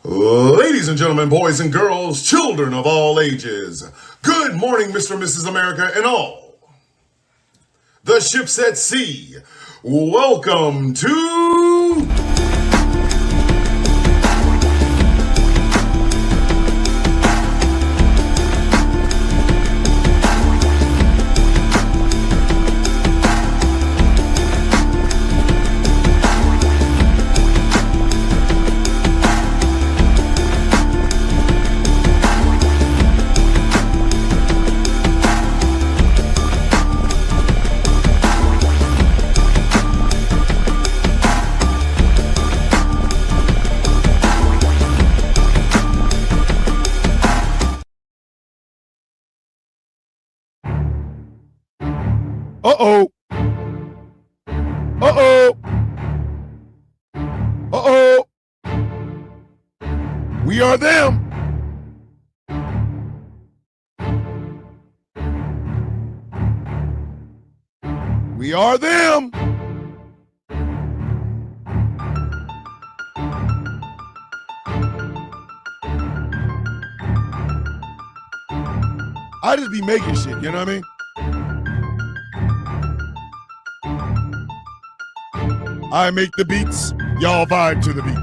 Ladies and gentlemen, boys and girls, children of all ages, good morning, Mr. and Mrs. America, and all. The ship's at sea. Welcome to... Uh-oh. Uh-oh. Uh-oh. We are them. We are them. I just be making shit, you know what I mean? I make the beats, y'all vibe to the beats.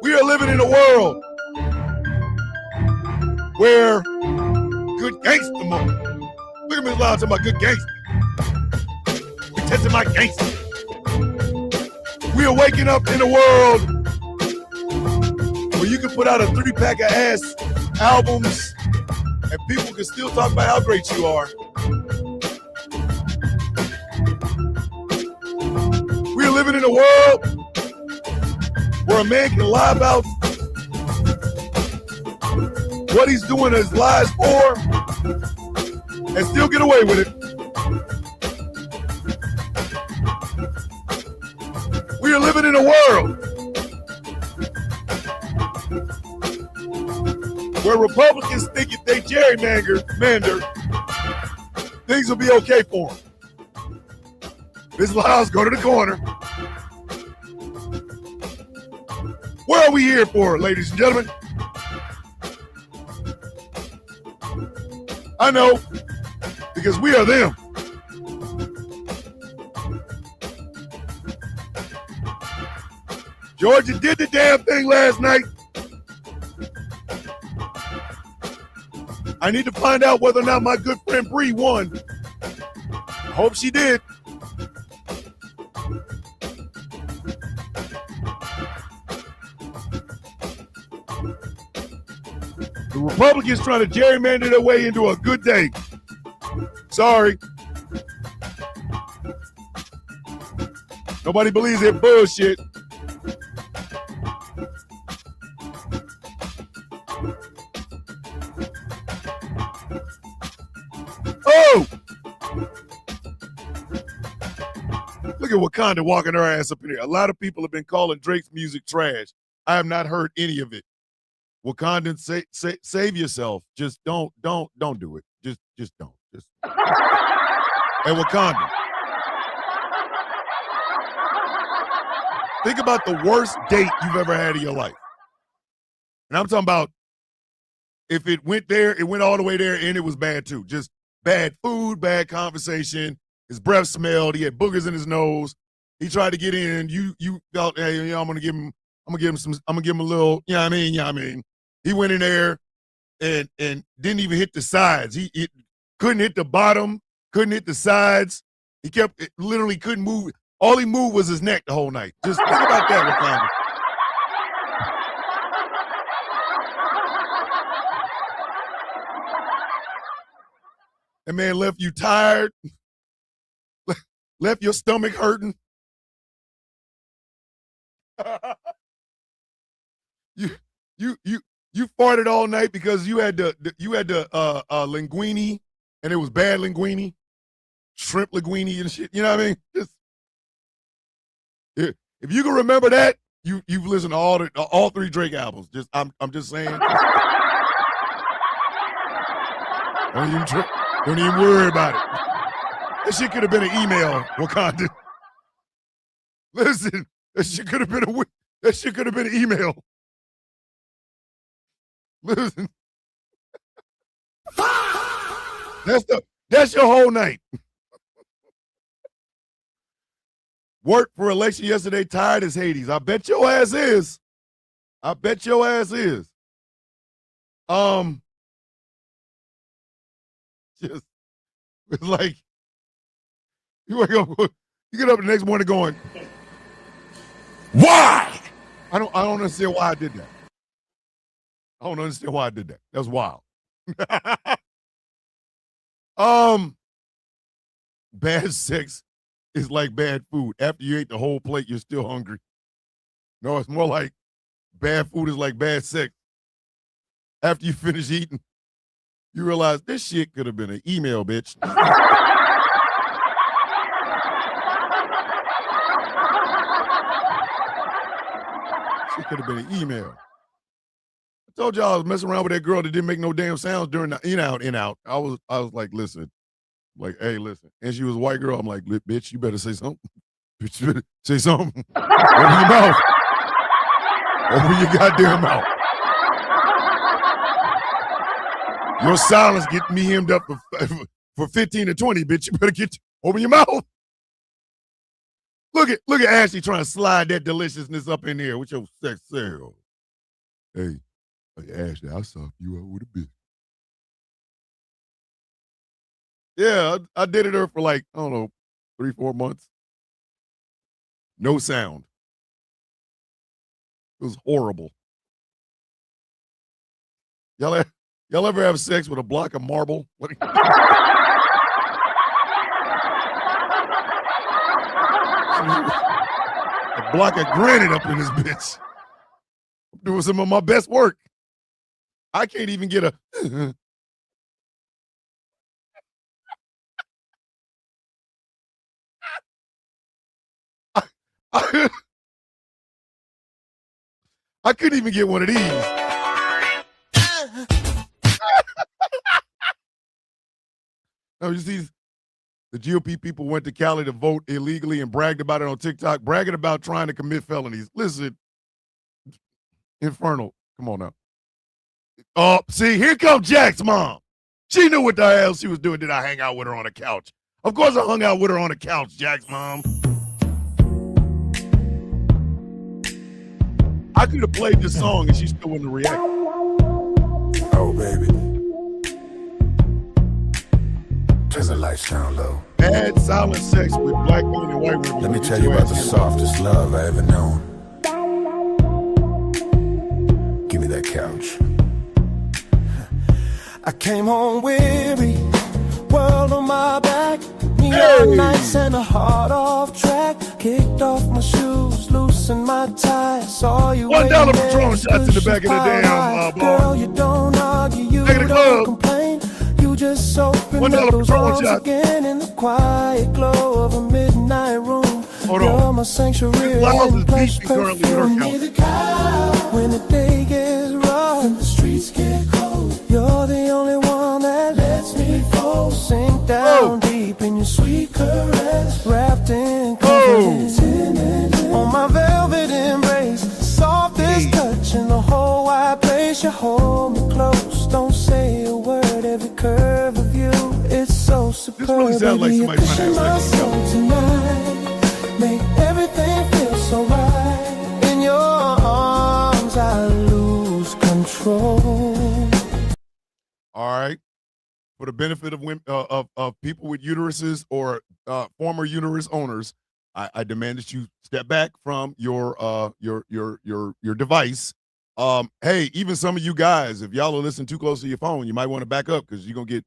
We are living in a world where good gangster moment. Look at me loud talking about good gangster. Testing my gangster. We are waking up in a world where you can put out a 3-pack of ass albums and people can still talk about how great you are. We are living in a world where a man can lie about what he's doing his lies for and still get away with it. We are living in a world where Republicans think if they gerrymander, things will be okay for them. This Lyles go to the corner. What are we here for, ladies and gentlemen? I know, because we are them. Georgia did the damn thing last night. I need to find out whether or not my good friend Bree won. I hope she did. The Republicans trying to gerrymander their way into a good day. Sorry. Nobody believes their bullshit. Oh! Look at Wakanda walking her ass up in here. A lot of people have been calling Drake's music trash. I have not heard any of it. Wakandans, save yourself. Just don't do it. Just don't. And Wakanda. Think about the worst date you've ever had in your life. And I'm talking about if it went there, it went all the way there, and it was bad too. Just bad food, bad conversation. His breath smelled. He had boogers in his nose. He tried to get in. You felt, hey, you know, I'm gonna give him a little, you know what I mean? He went in there and didn't even hit the sides. He couldn't hit the bottom, couldn't hit the sides. He literally couldn't move. All he moved was his neck the whole night. Just think about that, Wakanda. That man left you tired, left your stomach hurting. You farted all night because you had the linguine, and it was bad linguine, shrimp linguine and shit. You know what I mean? Just, if you can remember that, you've listened to all 3 Drake albums. I'm just saying. Don't even worry about it. That shit could have been an email, Wakanda. Listen, that shit could have been an email. Listen. That's your whole night. Worked for election yesterday, tired as Hades. I bet your ass is. Just it's like you wake up, you get up the next morning going, why? I don't understand why I did that. I don't understand why I did that. That's wild. Bad sex is like bad food. After you ate the whole plate, you're still hungry. No, it's more like bad food is like bad sex. After you finish eating, you realize this shit could have been an email, bitch. Shit could have been an email. I told y'all I was messing around with that girl that didn't make no damn sounds during the in out. I was like, listen. Like, hey, listen. And she was a white girl. I'm like, bitch, you better say something. Bitch, you better say something. Open your mouth. Open your goddamn mouth. Your silence get me hemmed up for 15 to 20, bitch. You better open your mouth. Look at Ashley trying to slide that deliciousness up in there with your sex self. Hey, Ashley, I'll suck you up with a bitch. Yeah, I dated her for like, I don't know, 3-4 months. No sound. It was horrible. Y'all ever have sex with a block of marble? A block of granite up in this bitch. I'm doing some of my best work. I can't even get a... I couldn't even get one of these. No, you see, the GOP people went to Cali to vote illegally and bragged about it on TikTok, bragging about trying to commit felonies. Listen, infernal. Come on now. Oh, see, here comes Jack's mom. She knew what the hell she was doing. Did I hang out with her on the couch? Of course I hung out with her on the couch, Jack's mom. I could have played this song and she still wouldn't react. Oh, baby. Turn the lights down low. Bad silent sex with black women and white women. Let me tell you about the softest love I ever known. Give me that couch. I came home weary, world on my back, neon nights and a heart off track. Kicked off my shoes, loosened my tie. Saw you $1 Patron shots in the back of the damn bar. Girl, you don't argue, you don't complain. You just open up those arms again in the quiet glow of a midnight room. You're my sanctuary and plush perfume. When the day gets rough and the streets get cold, you're the only one that lets me fall. Sink down deep in your sweet caress, wrapped in confidence. On my velvet embrace, softest touch in the whole wide place. You hold me close, don't say a word. Every curve of you, it's so superb. This really sounds like somebody trying to have sex tonight, make everything feel so right. In your arms, I lose control. All right. For the benefit of women, of people with uteruses or former uterus owners, I demand that you step back from your device. Hey, even some of you guys, if y'all are listening too close to your phone, you might want to back up because you're gonna get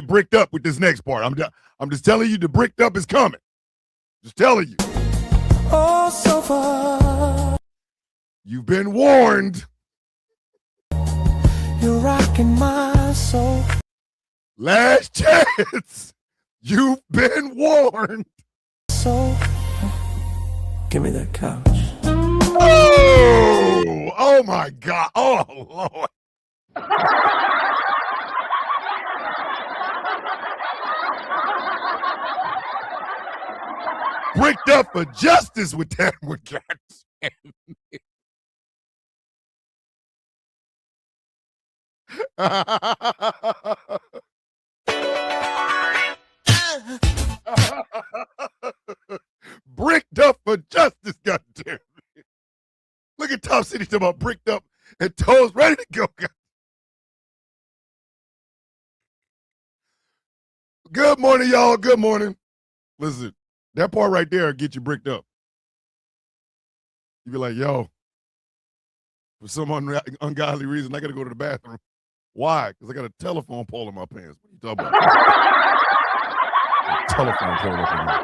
bricked up with this next part. I'm just telling you, the bricked up is coming. Just telling you. Oh, so far. You've been warned. You're rocking my soul. Last chance. You've been warned. So, give me that couch. Oh my God. Oh, Lord. Bricked up for justice with that one, Bricked up for justice, goddamn. Look at Top City talking about bricked up and toes ready to go. Good morning, y'all. Good morning. Listen, that part right there will get you bricked up. You be like, yo, for some ungodly reason, I got to go to the bathroom. Why? Because I got a telephone pole in my pants. What are you talking about? A telephone pole up in there.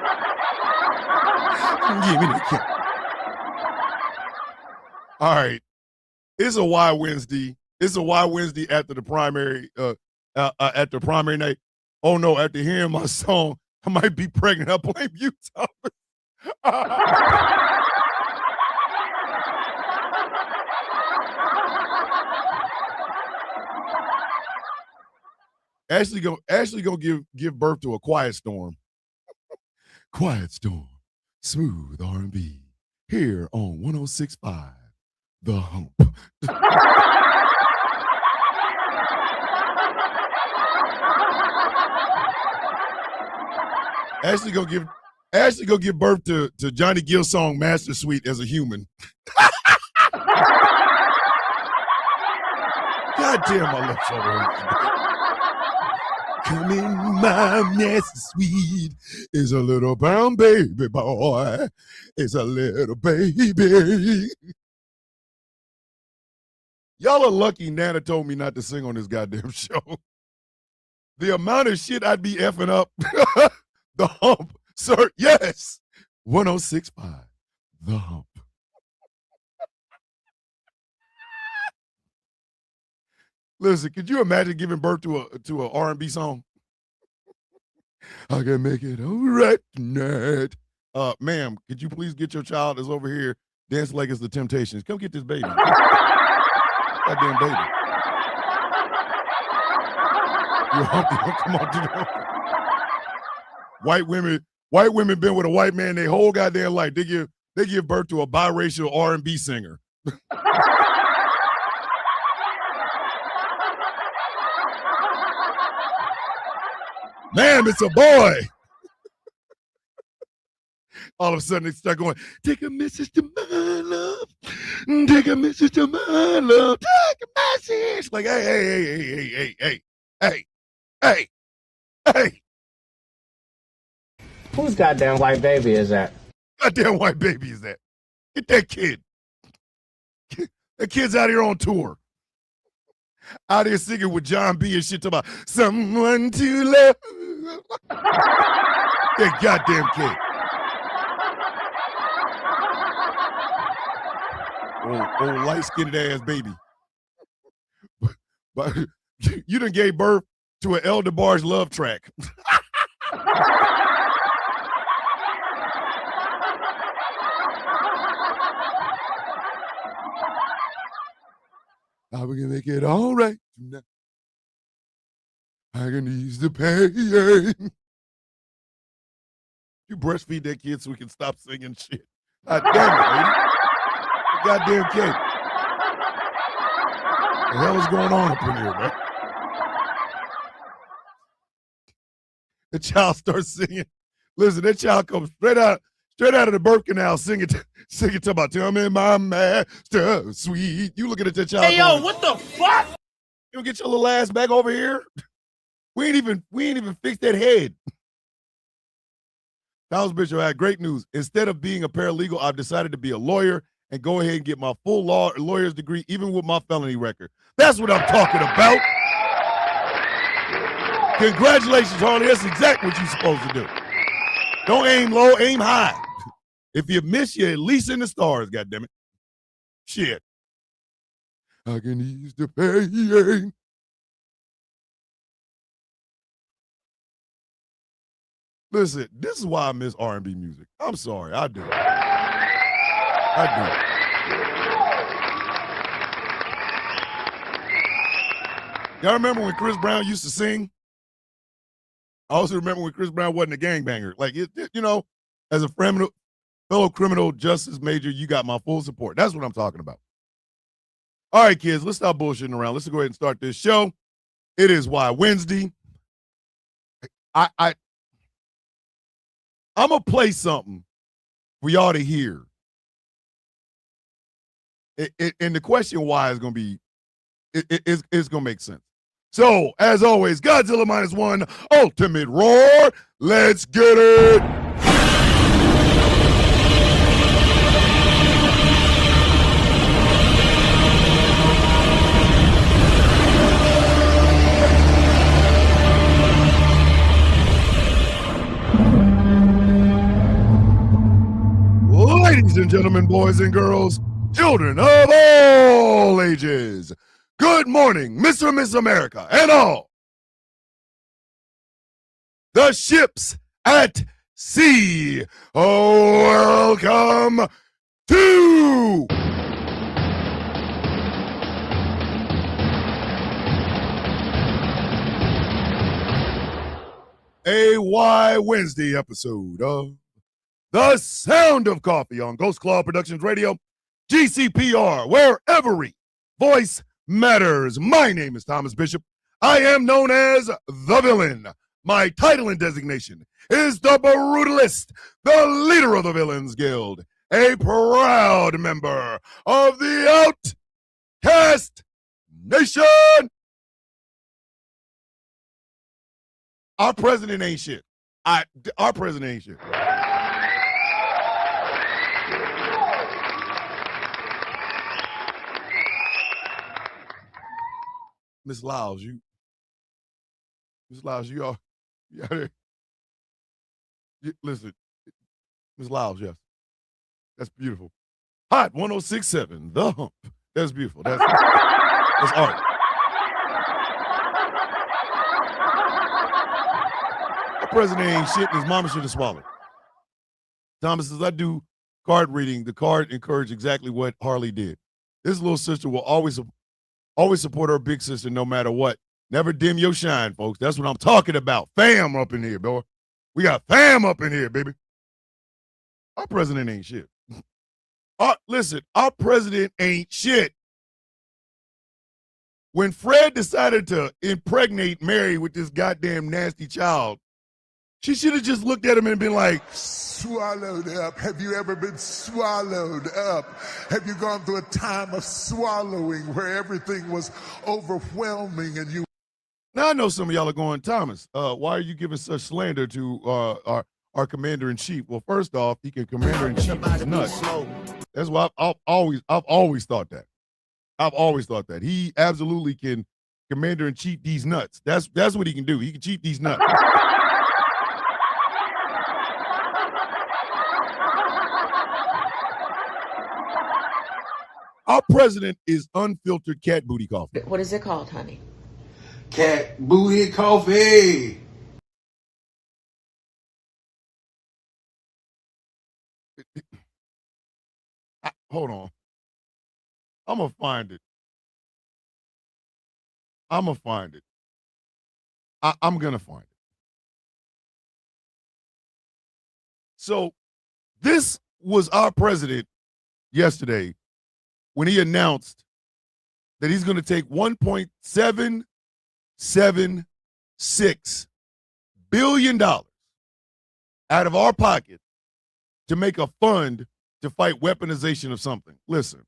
Give me the camera. All right. It's a Why Wednesday. It's a Why Wednesday after the primary night. Oh no, after hearing my song, I might be pregnant. I blame you, Thomas. Ashley go give birth to a quiet storm. Quiet storm. Smooth R&B. Here on 106.5. The Hump. Ashley go give birth to Johnny Gill's song Master Suite as a human. God damn, my left shoulder. Come in my Master Suite is a little brown baby boy. It's a little baby. Y'all are lucky Nana told me not to sing on this goddamn show. The amount of shit I'd be effing up. The Hump, sir. Yes. 106.5. The Hump. Listen, could you imagine giving birth to a R&B song? I can make it all right tonight. Ma'am, could you please get your child that's over here dancing like it's the Temptations? Come get this baby. Goddamn baby. You humpy, come on, do the hump. White women been with a white man their whole goddamn life. They give birth to a biracial R&B singer. Ma'am, it's a boy. All of a sudden they start going, take a message to my love. Take a message to my love. Take a message. Like, hey. Whose goddamn white baby is that? Goddamn white baby is that? Get that kid. That kid's out here on tour. Out here singing with John B and shit about someone to love. That goddamn kid. Old light-skinned ass baby. But you done gave birth to an El DeBarge love track. I can make it all right tonight. I can ease the pain. You breastfeed that kid so we can stop singing shit. God damn it, lady. Goddamn kid. What the hell is going on up in here, man? The child starts singing. Listen, that child comes straight out of the birth canal singing about tell me my master sweet. You looking at that child. Hey, yo, what the fuck? You get your little ass back over here. We ain't even fixed that head. Dallas Bishop had great news. Instead of being a paralegal, I've decided to be a lawyer and go ahead and get my full lawyer's degree, even with my felony record. That's what I'm talking about. Congratulations, Harley. That's exactly what you're supposed to do. Don't aim low, aim high. If you miss, you're at least in the stars, goddammit. Shit. I can ease the pain. Listen, this is why I miss R&B music. I'm sorry, I do. Y'all remember when Chris Brown used to sing? I also remember when Chris Brown wasn't a gangbanger. Like, as a fellow criminal justice major, you got my full support. That's what I'm talking about. All right, kids, let's stop bullshitting around. Let's go ahead and start this show. It is Why Wednesday. I'm going to play something for y'all to hear. And the question why is going to be, it's going to make sense. So, as always, Godzilla -1, Ultimate Roar. Let's get it. Ladies and gentlemen, boys and girls, children of all ages, good morning, Mr. and Miss America, and all the ships at sea. Welcome to a Why Wednesday episode of The Sound of Coffee on Ghost Claw Productions Radio, GCPR, where every voice matters. My name is Thomas Bishop. I am known as the villain. My title and designation is the Brutalist, the leader of the Villains Guild, a proud member of the Outcast Nation. Our president ain't shit. Our president ain't shit. Miss Lyles, you are there. Listen, Miss Lyles, yes. That's beautiful. Hot 106.7, The Hump. That's beautiful. That's art. Our president ain't shit, and his mama should have swallowed. Thomas says, I do card reading. The card encouraged exactly what Harley did. This little sister will always support her big sister no matter what. Never dim your shine, folks. That's what I'm talking about. Fam up in here, boy. We got fam up in here, baby. Our president ain't shit. Listen, our president ain't shit. When Fred decided to impregnate Mary with this goddamn nasty child, she should have just looked at him and been like, swallowed up. Have you ever been swallowed up? Have you gone through a time of swallowing where everything was overwhelming and you... Now I know some of y'all are going, Thomas, why are you giving such slander to our commander-in-chief? Well, first off, he can commander-in-chief his nuts. That's why I've always thought that. I've always thought that. He absolutely can commander-in-chief these nuts. That's what he can do. He can cheat these nuts. Our president is unfiltered cat booty coffee. What is it called, honey? Cat booty coffee. Hold on. I'm going to find it. I'm going to find it. So this was our president yesterday when he announced that he's going to take $1.776 billion out of our pocket to make a fund to fight weaponization of something. Listen.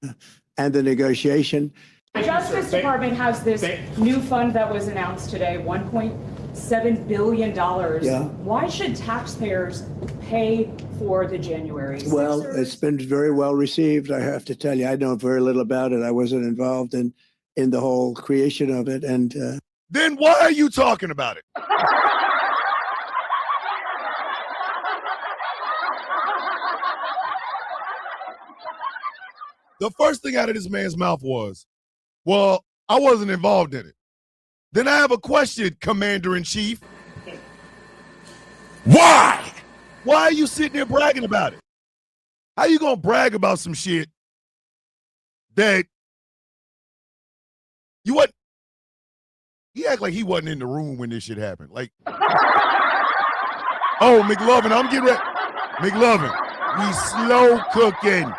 And the negotiation. The Justice Department has this new fund that was announced today, $1.7 billion. Yeah. Why should taxpayers pay for the January 6th? Well, it's been very well received. I have to tell you, I know very little about it. I wasn't involved in the whole creation of it. And then why are you talking about it? The first thing out of this man's mouth was, well, I wasn't involved in it. Then I have a question, Commander-in-Chief. Why? Why are you sitting there bragging about it? How you going to brag about some shit that He act like he wasn't in the room when this shit happened. Like, oh, McLovin, I'm getting ready. McLovin, we slow cooking.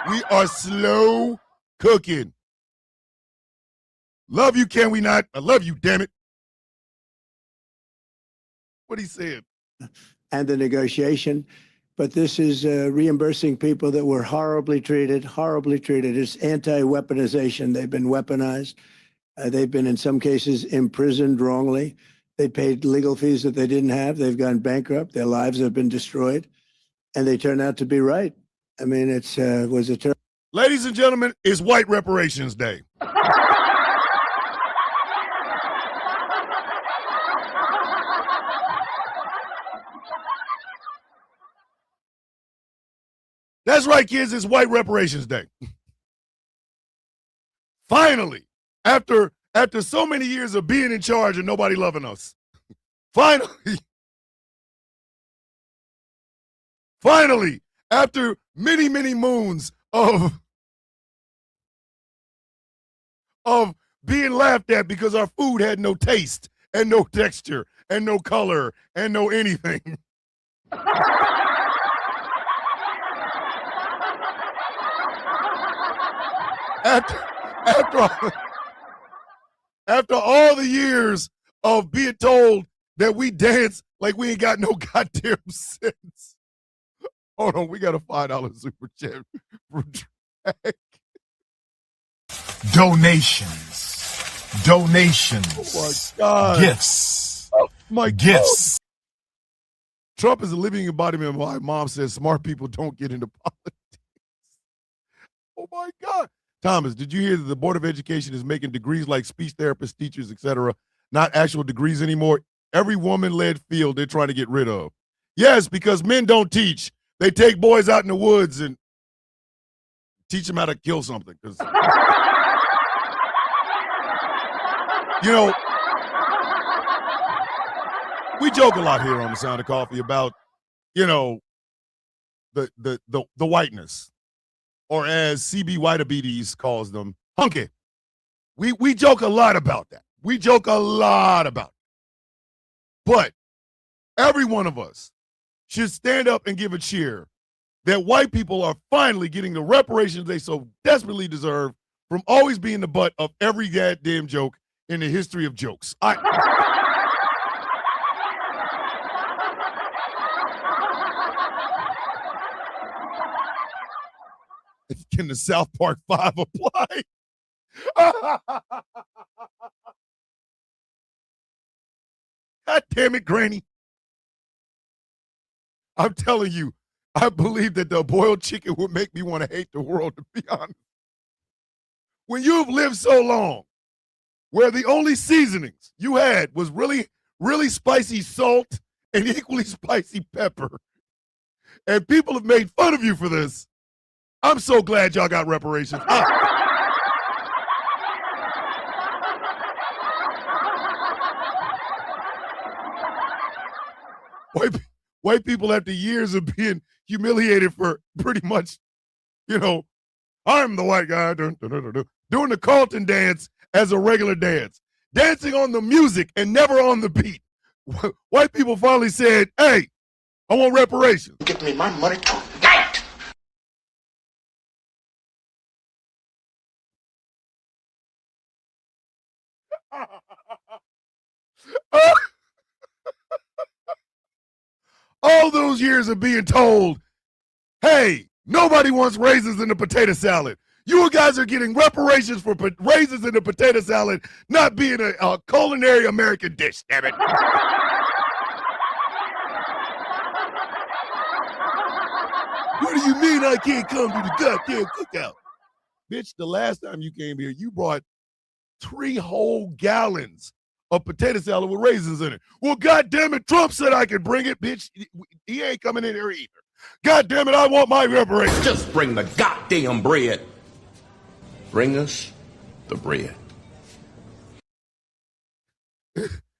We are slow cooking. Love you, can we not? I love you, damn it. What he said. And the negotiation. But this is reimbursing people that were horribly treated, horribly treated. It's anti-weaponization. They've been weaponized. They've been, in some cases, imprisoned wrongly. They paid legal fees that they didn't have. They've gone bankrupt. Their lives have been destroyed. And they turn out to be right. I mean, it was a terrible. Ladies and gentlemen, it's White Reparations Day. That's right, kids. It's White Reparations Day. Finally, after so many years of being in charge and nobody loving us, finally, after many, many moons of being laughed at because our food had no taste and no texture and no color and no anything. After all the years of being told that we dance like we ain't got no goddamn sense. Hold on, we got a $5 super chat for Drag. Donations. Oh my God. Gifts. Oh my Gifts. God. Trump is a living embodiment of my mom says smart people don't get into politics. Oh my God. Thomas, did you hear that the Board of Education is making degrees like speech therapists, teachers, etc., not actual degrees anymore? Every woman-led field they're trying to get rid of. Yes, because men don't teach. They take boys out in the woods and teach them how to kill something. Because, you know, we joke a lot here on the Sound of Coffee about, you know, the whiteness. Or as CB Whiteabetes calls them, hunky. We joke a lot about that. We joke a lot about it. But every one of us should stand up and give a cheer that white people are finally getting the reparations they so desperately deserve from always being the butt of every goddamn joke in the history of jokes. Can the South Park 5 apply? God damn it, Granny. I'm telling you, I believe that the boiled chicken would make me want to hate the world, to be honest. When you've lived so long, where the only seasonings you had was really, really spicy salt and equally spicy pepper, and people have made fun of you for this, I'm so glad y'all got reparations. White people, after years of being humiliated for pretty much, you know, I'm the white guy, doing the Carlton dance as a regular dance, dancing on the music and never on the beat. White people finally said, hey, I want reparations. Get me my money tonight. All those years of being told, hey, nobody wants raisins in the potato salad. You guys are getting reparations for raisins in the potato salad not being a culinary American dish, damn it. What do you mean I can't come to the goddamn cookout? Bitch, the last time you came here, you brought 3 whole gallons of potato salad with raisins in it. Well, goddamn it, Trump said I could bring it, bitch. He ain't coming in here either. Goddamn it, I want my reparations. Just bring the goddamn bread. Bring us the bread.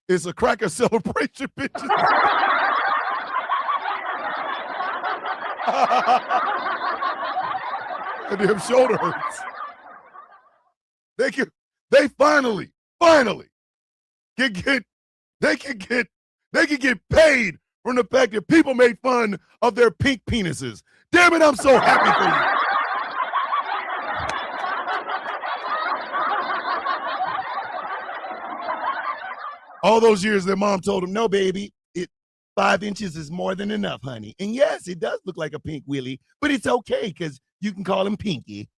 It's a cracker celebration, bitches. My damn shoulder hurts. They finally can get they can get paid from the fact that people made fun of their pink penises. Damn it, I'm so happy for you. All those years their mom told them, no, baby, 5 inches is more than enough, honey. And yes, it does look like a pink willy, but it's okay because you can call him Pinky.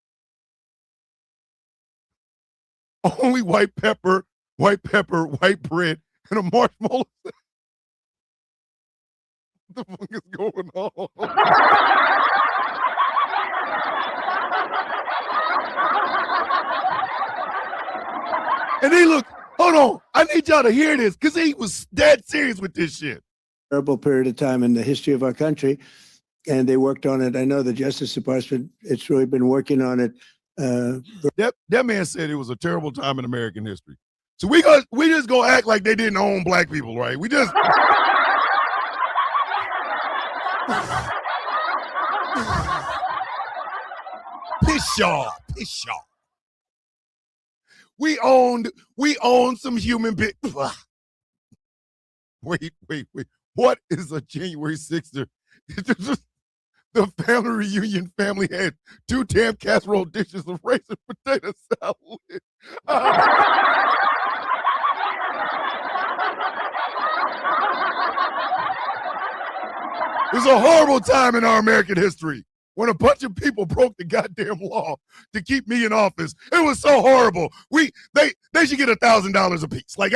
Only white pepper, white bread, and a marshmallow. What the fuck is going on? And he looked, hold on, I need y'all to hear this because he was dead serious with this shit. Terrible period of time in the history of our country, and they worked on it. I know the Justice Department, it's really been working on it. That man said it was a terrible time in American history. So we just gonna act like they didn't own black people, right? We just piss y'all. We owned some human beings. Wait. What is a January 6th? The family reunion family had 2 damn casserole dishes of rice and potato salad. It was a horrible time in our American history when a bunch of people broke the goddamn law to keep me in office. It was so horrible. They should get $1,000 a piece. Like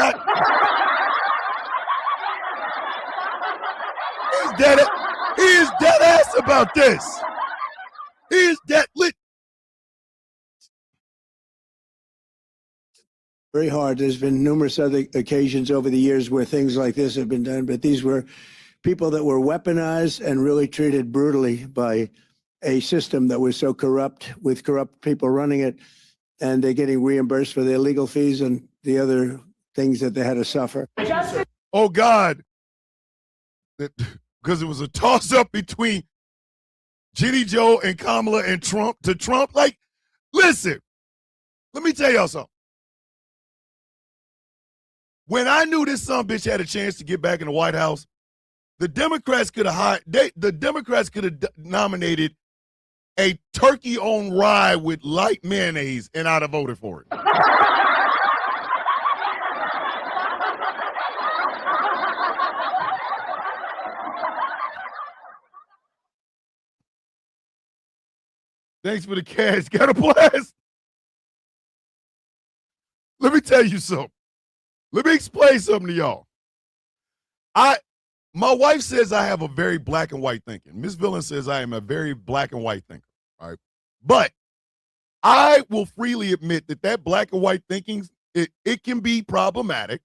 he is dead ass about this. He is dead lit. Very hard. There's been numerous other occasions over the years where things like this have been done, but these were people that were weaponized and really treated brutally by a system that was so corrupt, with corrupt people running it, and they're getting reimbursed for their legal fees and the other things that they had to suffer. Oh, God. Because it was a toss-up between Jenny Joe and Kamala and Trump. Like, listen, let me tell y'all something. When I knew this sumbitch had a chance to get back in the White House, the Democrats could have nominated a turkey on rye with light mayonnaise, and I'd have voted for it. Thanks for the cash. Got a blast. Let me tell you something. Let me explain something to y'all. My wife says I have a very black and white thinking. Miss Villain says I am a very black and white thinker. All right. But I will freely admit that black and white thinking, it can be problematic,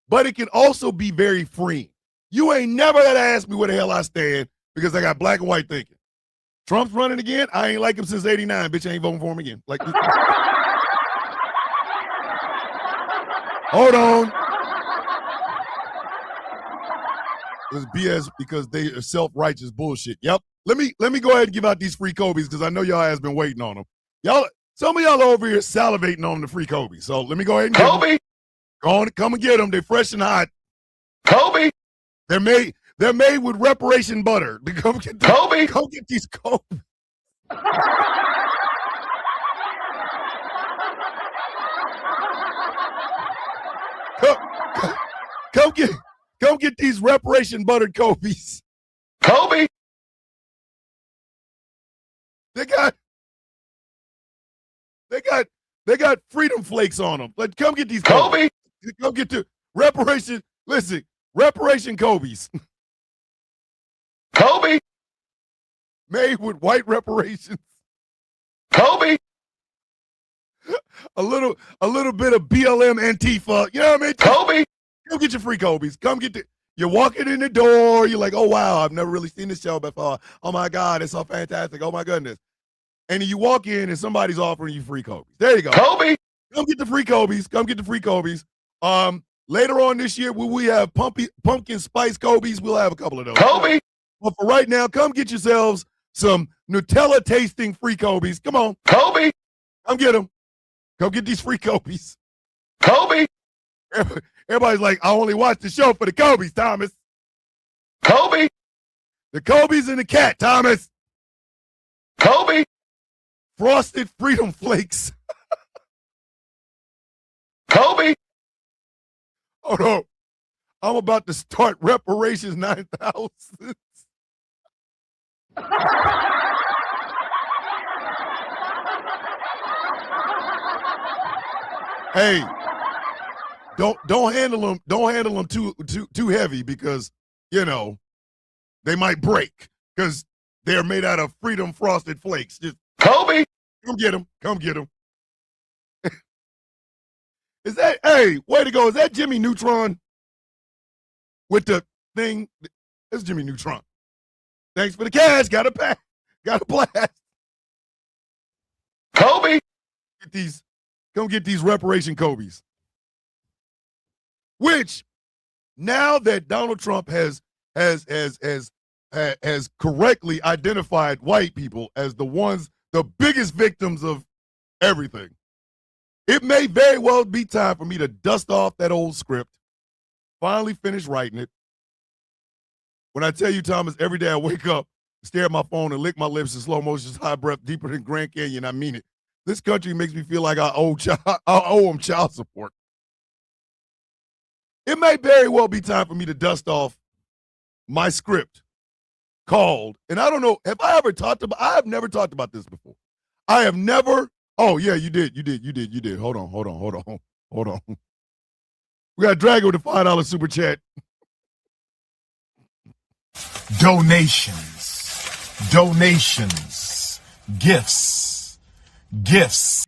but it can also be very freeing. You ain't never got to ask me where the hell I stand because I got black and white thinking. Trump's running again. I ain't like him since 89. Bitch, I ain't voting for him again. Like, hold on. It was BS because they are self-righteous bullshit. Yep. Let me go ahead and give out these free Kobe's because I know y'all has been waiting on them. Some of y'all over here salivating on the free Kobe. So let me go ahead and get them. Go on, come and get them. They're fresh and hot. Kobe. They're made with reparation butter. Come get Kobe. Go get these Kobe. Come get these reparation buttered Kobe's. Kobe. They got freedom flakes on them. Like, come get these Kobe. Come get the reparation. Listen, reparation Kobe's. Kobe. Made with white reparations. Kobe. A little bit of BLM Antifa. You know what I mean? Kobe. Come get your free Kobe's. Come get the. You're walking in the door. You're like, oh, wow, I've never really seen this show before. Oh, my God, it's so fantastic. Oh, my goodness. And then you walk in and somebody's offering you free Kobe's. There you go. Kobe. Come get the free Kobe's. Come get the free Kobe's. Later on this year, we have pumpkin spice Kobe's. We'll have a couple of those. Kobe. But for right now, come get yourselves some Nutella tasting free Kobe's. Come on. Kobe. Come get them. Come get these free Kobe's. Kobe. Everybody's like, I only watch the show for the Kobe's, Thomas. Kobe. The Kobe's and the cat, Thomas. Kobe. Frosted Freedom Flakes. Kobe. Oh no. I'm about to start Reparations 9000. Hey, don't handle them too heavy because you know they might break because they're made out of Freedom Frosted Flakes. Just Kobe. come get them. Is that, hey, way to go. Is that Jimmy Neutron with the thing? That's Jimmy Neutron. Thanks for the cash. Got a blast. Kobe. Come get these reparation Kobe's. Which, now that Donald Trump has correctly identified white people as the biggest victims of everything, it may very well be time for me to dust off that old script, finally finish writing it. When I tell you, Thomas, every day I wake up, stare at my phone, and lick my lips in slow motion, high breath, deeper than Grand Canyon, I mean it. This country makes me feel like I owe them child support. It may very well be time for me to dust off my script called, and I don't know, have I ever talked about, I have never talked about this before. I have never, oh yeah, you did. Hold on. We got Drago with a $5 super chat. Donations, gifts.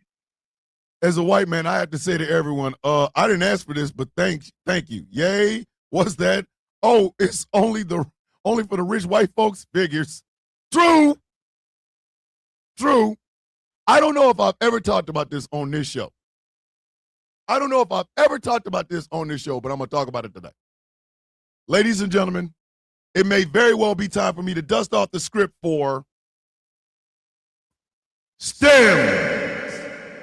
As a white man, I have to say to everyone, I didn't ask for this, but thank you. Yay. What's that? Oh, it's only for the rich white folks. Figures. True. I don't know if I've ever talked about this on this show. But I'm going to talk about it today. Ladies and gentlemen, it may very well be time for me to dust off the script for STEM,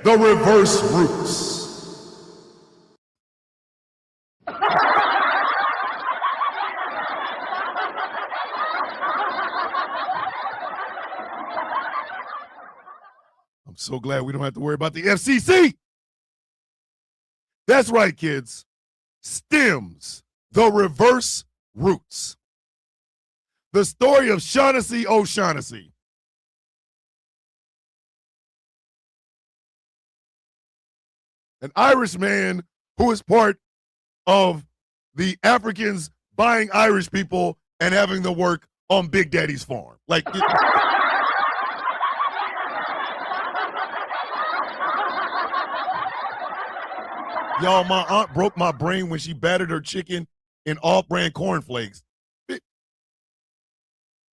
the reverse roots. I'm so glad we don't have to worry about the FCC. That's right, kids. STEMs, the reverse roots. The story of Shaughnessy O'Shaughnessy. An Irish man who is part of the Africans buying Irish people and having them work on Big Daddy's farm. Y'all, my aunt broke my brain when she battered her chicken in off-brand cornflakes.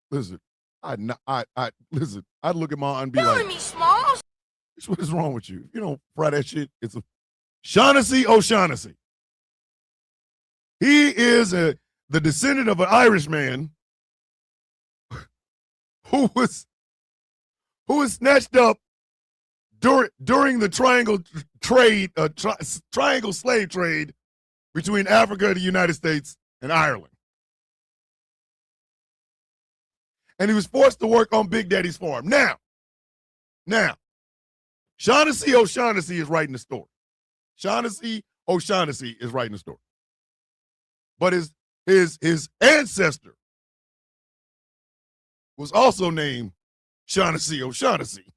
Listen, I'd look at my aunt and be like, what is wrong with you? If you don't fry that shit, it's a Shaughnessy O'Shaughnessy. He is the descendant of an Irish man who was snatched up during the triangle slave trade between Africa, the United States, and Ireland. And he was forced to work on Big Daddy's farm. Now, Shaughnessy O'Shaughnessy is writing the story. Shaughnessy O'Shaughnessy is writing the story. But his ancestor was also named Shaughnessy O'Shaughnessy.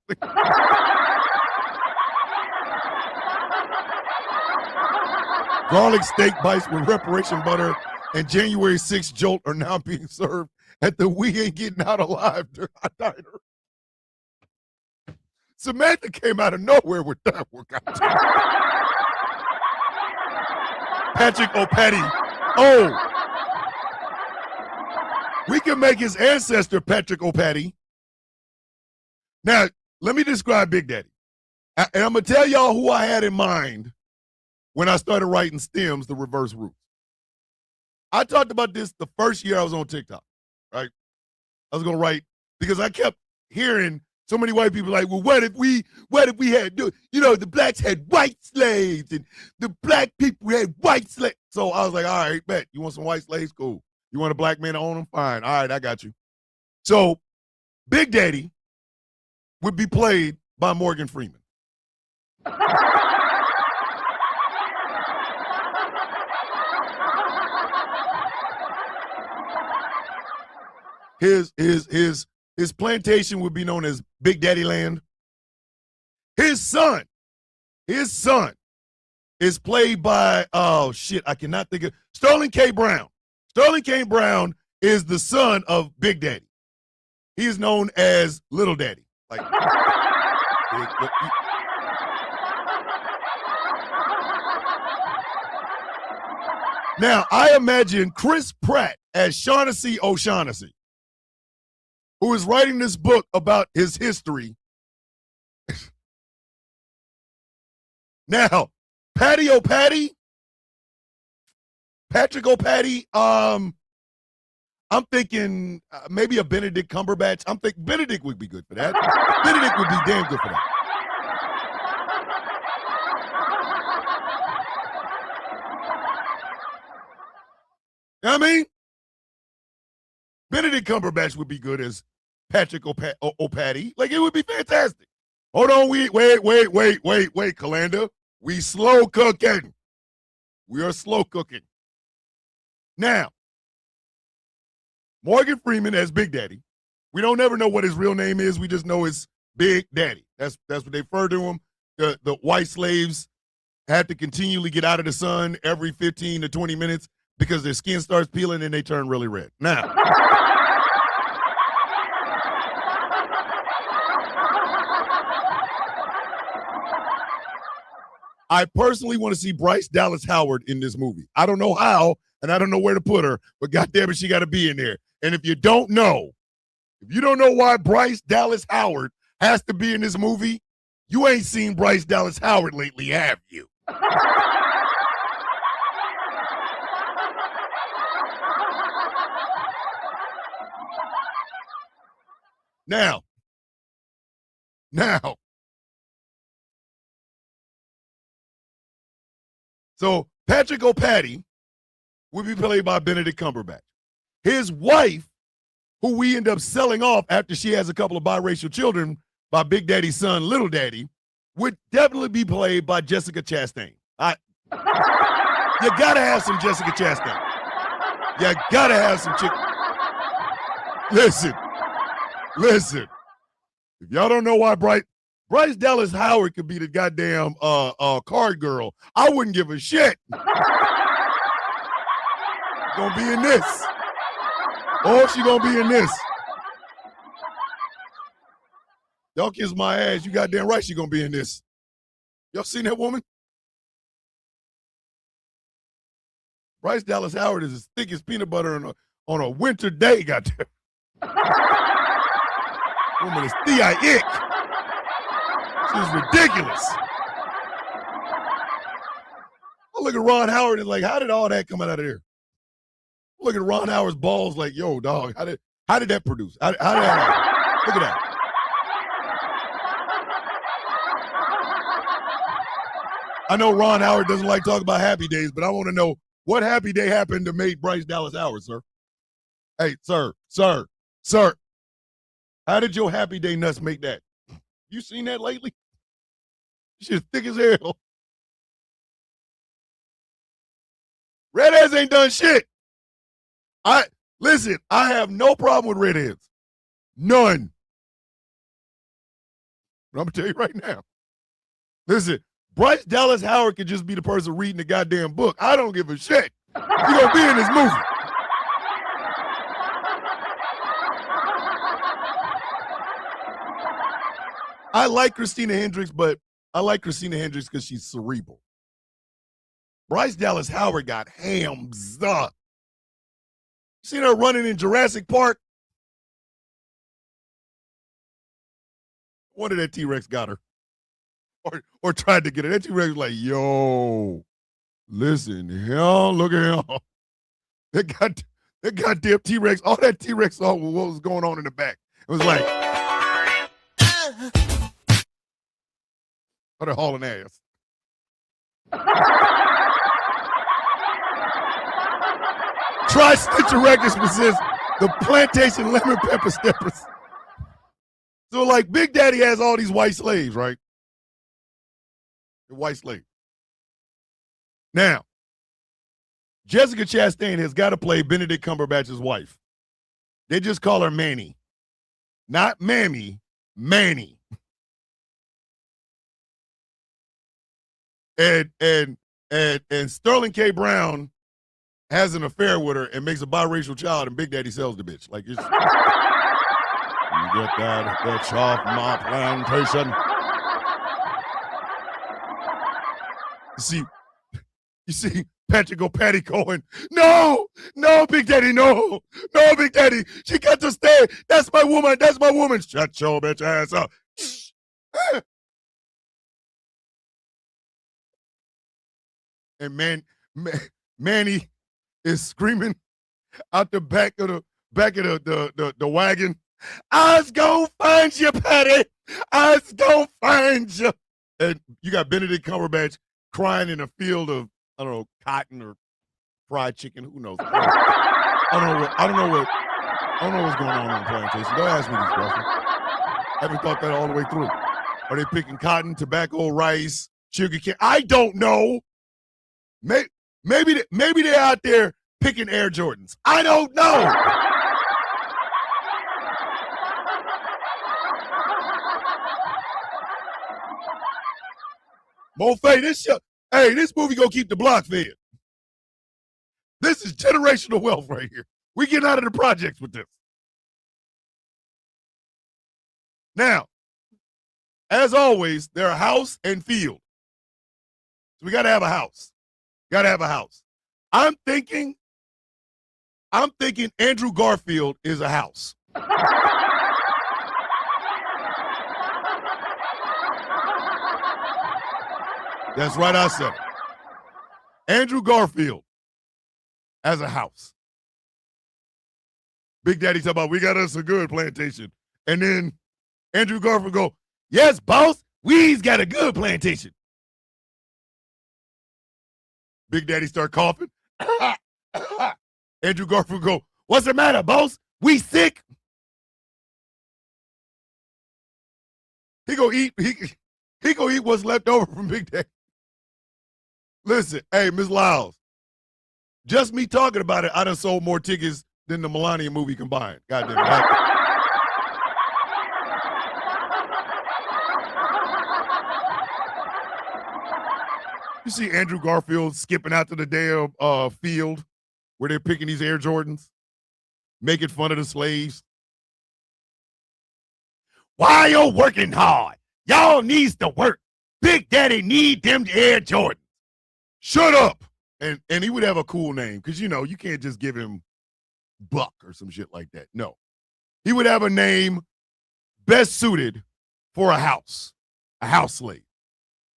Garlic steak bites with reparation butter and January 6th jolt are now being served at the We Ain't Getting Out Alive diner. Samantha came out of nowhere with that one. Patrick O'Patty. Oh. We can make his ancestor Patrick O'Patty. Now, let me describe Big Daddy. And I'm going to tell y'all who I had in mind when I started writing STEMs, the reverse roots. I talked about this the first year I was on TikTok, right? I was going to write, because I kept hearing So many white people are like, well, what if we had, the blacks had white slaves and the black people had white slaves. So I was like, all right, bet. You want some white slaves? Cool. You want a black man to own them? Fine. All right, I got you. So Big Daddy would be played by Morgan Freeman. His plantation would be known as Big Daddy Land. His son is played by, oh shit, I cannot think of, Sterling K. Brown. Sterling K. Brown is the son of Big Daddy. He is known as Little Daddy. Like, now, I imagine Chris Pratt as Shaughnessy O'Shaughnessy, who is writing this book about his history. Now, Patrick O'Patty, I'm thinking maybe a Benedict Cumberbatch. I'm thinking Benedict would be good for that. Benedict would be damn good for that. You know what I mean? Benedict Cumberbatch would be good as Patrick O'Patty. Like, it would be fantastic. Hold on, wait, Calanda. We slow cooking. We are slow cooking. Now, Morgan Freeman as Big Daddy. We don't ever know what his real name is. We just know it's Big Daddy. That's what they refer to him. The white slaves had to continually get out of the sun every 15 to 20 minutes because their skin starts peeling and they turn really red. Now, I personally want to see Bryce Dallas Howard in this movie. I don't know how, and I don't know where to put her, but goddamn it, she got to be in there. And if you don't know why Bryce Dallas Howard has to be in this movie, you ain't seen Bryce Dallas Howard lately, have you? Now, so Patrick O'Patty would be played by Benedict Cumberbatch. His wife, who we end up selling off after she has a couple of biracial children by Big Daddy's son, Little Daddy, would definitely be played by Jessica Chastain. You gotta have some Jessica Chastain. You gotta have some chick. Listen. If y'all don't know why Bryce Dallas Howard could be the goddamn card girl, I wouldn't give a shit. Gonna be in this. Or she gonna be in this. Y'all kiss my ass, you goddamn right she gonna be in this. Y'all seen that woman? Bryce Dallas Howard is as thick as peanut butter on a winter day, goddamn. Woman is thick. She's ridiculous. I look at Ron Howard and like, how did all that come out of there? I look at Ron Howard's balls like, yo, dog, how did that produce? How did that? Look at that. I know Ron Howard doesn't like talking about happy days, but I want to know what happy day happened to make Bryce Dallas Howard, sir? Hey, sir. How did your happy day nuts make that? You seen that lately? She's thick as hell. Redheads ain't done shit. Listen, I have no problem with redheads. None. But I'm gonna tell you right now. Listen, Bryce Dallas Howard could just be the person reading the goddamn book. I don't give a shit. You're gonna be in this movie. I like Christina Hendricks, but I like Christina Hendricks because she's cerebral. Bryce Dallas Howard got hams up. Seen her running in Jurassic Park? One of that T-Rex got her. Or tried to get her. That T-Rex was like, yo, listen, hell, look at him. That goddamn T-Rex, all that T-Rex saw was what was going on in the back. It was like, Or they're hauling ass. Tri-Stitcher Records presents the Plantation Lemon Pepper Steppers. So, like, Big Daddy has all these white slaves, right? The white slaves. Now, Jessica Chastain has got to play Benedict Cumberbatch's wife. They just call her Manny. Not Mammy, Manny. And Sterling K. Brown has an affair with her and makes a biracial child, and Big Daddy sells the bitch. Like, it's, you get that bitch off my plantation. You see Patrick O'Patty going, no, Big Daddy, no, Big Daddy, she got to stay. That's my woman. Shut your bitch ass up. And Manny is screaming out the back of the wagon. I's gonna find you, Patty. I's gonna find you. And you got Benedict Cumberbatch crying in a field of, I don't know, cotton or fried chicken. Who knows? I don't know what's going on the plantation. Don't ask me these questions. I haven't thought that all the way through. Are they picking cotton, tobacco, rice, sugar cane? I don't know. Maybe they're out there picking Air Jordans. I don't know. Mofe, this movie gonna keep the block fed. This is generational wealth right here. We getting out of the projects with this. Now, as always, there are house and field. So we gotta have a house. I'm thinking Andrew Garfield is a house. That's right, I said it. Andrew Garfield as a house. Big Daddy talk about, we got us a good plantation. And then Andrew Garfield go, yes, boss, we's got a good plantation. Big Daddy start coughing. Andrew Garfield go, what's the matter, boss? We sick? He go eat what's left over from Big Daddy. Listen, hey, Miss Lyles, just me talking about it, I done sold more tickets than the Melania movie combined. Goddamn it. You see Andrew Garfield skipping out to the damn field where they're picking these Air Jordans, making fun of the slaves. Why you working hard? Y'all needs to work. Big Daddy need them Air Jordans. Shut up. And he would have a cool name because, you know, you can't just give him Buck or some shit like that. No. He would have a name best suited for a house slave.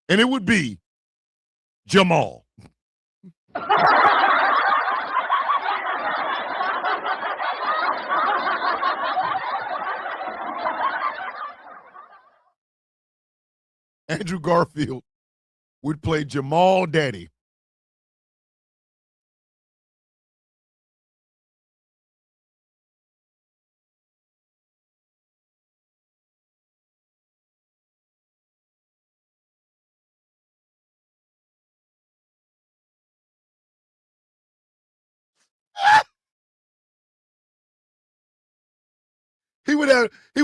And it would be Jamal. Andrew Garfield would play Jamal Daddy. He would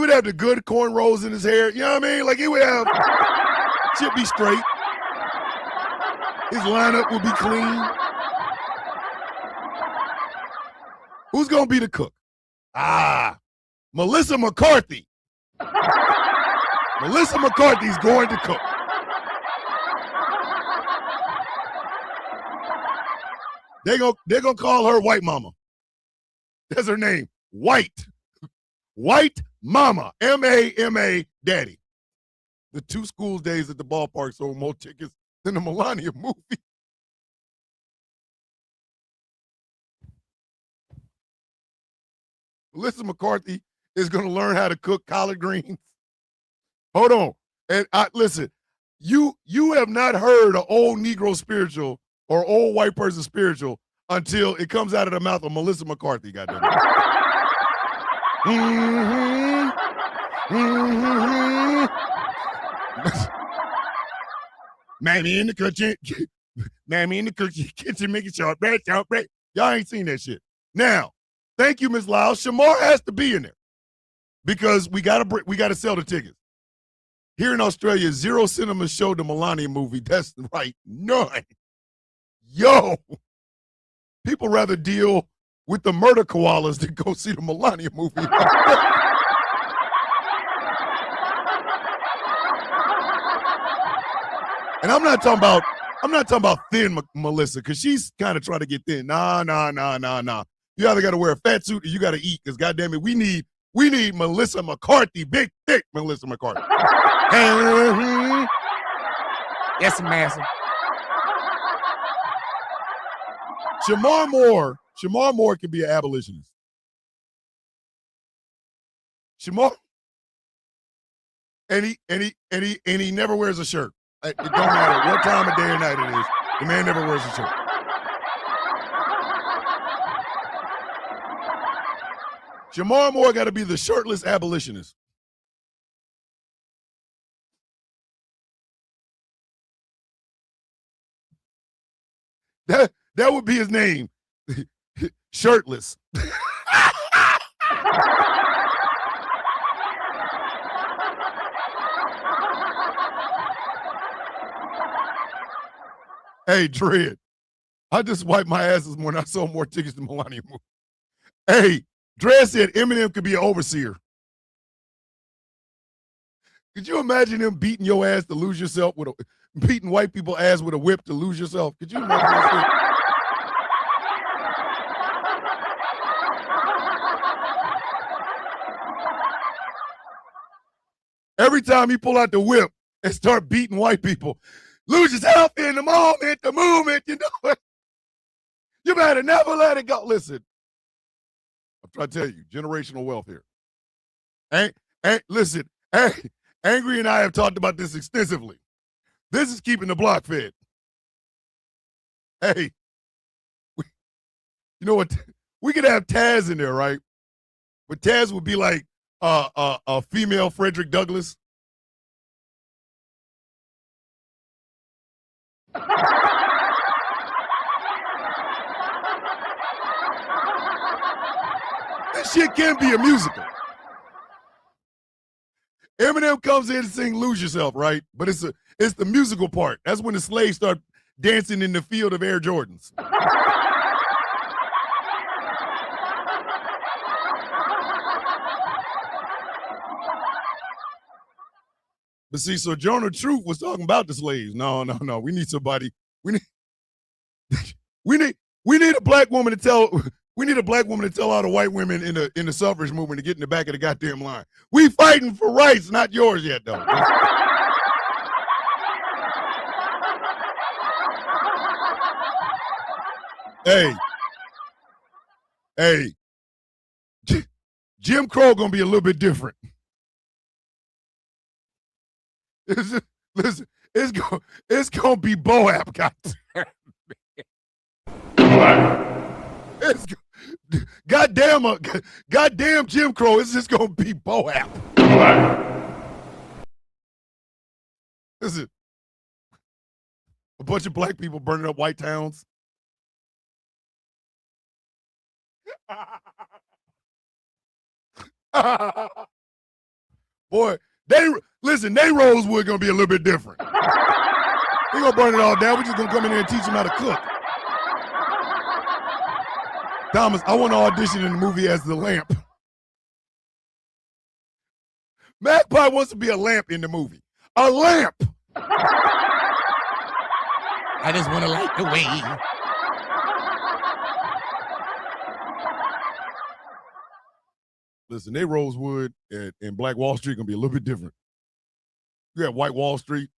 have the good cornrows in his hair. You know what I mean? Like he would have, should be straight. His lineup would be clean. Who's going to be the cook? Melissa McCarthy. Melissa McCarthy's going to cook. They're gonna call her White Mama. That's her name. White Mama. M-A-M-A Daddy. The two school days at the ballpark sold more tickets than the Melania movie. Melissa McCarthy is going to learn how to cook collard greens. Hold on. And listen, You have not heard an old Negro spiritual or old white person spiritual until it comes out of the mouth of Melissa McCarthy, goddamn it. Mammy in the kitchen. Mammy in the kitchen making shortbread. Y'all ain't seen that shit. Now, thank you, Ms. Lyles. Shamar has to be in there because we gotta sell the tickets. Here in Australia, Zero Cinema showed the Melania movie. That's right, none. Yo, people rather deal with the murder koalas than go see the Melania movie. And I'm not talking about thin Melissa, because she's kind of trying to get thin. Nah. You either got to wear a fat suit or you got to eat, because goddamn it, we need Melissa McCarthy, big, thick Melissa McCarthy. Yes, master. Shamar Moore can be an abolitionist. Shamar, and he never wears a shirt. It don't matter what time of day or night it is. The man never wears a shirt. Shamar Moore got to be the shirtless abolitionist. That would be his name. Shirtless. Hey, Dread, I just wiped my ass this morning. I sold more tickets to Melania movie. Hey, Dread said Eminem could be an overseer. Could you imagine him beating your ass to lose yourself, beating white people's ass with a whip to lose yourself? Could you imagine that? Every time he pull out the whip and start beating white people, lose yourself in the movement, you know. You better never let it go. Listen, I'm trying to tell you, generational wealth here. Listen, Angry and I have talked about this extensively. This is keeping the block fed. Hey, you know what? We could have Taz in there, right? But Taz would be like a female Frederick Douglass. This shit can be a musical. Eminem comes in and sing "Lose Yourself," right? But it's the musical part. That's when the slaves start dancing in the field of Air Jordans. But see, Sojourner Truth was talking about the slaves. No. We need somebody. We need a black woman to tell. We need a black woman to tell all the white women in the suffrage movement to get in the back of the goddamn line. We fighting for rights, not yours yet, though. Hey, Jim Crow gonna be a little bit different. Listen, it's gonna be Boap, goddamn Jim Crow, it's just gonna be Boap. Listen, a bunch of black people burning up white towns. Boy, they Rosewood gonna be a little bit different. We gonna burn it all down. We just gonna come in here and teach them how to cook. Thomas, I want to audition in the movie as the lamp. Magpie wants to be a lamp in the movie. A lamp. I just want to light the way. Listen, they Rosewood and Black Wall Street gonna be a little bit different. You got White Wall Street.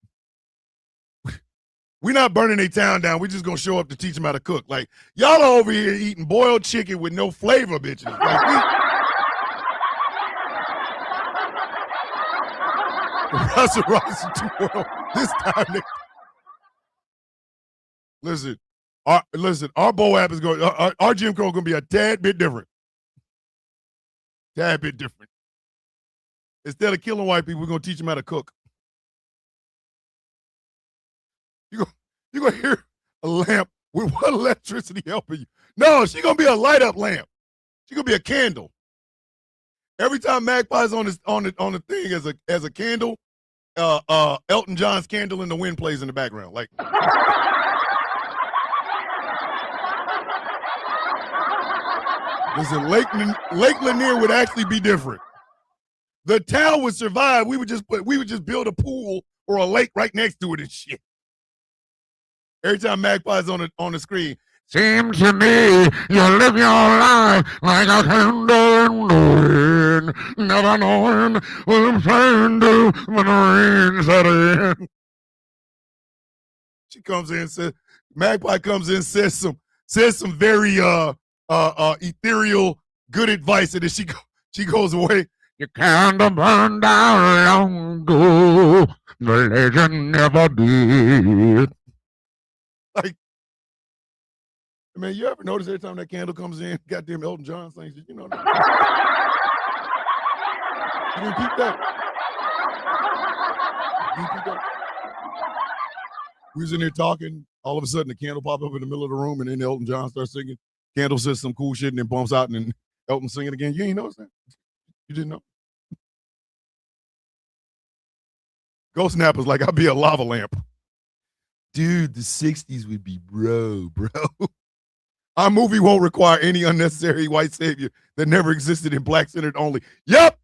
We're not burning their town down. We're just gonna show up to teach them how to cook. Like, y'all are over here eating boiled chicken with no flavor, bitches. Like, Russell Robinson 2 World. This time, listen, our BOAP is going. Our Jim Crow going to be a tad bit different. Tad bit different. Instead of killing white people, we're going to teach them how to cook. You're going to hear a lamp with what electricity helping you. No, she's going to be a light up lamp. She's going to be a candle. Every time Magpie's on the thing as a candle, Elton John's Candle in the Wind plays in the background. Like, listen, Lake Lanier would actually be different. The town would survive. We would just build a pool or a lake right next to it and shit. Every time Magpie's on the screen, seems to me you live your life like a candle in the wind, never knowing what I'm trying to do when the rain set in. She comes in and says, Magpie comes in, says some very ethereal good advice, and then she goes away. Your candle burned down long ago. The legend never did. Like, man, you ever notice every time that candle comes in, goddamn Elton John sings it, you know that? You didn't peep that? You didn't peep that? We was in there talking, all of a sudden the candle popped up in the middle of the room, and then Elton John starts singing. Candle says some cool shit and then bumps out, and then Elton singing again. You ain't noticed that? You didn't know? Ghost Snapper's like, I'll be a lava lamp. Dude, the 60s would be bro. Our movie won't require any unnecessary white savior that never existed in black-centered only. Yep.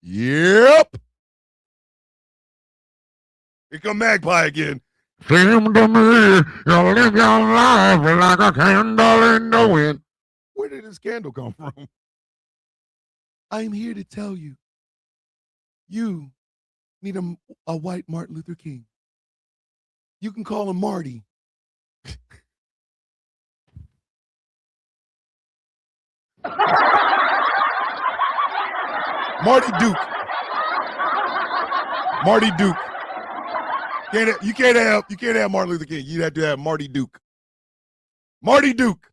Here come Magpie again. Seem to me you live your life like a candle in the wind. Where did this candle come from? I'm here to tell you, you need a white Martin Luther King. You can call him Marty. Marty Duke. Marty Duke. You can't have Martin Luther King. You'd have to have Marty Duke. Marty Duke.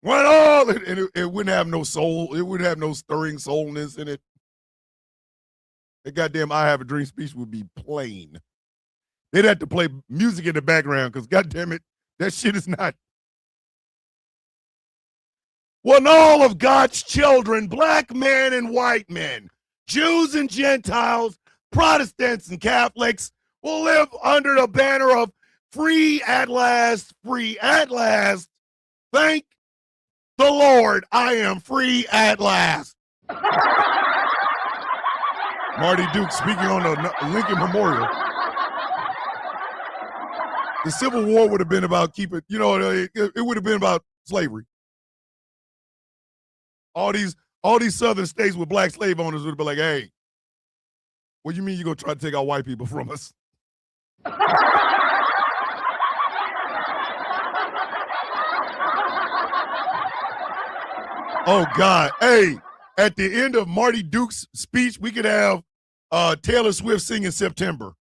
It wouldn't have no soul. It wouldn't have no stirring soulness in it. That goddamn I Have a Dream speech would be plain. They'd have to play music in the background because goddamn it, that shit is not. When all of God's children, black men and white men, Jews and Gentiles, Protestants and Catholics, will live under the banner of free at last, free at last. Thank the Lord, I am free at last. Marty Duke speaking on the Lincoln Memorial. The Civil War would have been about it would have been about slavery. All these southern states with black slave owners would have been like, hey, what do you mean you're going to try to take our white people from us? Oh, God. Hey, at the end of Marty Duke's speech, we could have Taylor Swift singing September.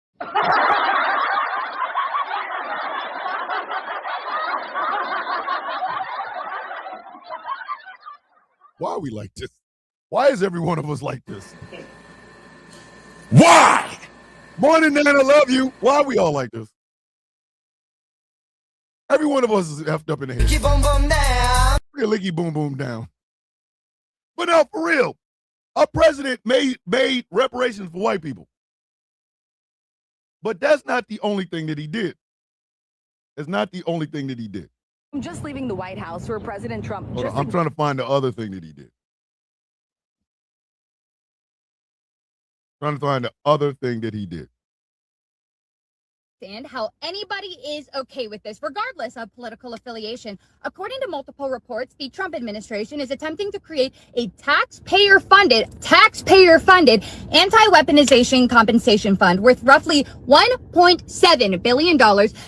Why are we like this? Why is every one of us like this? Why? Morning, Nan, I love you. Why are we all like this? Every one of us is effed up in the head. Keep on boom down. Licky boom boom down. But no, for real, our president made reparations for white people. But that's not the only thing that he did. That's not the only thing that he did. I'm just leaving the White House where President Trump Hold on, I'm trying to find the other thing that he did. Trying to find the other thing that he did. understand how anybody is okay with this, regardless of political affiliation. According to multiple reports, the Trump administration is attempting to create a taxpayer-funded anti-weaponization compensation fund worth roughly $1.7 billion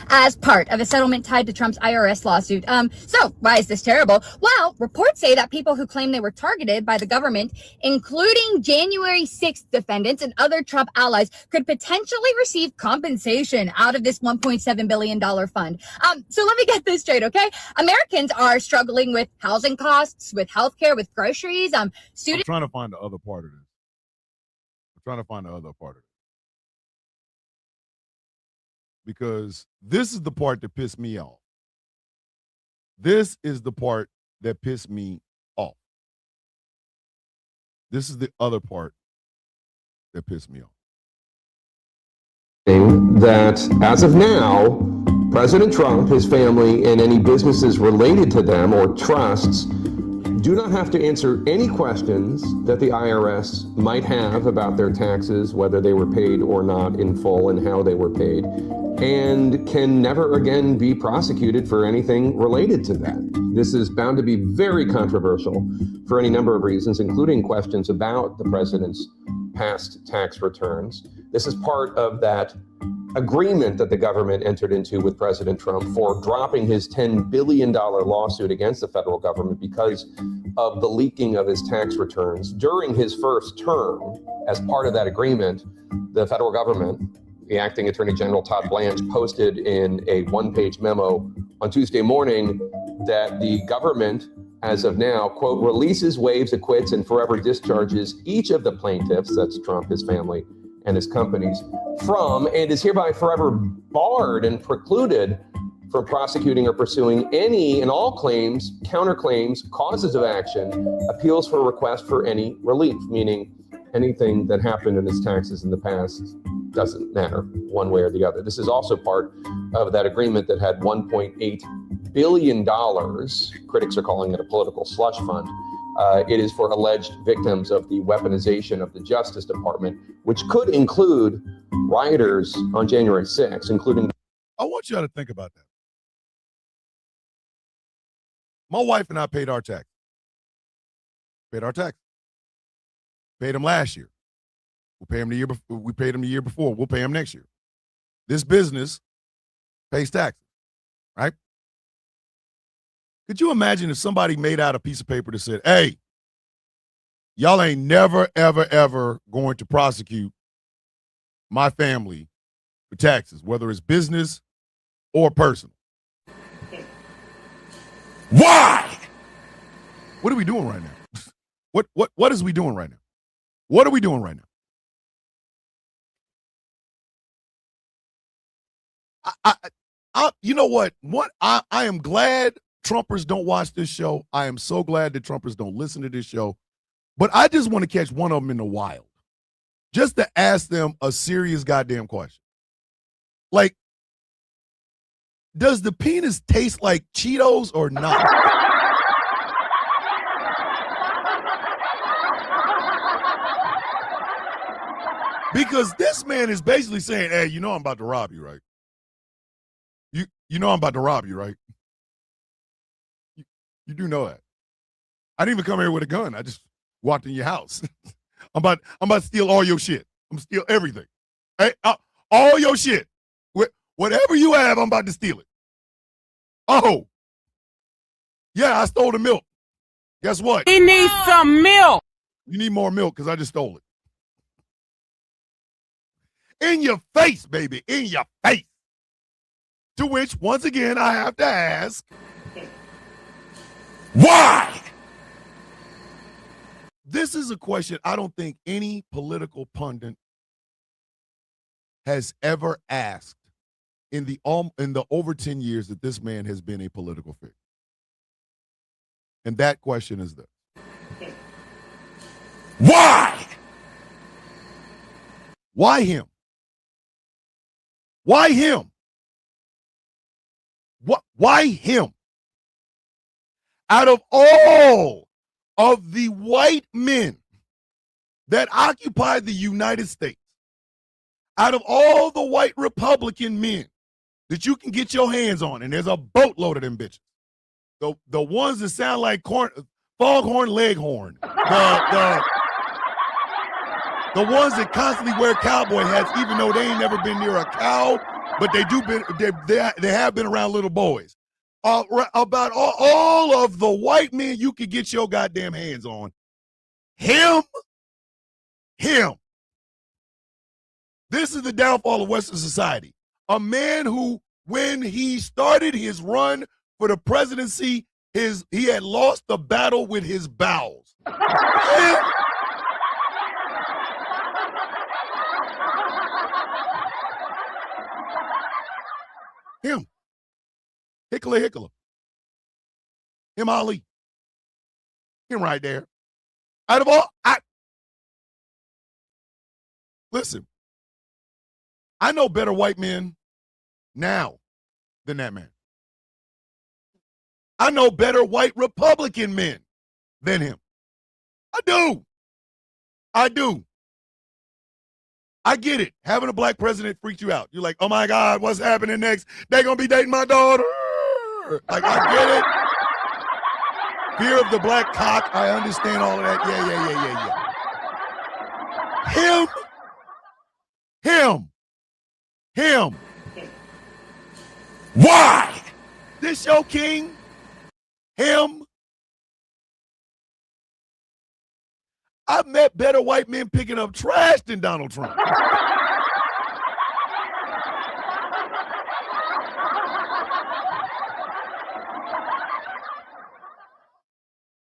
as part of a settlement tied to Trump's IRS lawsuit. So why is this terrible? Well, reports say that people who claim they were targeted by the government, including January 6th defendants and other Trump allies, could potentially receive compensation out of this $1.7 billion fund. So let me get this straight, okay? Americans are struggling with housing costs, with healthcare, with groceries. I'm trying to find the other part of this. Because this is the part that pissed me off. This is the part that pissed me off. This is the other part that pissed me off. That as of now, President Trump, his family, and any businesses related to them or trusts do not have to answer any questions that the IRS might have about their taxes, whether they were paid or not in full and how they were paid, and can never again be prosecuted for anything related to that. This is bound to be very controversial for any number of reasons, including questions about the president's past tax returns. This is part of that agreement that the government entered into with President Trump for dropping his $10 billion lawsuit against the federal government because of the leaking of his tax returns. During his first term, as part of that agreement, the federal government, the acting Attorney General Todd Blanche, posted in a one-page memo on Tuesday morning that the government, as of now, quote, releases, waives, acquits, and forever discharges each of the plaintiffs, that's Trump, his family, and his companies, from and is hereby forever barred and precluded from prosecuting or pursuing any and all claims, counterclaims, causes of action, appeals for request for any relief, meaning anything that happened in his taxes in the past doesn't matter one way or the other. This is also part of that agreement that had $1.8 billion. Critics are calling it a political slush fund. It is for alleged victims of the weaponization of the Justice Department, which could include rioters on January 6th, including. I want you all to think about that. My wife and I paid our tax. Paid them last year. We paid them the year before. We'll pay them next year. This business pays taxes, right? Could you imagine if somebody made out a piece of paper that said, hey, y'all ain't never, ever, ever going to prosecute my family for taxes, whether it's business or personal? Why? What are we doing right now? What is we doing right now? What are we doing right now? You know what? I am glad Trumpers don't watch this show. I am so glad that Trumpers don't listen to this show. But I just want to catch one of them in the wild, just to ask them a serious goddamn question. Like, does the penis taste like Cheetos or not? Because this man is basically saying, hey, you know I'm about to rob you, right? You know I'm about to rob you, right? You do know that. I didn't even come here with a gun. I just walked in your house. I'm about to steal all your shit. I'm gonna steal everything. Hey, all your shit. Whatever you have, I'm about to steal it. Oh. Yeah, I stole the milk. Guess what? He needs some milk. You need more milk because I just stole it. In your face, baby. In your face. To which, once again, I have to ask, why? This is a question I don't think any political pundit has ever asked in the over 10 years that this man has been a political figure. And that question is this. Why? Why him? Why him? Why him? Out of all of the white men that occupy the United States, Out of all the white Republican men that you can get your hands on, and there's a boatload of them bitches, the ones that sound like foghorn leghorn, the ones that constantly wear cowboy hats, even though they ain't never been near a cow, but they have been around little boys. About all of the white men you could get your goddamn hands on, him. This is the downfall of Western society. A man who, when he started his run for the presidency, he had lost the battle with his bowels. Him. Hickler. Him Ali. Him right there. Out of all, listen, I know better white men now than that man. I know better white Republican men than him. I do. I get it. Having a black president freaked you out. You're like, oh my God, what's happening next? They're going to be dating my daughter. Like, I get it. Fear of the black cock. I understand all of that. Yeah. Him. Why? This your king? Him? I've met better white men picking up trash than Donald Trump.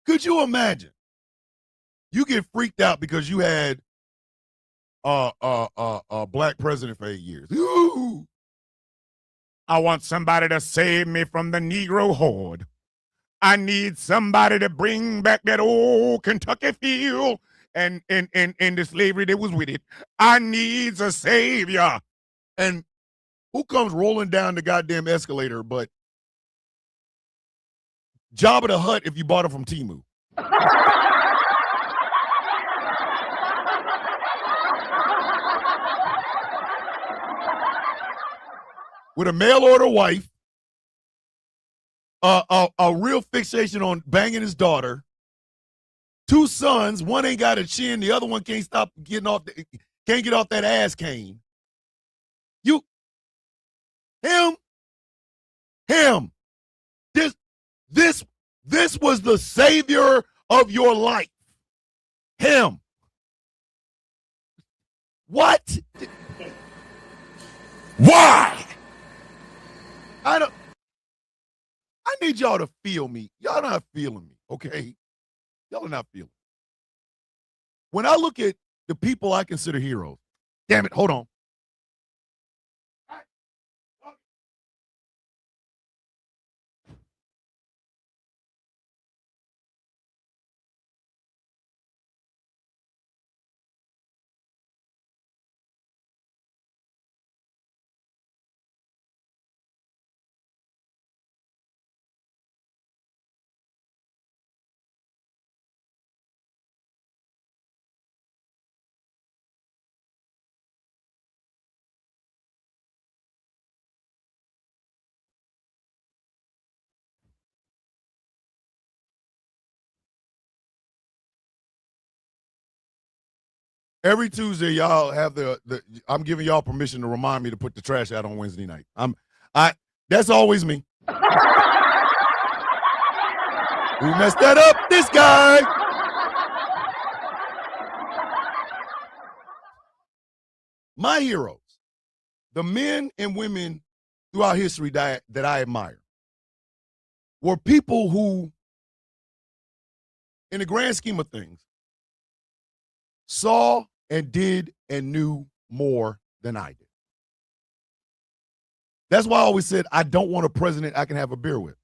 Could you imagine? You get freaked out because you had a black president for 8 years. Ooh. I want somebody to save me from the Negro horde. I need somebody to bring back that old Kentucky feel and the slavery that was with it. I need a savior. And who comes rolling down the goddamn escalator but Jabba the Hutt if you bought it from Temu? With a mail order wife, a real fixation on banging his daughter, 2 sons, one ain't got a chin, the other one can't get off that ass cane. Him. This was the savior of your life. Him. What? Why? I need y'all to feel me. Y'all not feeling me, okay? Y'all are not feeling me. When I look at the people I consider heroes, damn it, hold on. Every Tuesday, y'all have I'm giving y'all permission to remind me to put the trash out on Wednesday night. That's always me. Who messed that up? This guy. My heroes, the men and women throughout history that I admire, were people who, in the grand scheme of things, saw and did and knew more than I did. That's why I always said I don't want a president I can have a beer with.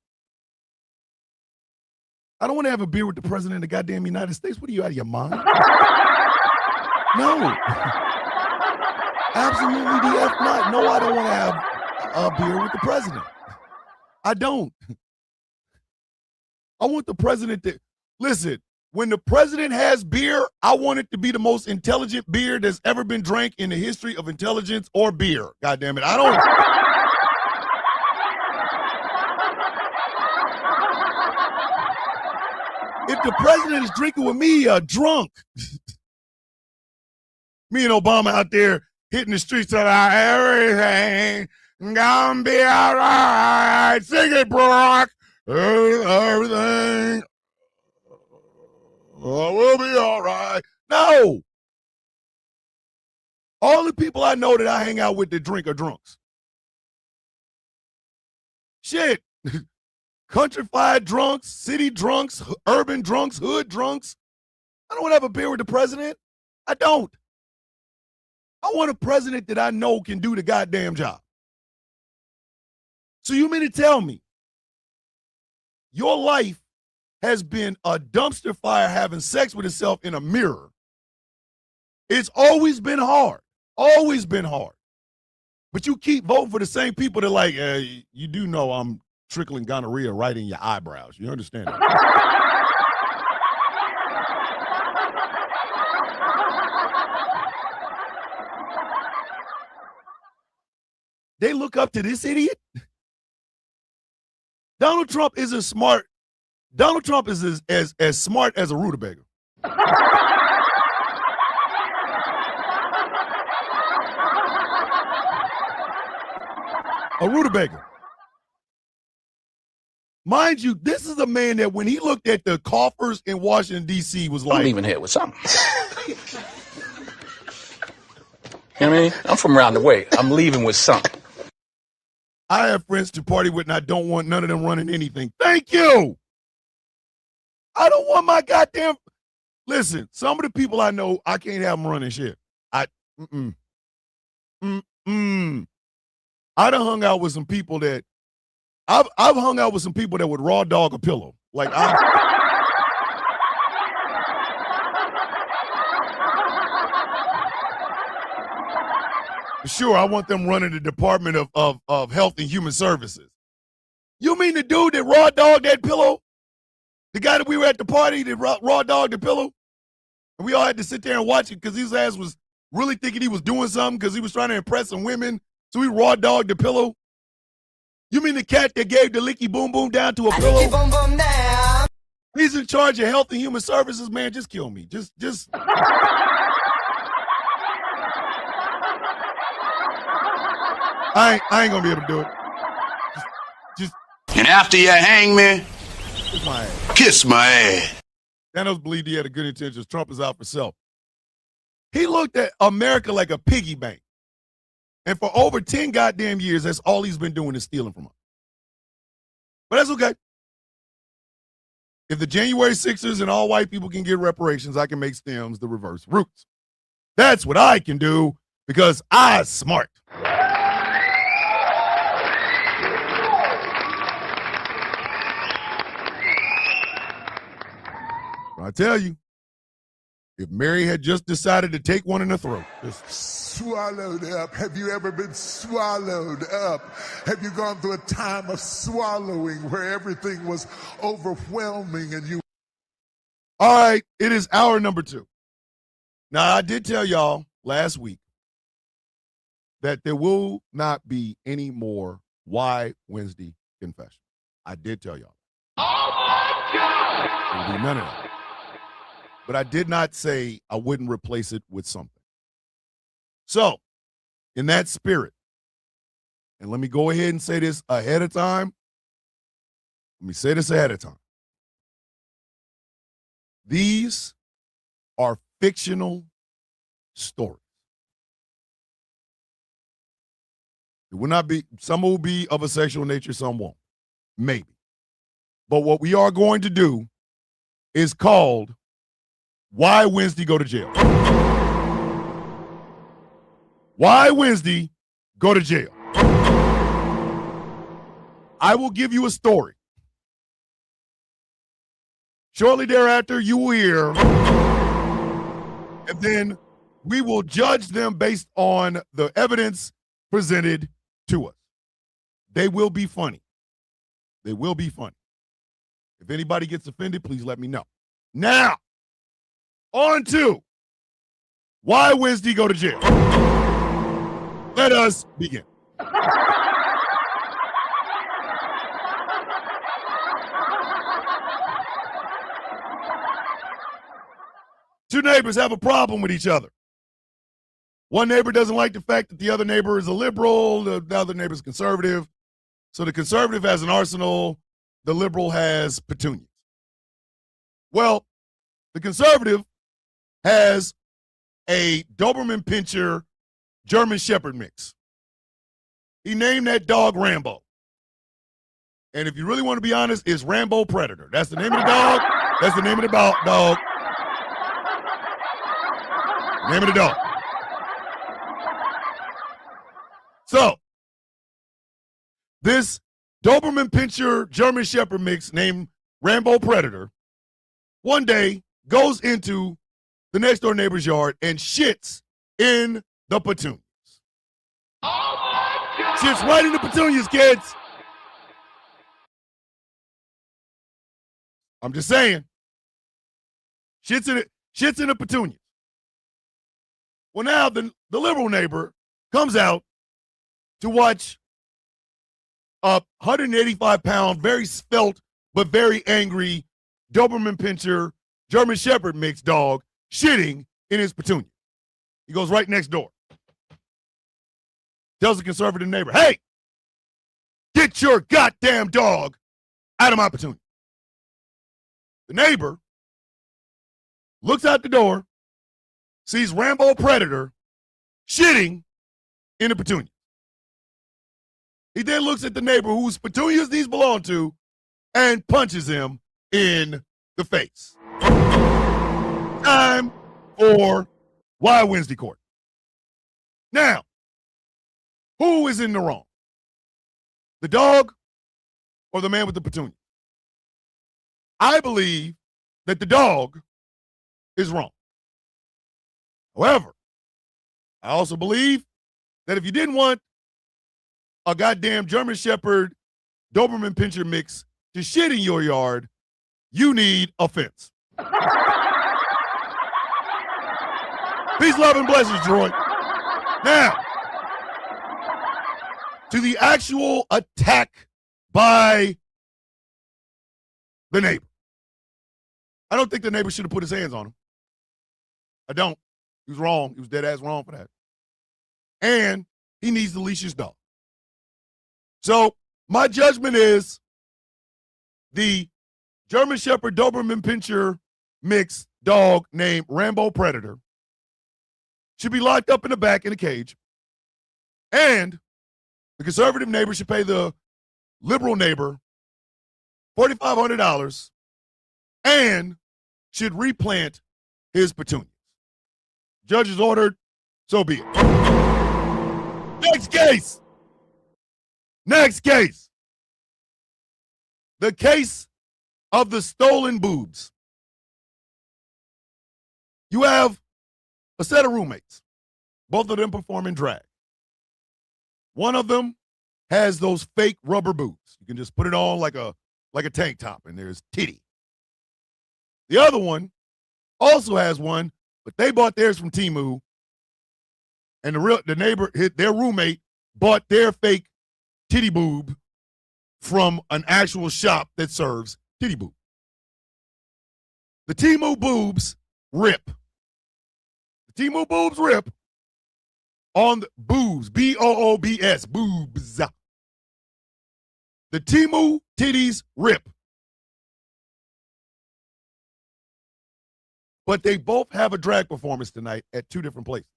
I don't want to have a beer with the president of the goddamn United States. What are you, out of your mind? No. Absolutely the F not. No, I don't want to have a beer with the president. I don't. I want the president to, listen, when the president has beer, I want it to be the most intelligent beer that's ever been drank in the history of intelligence or beer. God damn it. I don't. If the president is drinking with me, drunk. Me and Obama out there hitting the streets about everything gonna be all right. Sing it, Brock. Everything will be all right. No. All the people I know that I hang out with that drink are drunks. Shit. Countrified drunks, city drunks, urban drunks, hood drunks. I don't want to have a beer with the president. I don't. I want a president that I know can do the goddamn job. So you mean to tell me your life has been a dumpster fire having sex with itself in a mirror? It's always been hard. Always been hard. But you keep voting for the same people that like, you do know I'm trickling gonorrhea right in your eyebrows. You understand that? They look up to this idiot? Donald Trump is as smart. Donald Trump is as smart as a rutabaga. A rutabaga. Mind you, this is a man that when he looked at the coffers in Washington, D.C. was like... I'm leaving here with something. You know what I mean? I'm from around the way. I'm leaving with something. I have friends to party with, and I don't want none of them running anything. Thank you. I don't want my goddamn... Listen, some of the people I know, I can't have them running shit. I done hung out with some people that... I've hung out with some people that would raw dog a pillow. Like, sure, I want them running the Department of Health and Human Services. You mean the dude that raw dogged that pillow? The guy that we were at the party that raw dogged the pillow? And we all had to sit there and watch it because his ass was really thinking he was doing something because he was trying to impress some women. So he raw dogged the pillow? You mean the cat that gave the licky boom boom down to a pillow? Boom boom down. He's in charge of Health and Human Services, man. Just kill me. Just. I ain't gonna be able to do it. Just. And after you hang me, kiss my ass. Thanos believed he had a good intentions. Trump is out for self. He looked at America like a piggy bank. And for over 10 goddamn years, that's all he's been doing is stealing from us. But that's okay. If the January 6ers and all white people can get reparations, I can make stems the reverse roots. That's what I can do because I'm smart. I tell you, if Mary had just decided to take one in the throat. Swallowed up. Have you ever been swallowed up? Have you gone through a time of swallowing where everything was overwhelming and you... All right, it is hour number 2. Now, I did tell y'all last week that there will not be any more Why Wednesday confession. I did tell y'all. Oh, my God! There will be none of that. But I did not say I wouldn't replace it with something. So, in that spirit, and let me go ahead and say this ahead of time. Let me say this ahead of time. These are fictional stories. It will not be, some will be of a sexual nature, some won't. Maybe. But what we are going to do is called Why Wednesday Go to Jail. Why Wednesday Go to Jail. I will give you a story. Shortly thereafter, you will hear, and then we will judge them based on the evidence presented to us. They will be funny. They will be funny. If anybody gets offended, please let me know. Now, On to why Wednesday go to jail. Let us begin. Two neighbors have a problem with each other. One neighbor doesn't like the fact that the other neighbor is a liberal, the other neighbor is conservative. So the conservative has an arsenal, the liberal has petunias. Well, the conservative has a Doberman Pinscher German Shepherd mix. He named that dog Rambo. And if you really want to be honest, it's Rambo Predator. That's the name of the dog. That's the name of the dog. Name of the dog. So, this Doberman Pinscher German Shepherd mix named Rambo Predator one day goes into the next door neighbor's yard and shits in the petunias. Shits right in the petunias, kids. I'm just saying. Shits in the petunias. Well, now the liberal neighbor comes out to watch a 185-pound, very svelte, but very angry Doberman Pinscher German Shepherd mixed dog shitting in his petunia. He goes right next door. Tells the conservative neighbor, hey, get your goddamn dog out of my petunia. The neighbor looks out the door, sees Rambo Predator shitting in the petunia. He then looks at the neighbor whose petunias these belong to and punches him in the face. Time for Why Wednesday Court. Now, who is in the wrong? The dog or the man with the petunia? I believe that the dog is wrong. However, I also believe that if you didn't want a goddamn German Shepherd Doberman Pinscher mix to shit in your yard, you need a fence. Peace, love, and blessings, Troy. Now, to the actual attack by the neighbor. I don't think the neighbor should have put his hands on him. I don't. He was wrong. He was dead ass wrong for that. And he needs to leash his dog. So my judgment is the German Shepherd Doberman Pinscher mixed dog named Rambo Predator should be locked up in the back in a cage. And the conservative neighbor should pay the liberal neighbor $4,500 and should replant his petunias. Judge has ordered, so be it. Next case. The case of the stolen boobs. You have a set of roommates. Both of them perform in drag. One of them has those fake rubber boobs. You can just put it on like a tank top, and there's titty. The other one also has one, but they bought theirs from Temu, and their roommate bought their fake titty boob from an actual shop that serves titty boob. The Temu boobs rip. The Temu boobs rip on the boobs, B-O-O-B-S, boobs. The Temu titties rip. But they both have a drag performance tonight at two different places.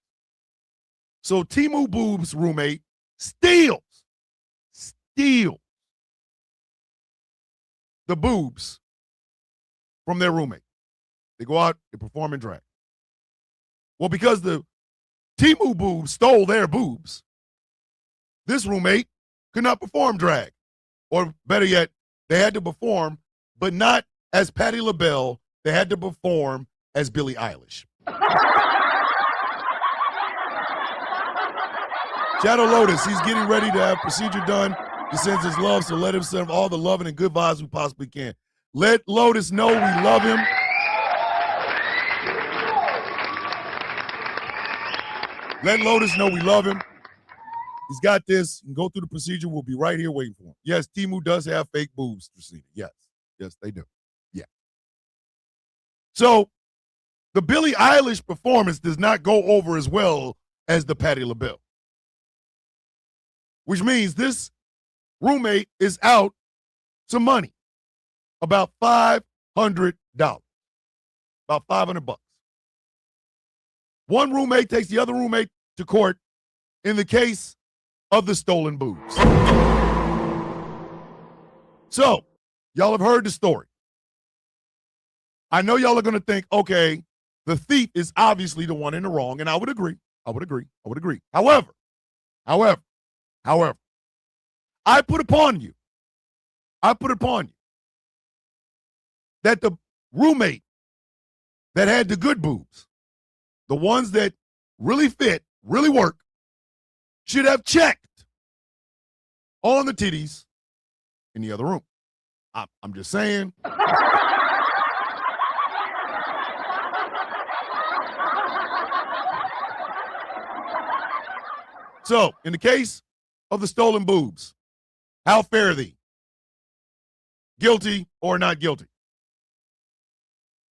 So Temu boobs roommate steals the boobs from their roommate. They go out, they perform in drag. Well, because the Temu boobs stole their boobs, this roommate could not perform drag. Or better yet, they had to perform, but not as Patti LaBelle. They had to perform as Billie Eilish. Shadow Lotus, he's getting ready to have procedure done. He sends his love, so let him send all the loving and good vibes we possibly can. Let Lotus know we love him. Let Lotus know we love him. He's got this. You can go through the procedure. We'll be right here waiting for him. Yes, Temu does have fake boobs, Tracina. Yes. Yes, they do. Yeah. So the Billie Eilish performance does not go over as well as the Patti LaBelle, which means this roommate is out some money, about $500, about $500. One roommate takes the other roommate to court in the case of the stolen boobs. So, y'all have heard the story. I know y'all are going to think, okay, the thief is obviously the one in the wrong, and I would agree. However, I put upon you that the roommate that had the good boobs, the ones that really fit, really work, should have checked on the titties in the other room. I'm just saying. So, in the case of the stolen boobs, how fare thee? Guilty or not guilty?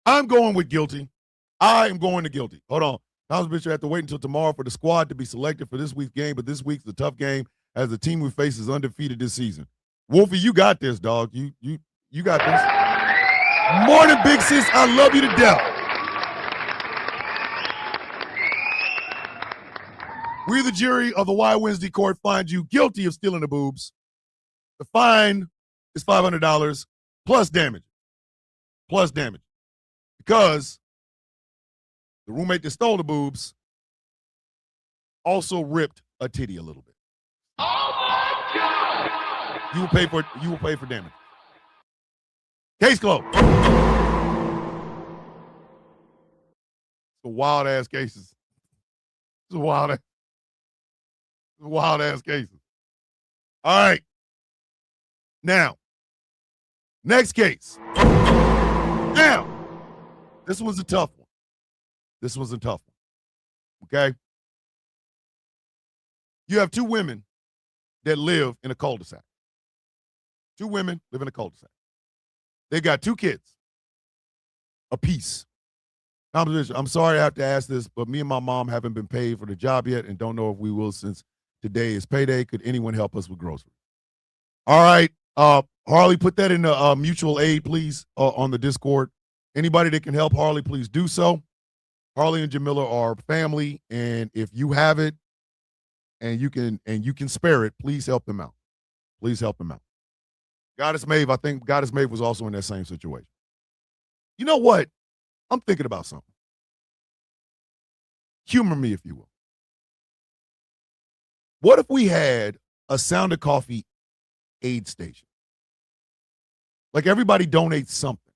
I'm going with guilty. I am going to guilty. Hold on. Thomas Bishop have to wait until tomorrow for the squad to be selected for this week's game, but this week's a tough game as the team we face is undefeated this season. Wolfie, you got this, dog. You got this. Morning, big sis. I love you to death. We, the jury of the Why Wednesday court, find you guilty of stealing the boobs. The fine is $500 plus damage. Because the roommate that stole the boobs also ripped a titty a little bit. Oh my God! You will pay for damage. Case closed. Some wild ass cases. Some wild ass cases. All right. Now, next case. Now, this was a tough one. Okay? You have two women that live in a cul-de-sac. Two women live in a cul-de-sac. They got two kids apiece. I'm sorry I have to ask this, but me and my mom haven't been paid for the job yet and don't know if we will since today is payday. Could anyone help us with groceries? All right. Harley, put that in the mutual aid, please, on the Discord. Anybody that can help Harley, please do so. Harley and Jamila are family, and if you have it and you can spare it, please help them out. Please help them out. Goddess Maeve, I think Goddess Maeve was also in that same situation. You know what? I'm thinking about something. Humor me, if you will. What if we had a Sound of Coffee aid station? Like everybody donates something,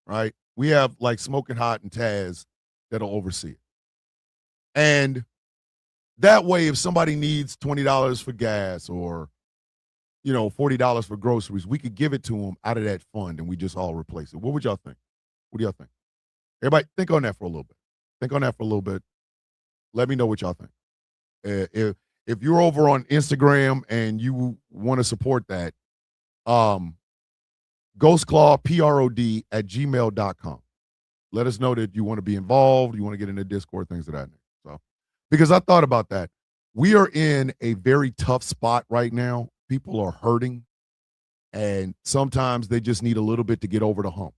right? We have like Smoking Hot and Taz that'll oversee it. And that way, if somebody needs $20 for gas or, $40 for groceries, we could give it to them out of that fund and we just all replace it. What would y'all think? What do y'all think? Everybody think on that for a little bit. Let me know what y'all think. If you're over on Instagram and you want to support that, ghostclawprod @gmail.com. Let us know that you want to be involved, you want to get in the Discord, things of that nature. So, because I thought about that. We are in a very tough spot right now. People are hurting, and sometimes they just need a little bit to get over the hump.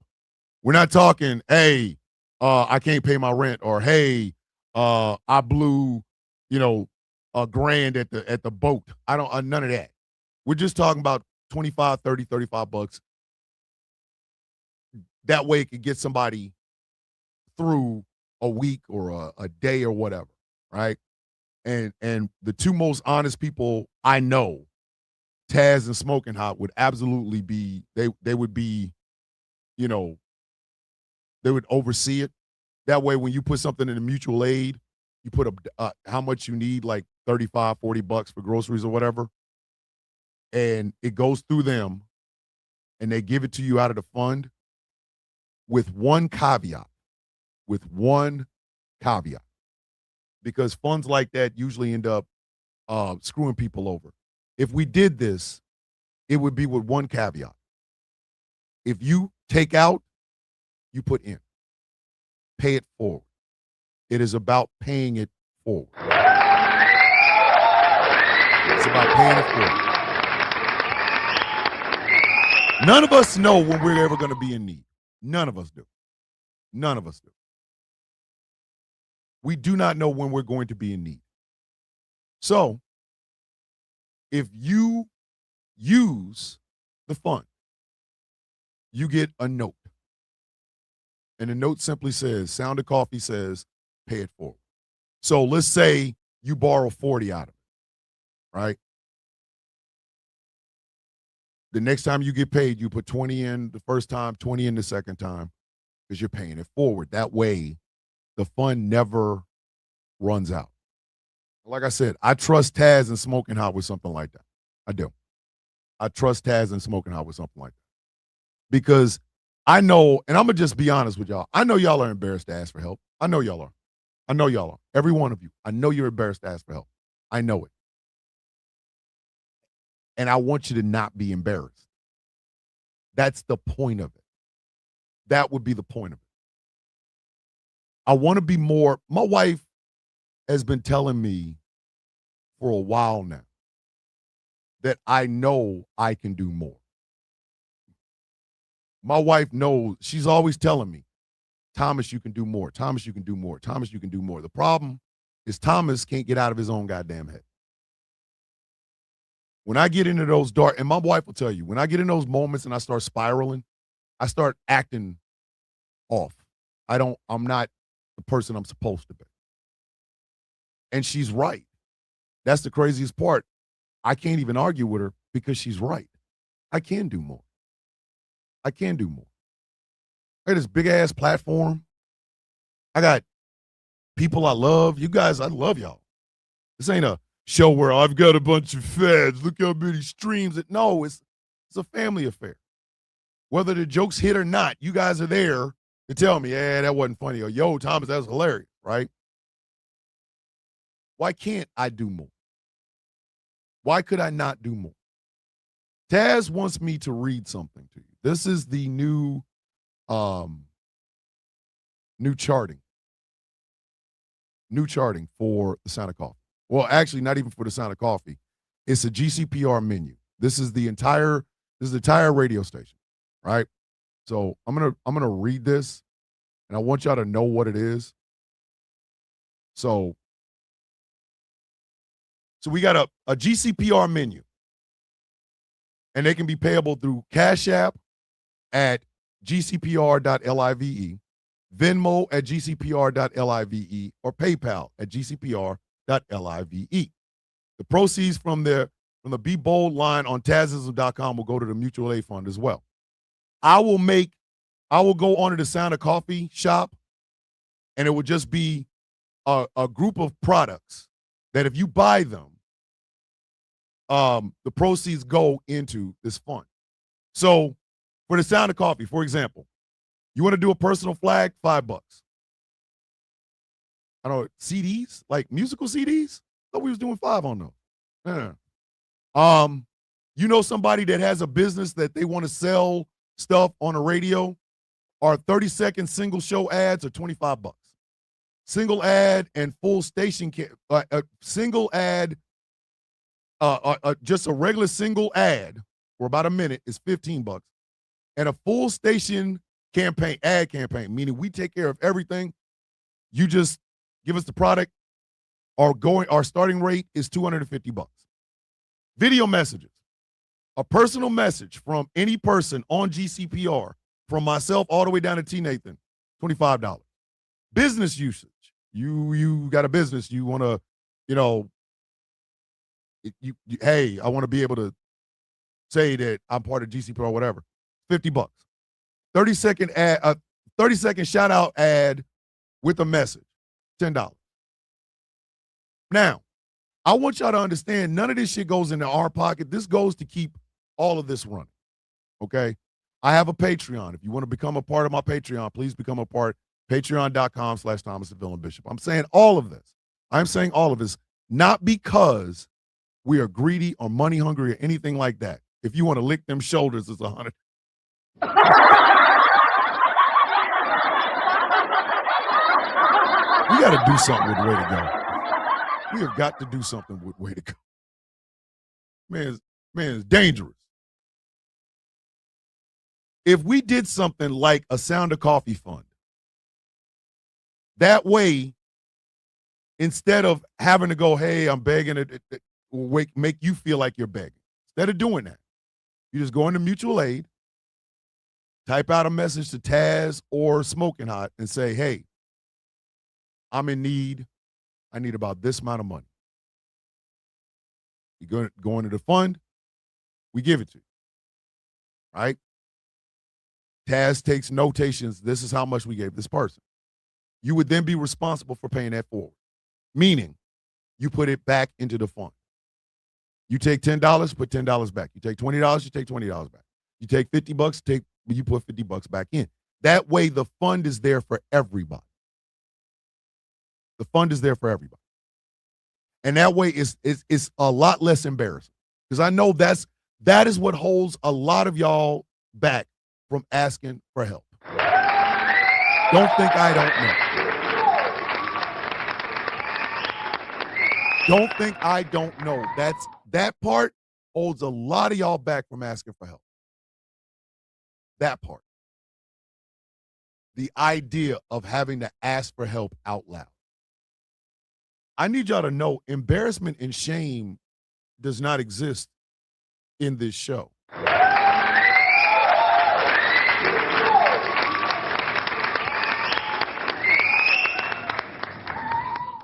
We're not talking, hey, I can't pay my rent, or hey, I blew, $1,000 at the boat. I don't none of that. We're just talking about 25, 30, 35 bucks. That way it could get somebody through a week or a day or whatever, right? And the two most honest people I know, Taz and Smoking Hot, would absolutely be, they would be, they would oversee it. That way when you put something in the mutual aid, you put how much you need, like 35, 40 bucks for groceries or whatever, and it goes through them and they give it to you out of the fund with one caveat. because funds like that usually end up screwing people over. If we did this, it would be with one caveat. If you take out, you put in. Pay it forward. It is about paying it forward. It's about paying it forward. None of us know when we're ever going to be in need. None of us do. None of us do. We do not know when we're going to be in need. So, if you use the fund, you get a note. And the note simply says, Sound of Coffee says, pay it forward. So let's say you borrow 40 out of it, right? The next time you get paid, you put 20 in the first time, 20 in the second time, because you're paying it forward. That way, the fund never runs out. Like I said, I trust Taz and Smoking Hot with something like that. I do. I trust Taz and Smoking Hot with something like that. Because I know, and I'm going to just be honest with y'all, I know y'all are embarrassed to ask for help. I know y'all are. I know y'all are. Every one of you. I know you're embarrassed to ask for help. I know it. And I want you to not be embarrassed. That's the point of it. That would be the point of it. I want to be more, my wife has been telling me for a while now that I know I can do more. My wife knows, she's always telling me, Thomas, you can do more. Thomas, you can do more. Thomas, you can do more. The problem is Thomas can't get out of his own goddamn head. When I get into those dark, and my wife will tell you, when I get in those moments and I start spiraling, I start acting off. I'm not the person I'm supposed to be. And she's right. That's the craziest part. I can't even argue with her because she's right. I can do more. I can do more. I got this big ass platform. I got people I love. You guys, I love y'all. This ain't a show where I've got a bunch of fans. Look how many streams. No, it's a family affair. Whether the jokes hit or not, you guys are there to tell me, that wasn't funny. Or, yo, Thomas, that was hilarious, right? Why can't I do more? Why could I not do more? Taz wants me to read something to you. This is the new charting. New charting for the Sound of Coffee. Well, actually, not even for the Sound of Coffee. It's a GCPR menu. This is the entire radio station, right? So I'm gonna read this, and I want y'all to know what it is. So we got a GCPR menu, and they can be payable through Cash App at gcpr.live, Venmo at gcpr.live, or PayPal at gcpr.live. The proceeds from the Be Bold line on Tazism.com will go to the mutual aid fund as well. I will go onto the Sound of Coffee shop, and it will just be a group of products that if you buy them, the proceeds go into this fund. So for the Sound of Coffee, for example, you want to do a personal flag, $5. I don't know, CDs, like musical CDs? I thought we was doing $5 on those. Yeah. You know somebody that has a business that they want to sell stuff on a radio? Our 30-second single show ads are $25. Single ad and full station, single ad, just a regular single ad for about a minute is $15. And a full station ad campaign, meaning we take care of everything. You just give us the product. Our starting rate is $250. Video messages. A personal message from any person on GCPR, from myself all the way down to T. Nathan, $25. Business usage. You got a business. You want to, hey, I want to be able to say that I'm part of GCPR or whatever. $50. 30-second ad, 30-second shout out ad with a message, $10. Now, I want y'all to understand none of this shit goes into our pocket. This goes to keep all of this running. Okay? I have a Patreon. If you want to become a part of my Patreon, please become a part. Patreon.com/Thomas the Villain Bishop. I'm saying all of this. I'm saying all of us, not because we are greedy or money hungry or anything like that. If you want to lick them shoulders, it's 100. We got to do something with Way to Go. We have got to do something with Way to Go. Man, it's dangerous. If we did something like a Sound of Coffee fund, that way, instead of having to go, hey, I'm begging, it will make you feel like you're begging. Instead of doing that, you just go into mutual aid, type out a message to Taz or Smoking Hot and say, hey, I'm in need. I need about this amount of money. You go into the fund, we give it to you. Right? Taz takes notations. This is how much we gave this person. You would then be responsible for paying that forward. Meaning, you put it back into the fund. You take $10, put $10 back. You take $20, you take $20 back. You take $50, you put $50 back in. That way, the fund is there for everybody. The fund is there for everybody. And that way, it's a lot less embarrassing. Because I know that is what holds a lot of y'all back from asking for help. Don't think I don't know. Don't think I don't know. That part holds a lot of y'all back from asking for help. That part. The idea of having to ask for help out loud. I need y'all to know embarrassment and shame does not exist in this show.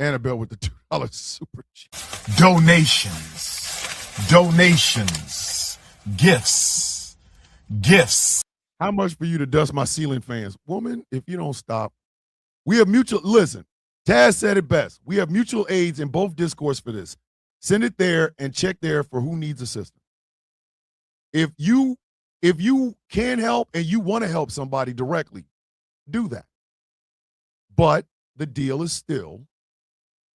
Annabelle with the $2 super chat. Donations, gifts. How much for you to dust my ceiling fans? Woman, if you don't stop. We have listen, Taz said it best. We have mutual aids in both discourse for this. Send it there and check there for who needs assistance. If you can help and you want to help somebody directly, do that. But the deal is still,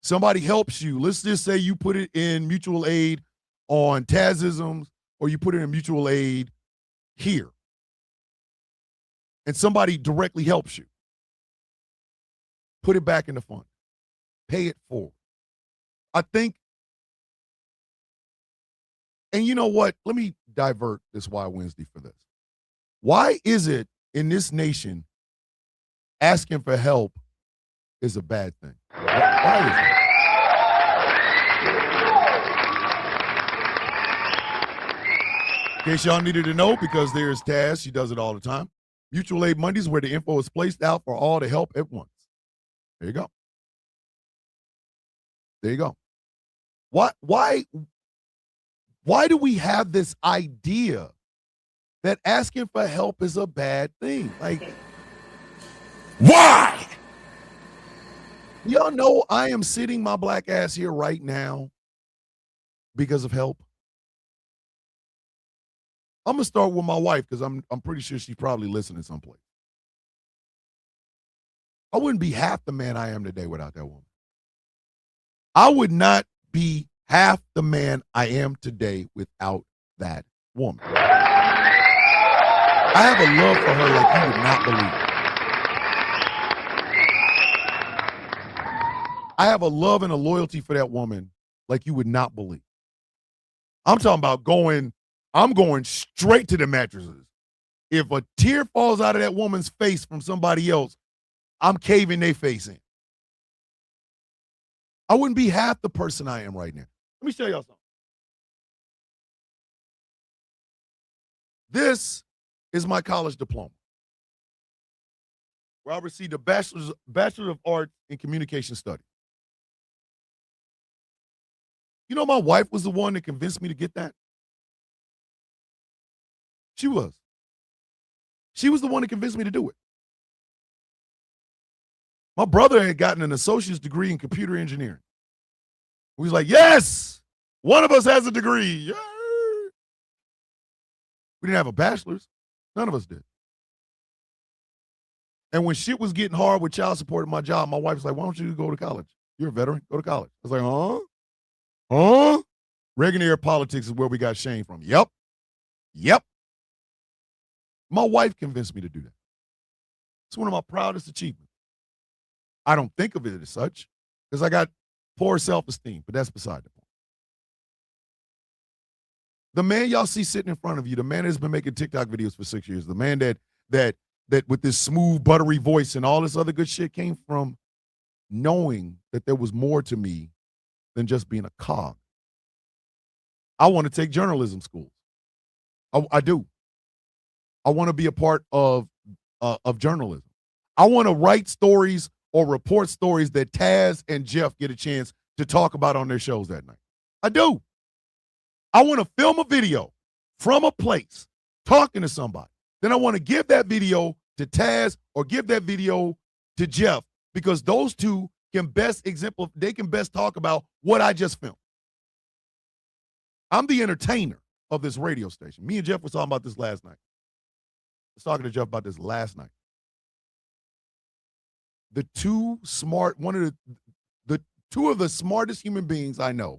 somebody helps you. Let's just say you put it in mutual aid on Tazisms or you put it in mutual aid here. And somebody directly helps you. Put it back in the fund. Pay it forward. I think, and you know what? Let me divert this Why Wednesday for this. Why is it in this nation asking for help is a bad thing? Why is it? In case y'all needed to know, because there's Taz, she does it all the time. Mutual Aid Mondays, where the info is placed out for all to help at once. There you go. There you go. Why do we have this idea that asking for help is a bad thing? Like, why? Y'all know I am sitting my black ass here right now because of help. I'm gonna start with my wife because I'm pretty sure she's probably listening someplace. I wouldn't be half the man I am today without that woman. I would not be half the man I am today without that woman. I have a love for her like you would not believe. I have a love and a loyalty for that woman like you would not believe. I'm talking about I'm going straight to the mattresses. If a tear falls out of that woman's face from somebody else, I'm caving their face in. I wouldn't be half the person I am right now. Let me show y'all something. This is my college diploma, where I received a Bachelor of Arts in Communication Studies. You know, my wife was the one that convinced me to get that. She was. She was the one that convinced me to do it. My brother had gotten an associate's degree in computer engineering. He was like, yes, one of us has a degree. Yeah. We didn't have a bachelor's. None of us did. And when shit was getting hard with child support at my job, my wife was like, why don't you go to college? You're a veteran. Go to college. I was like, huh? Huh? Reagan-era politics is where we got shame from. Yep. My wife convinced me to do that. It's one of my proudest achievements. I don't think of it as such because I got poor self-esteem, but that's beside the point. The man y'all see sitting in front of you, the man that's been making TikTok videos for 6 years, the man that with this smooth, buttery voice and all this other good shit came from knowing that there was more to me than just being a cog. I want to take journalism schools. I do. I want to be a part of journalism. I want to write stories or report stories that Taz and Jeff get a chance to talk about on their shows that night. I do. I want to film a video from a place talking to somebody. Then I want to give that video to Taz or give that video to Jeff because those two can best they can best talk about what I just filmed. I'm the entertainer of this radio station. Me and Jeff were talking about this last night. I was talking to Jeff about this last night. The two of the smartest human beings I know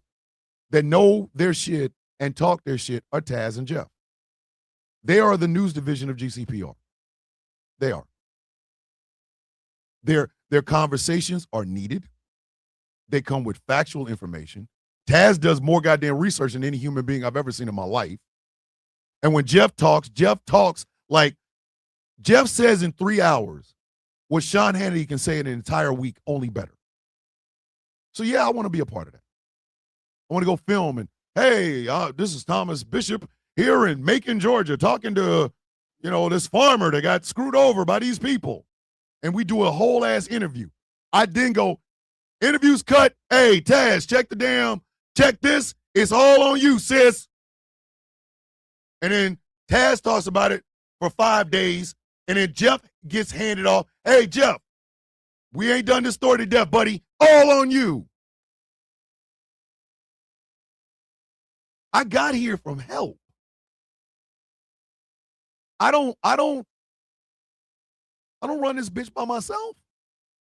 that know their shit and talk their shit are Taz and Jeff. They are the news division of GCPR. They are. Their conversations are needed. They come with factual information. Taz does more goddamn research than any human being I've ever seen in my life. And when Jeff talks like Jeff says in 3 hours what Sean Hannity can say in an entire week, only better. So yeah, I want to be a part of that. I want to go film and, hey, this is Thomas Bishop here in Macon, Georgia, talking to, this farmer that got screwed over by these people. And we do a whole ass interview. I then go, interview's cut. Hey, Taz, check this. It's all on you, sis. And then Taz talks about it for 5 days. And then Jeff gets handed off. Hey, Jeff, we ain't done this story to death, buddy. All on you. I got here from help. I don't run this bitch by myself.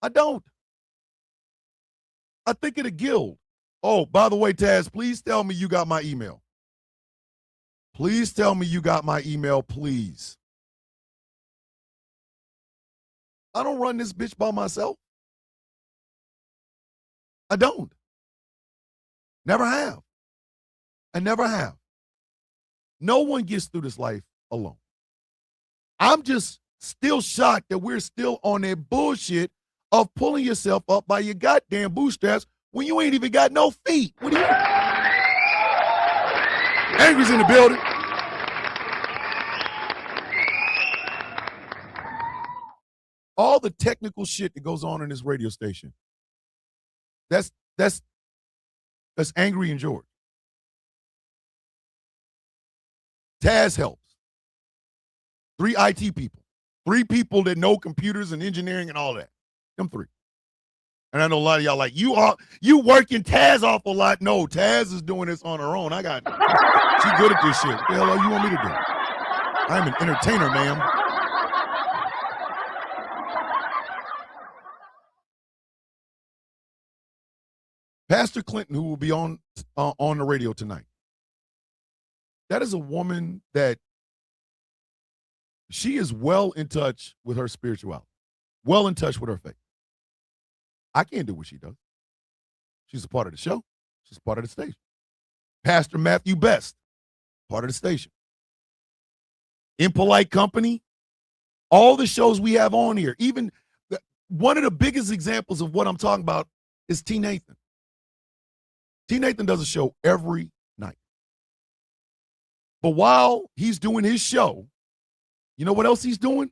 I don't. I think of the guild. Oh, by the way, Taz, please tell me you got my email. Please tell me you got my email, please. I don't run this bitch by myself. I don't. Never have. I never have. No one gets through this life alone. I'm just still shocked that we're still on that bullshit of pulling yourself up by your goddamn bootstraps when you ain't even got no feet. What do you mean? Angry's in the building. All the technical shit that goes on in this radio station. That's Angry and George. Taz helps. 3 IT people. 3 people that know computers and engineering and all that. Them 3. And I know a lot of y'all like, you working Taz off a lot. No, Taz is doing this on her own. She's good at this shit. What the hell are you want me to do? I'm an entertainer, ma'am. Pastor Clinton, who will be on the radio tonight, that is a woman that she is well in touch with her spirituality, well in touch with her faith. I can't do what she does. She's a part of the show. She's a part of the station. Pastor Matthew Best, part of the station. Impolite Company, all the shows we have on here. Even one of the biggest examples of what I'm talking about is T. Nathan. T. Nathan does a show every night. But while he's doing his show, you know what else he's doing?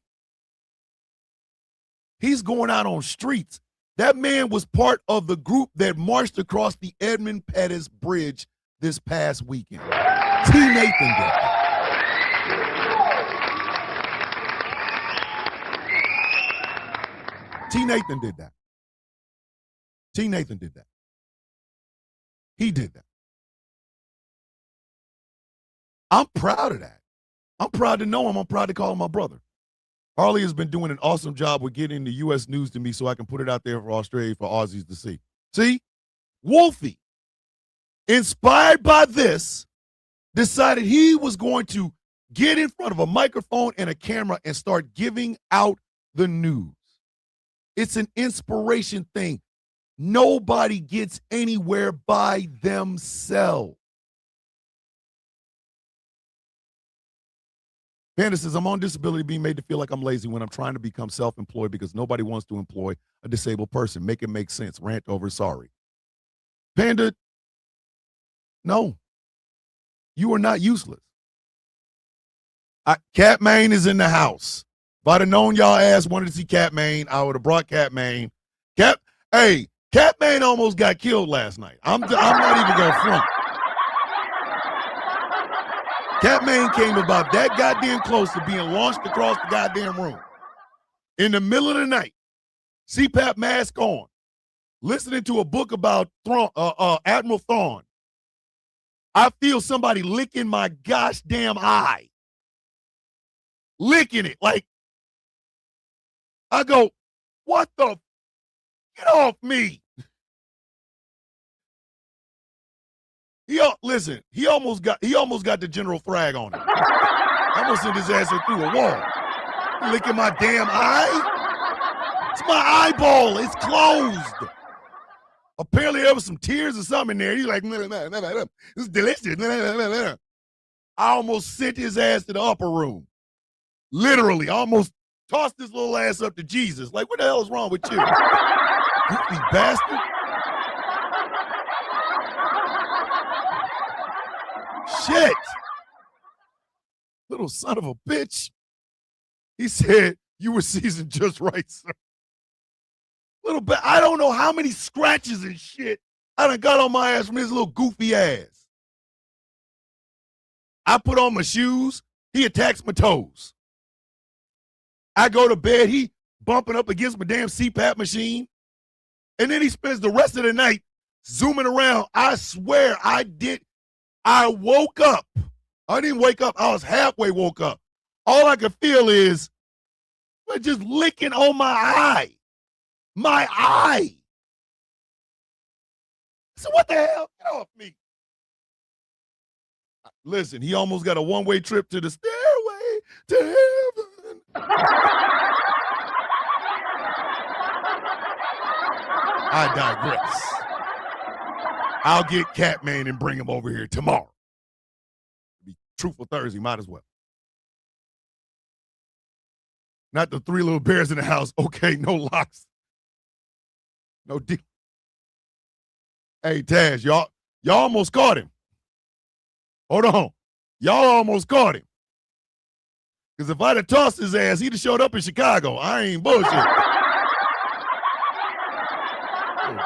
He's going out on streets. That man was part of the group that marched across the Edmund Pettus Bridge this past weekend. T. Nathan did that. T. Nathan did that. T. Nathan did that. He did that. I'm proud of that. I'm proud to know him. I'm proud to call him my brother. Harley has been doing an awesome job with getting the U.S. news to me so I can put it out there for Australia, for Aussies to see. See? Wolfie, inspired by this, decided he was going to get in front of a microphone and a camera and start giving out the news. It's an inspiration thing. Nobody gets anywhere by themselves. Panda says, I'm on disability being made to feel like I'm lazy when I'm trying to become self-employed because nobody wants to employ a disabled person. Make it make sense. Rant over, sorry. Panda, no. You are not useless. Cat Main is in the house. If I'd have known y'all ass wanted to see Cat Main, I would have brought Cat Main. Cat Main almost got killed last night. I'm not even going to front. Cat Main came about that goddamn close to being launched across the goddamn room. In the middle of the night, CPAP mask on, listening to a book about Admiral Thrawn. I feel somebody licking my gosh damn eye. Licking it. Like, I go, what the? Get off me. He almost got the General Thrag on him. I almost sent his ass through a wall. Licking my damn eye? It's my eyeball. It's closed. Apparently there was some tears or something in there. He's like, it's delicious. I almost sent his ass to the upper room. Literally, almost tossed his little ass up to Jesus. Like, what the hell is wrong with you? Goofy bastard. Shit. Little son of a bitch. He said, you were seasoned just right, sir. Little bit. I don't know how many scratches and shit I done got on my ass from his little goofy ass. I put on my shoes. He attacks my toes. I go to bed. He bumping up against my damn CPAP machine. And then he spends the rest of the night zooming around. I swear I woke up. I didn't wake up. I was halfway woke up. All I could feel is just licking on my eye. My eye. So what the hell? Get off me. Listen, he almost got a one-way trip to the stairway to heaven. I digress. I'll get Catman and bring him over here tomorrow. Be Truthful Thursday, might as well. Not the three little bears in the house. Okay, no locks. No deal. Hey, Taz, y'all almost caught him. Hold on. Y'all almost caught him. Because if I'd have tossed his ass, he'd have showed up in Chicago. I ain't bullshit. Little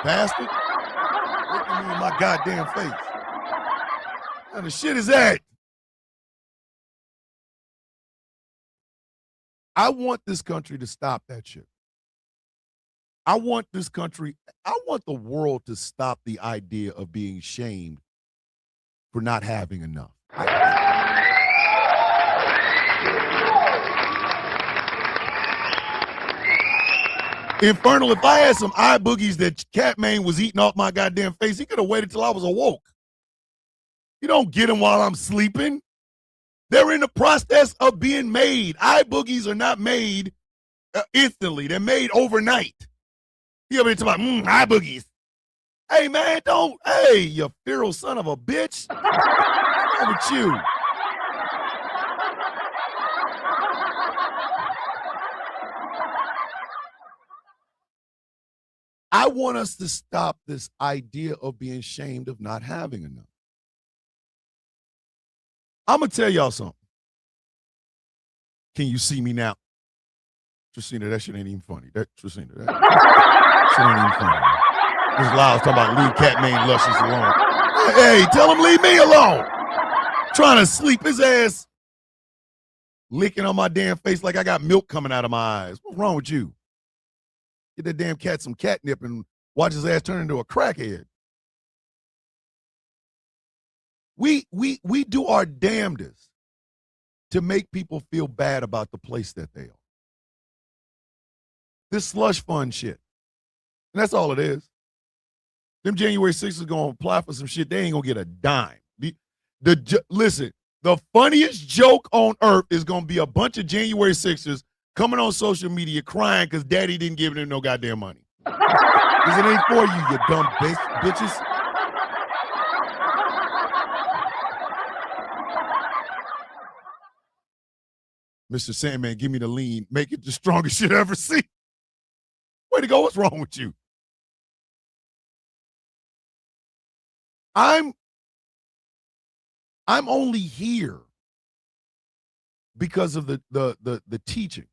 bastard. Look at me in my goddamn face. What kind of shit is that? I want this country to stop that shit. I want the world to stop the idea of being shamed for not having enough. Infernal, if I had some eye boogies that Catman was eating off my goddamn face, he could have waited till I was awoke. You don't get them while I'm sleeping. They're in the process of being made. Eye boogies are not made instantly. They're made overnight. You ever talking about eye boogies? Hey, man, hey, you feral son of a bitch. What's wrong with you? I want us to stop this idea of being shamed of not having enough. I'm going to tell y'all something. Can you see me now? Tristina, that shit ain't even funny. Tristina, that shit ain't even funny. This Lyles talking about leave Catman Luscious alone. Hey, tell him leave me alone. Trying to sleep his ass. Licking on my damn face like I got milk coming out of my eyes. What's wrong with you? Get that damn cat some catnip and watch his ass turn into a crackhead. We do our damnedest to make people feel bad about the place that they are. This slush fund shit. And that's all it is. Them January 6ers going to apply for some shit. They ain't going to get a dime. Listen, the funniest joke on earth is going to be a bunch of January 6ers coming on social media crying because daddy didn't give them no goddamn money. Because it ain't for you dumb bitches. Mr. Sandman, give me the lean. Make it the strongest shit I ever seen. Way to go. What's wrong with you? I'm only here because of the teaching,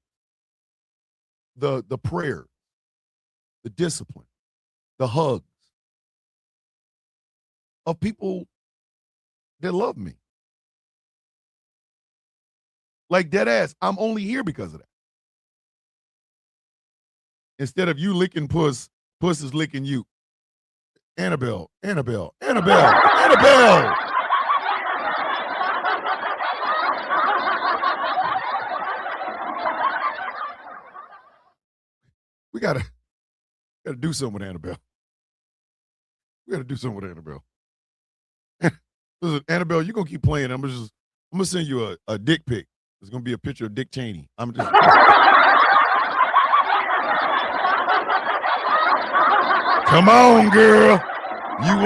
the prayer, the discipline, the hugs of people that love me. Like dead ass, I'm only here because of that. Instead of you licking puss is licking you. Annabelle. We gotta do something with Annabelle. Listen, Annabelle, you're gonna keep playing. I'm gonna send you a dick pic. There's gonna be a picture of Dick Cheney. Come on, girl. You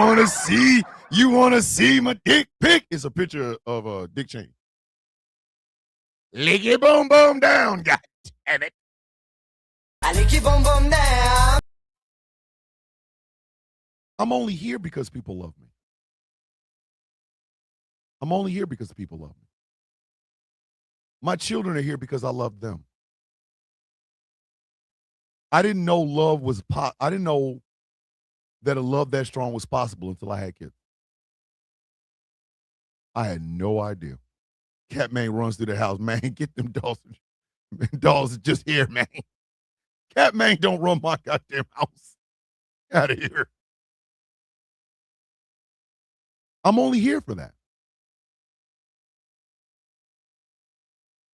wanna see my dick pic? It's a picture of Dick Cheney. Lick your boom boom down, god damn it. I lick your boom boom down. I'm only here because people love me. My children are here because I love them. I didn't know love was I didn't know that a love that strong was possible until I had kids. I had no idea. Catman runs through the house. Man, get them dolls. Dolls are just here, man. Catman don't run my goddamn house. Out of here. I'm only here for that.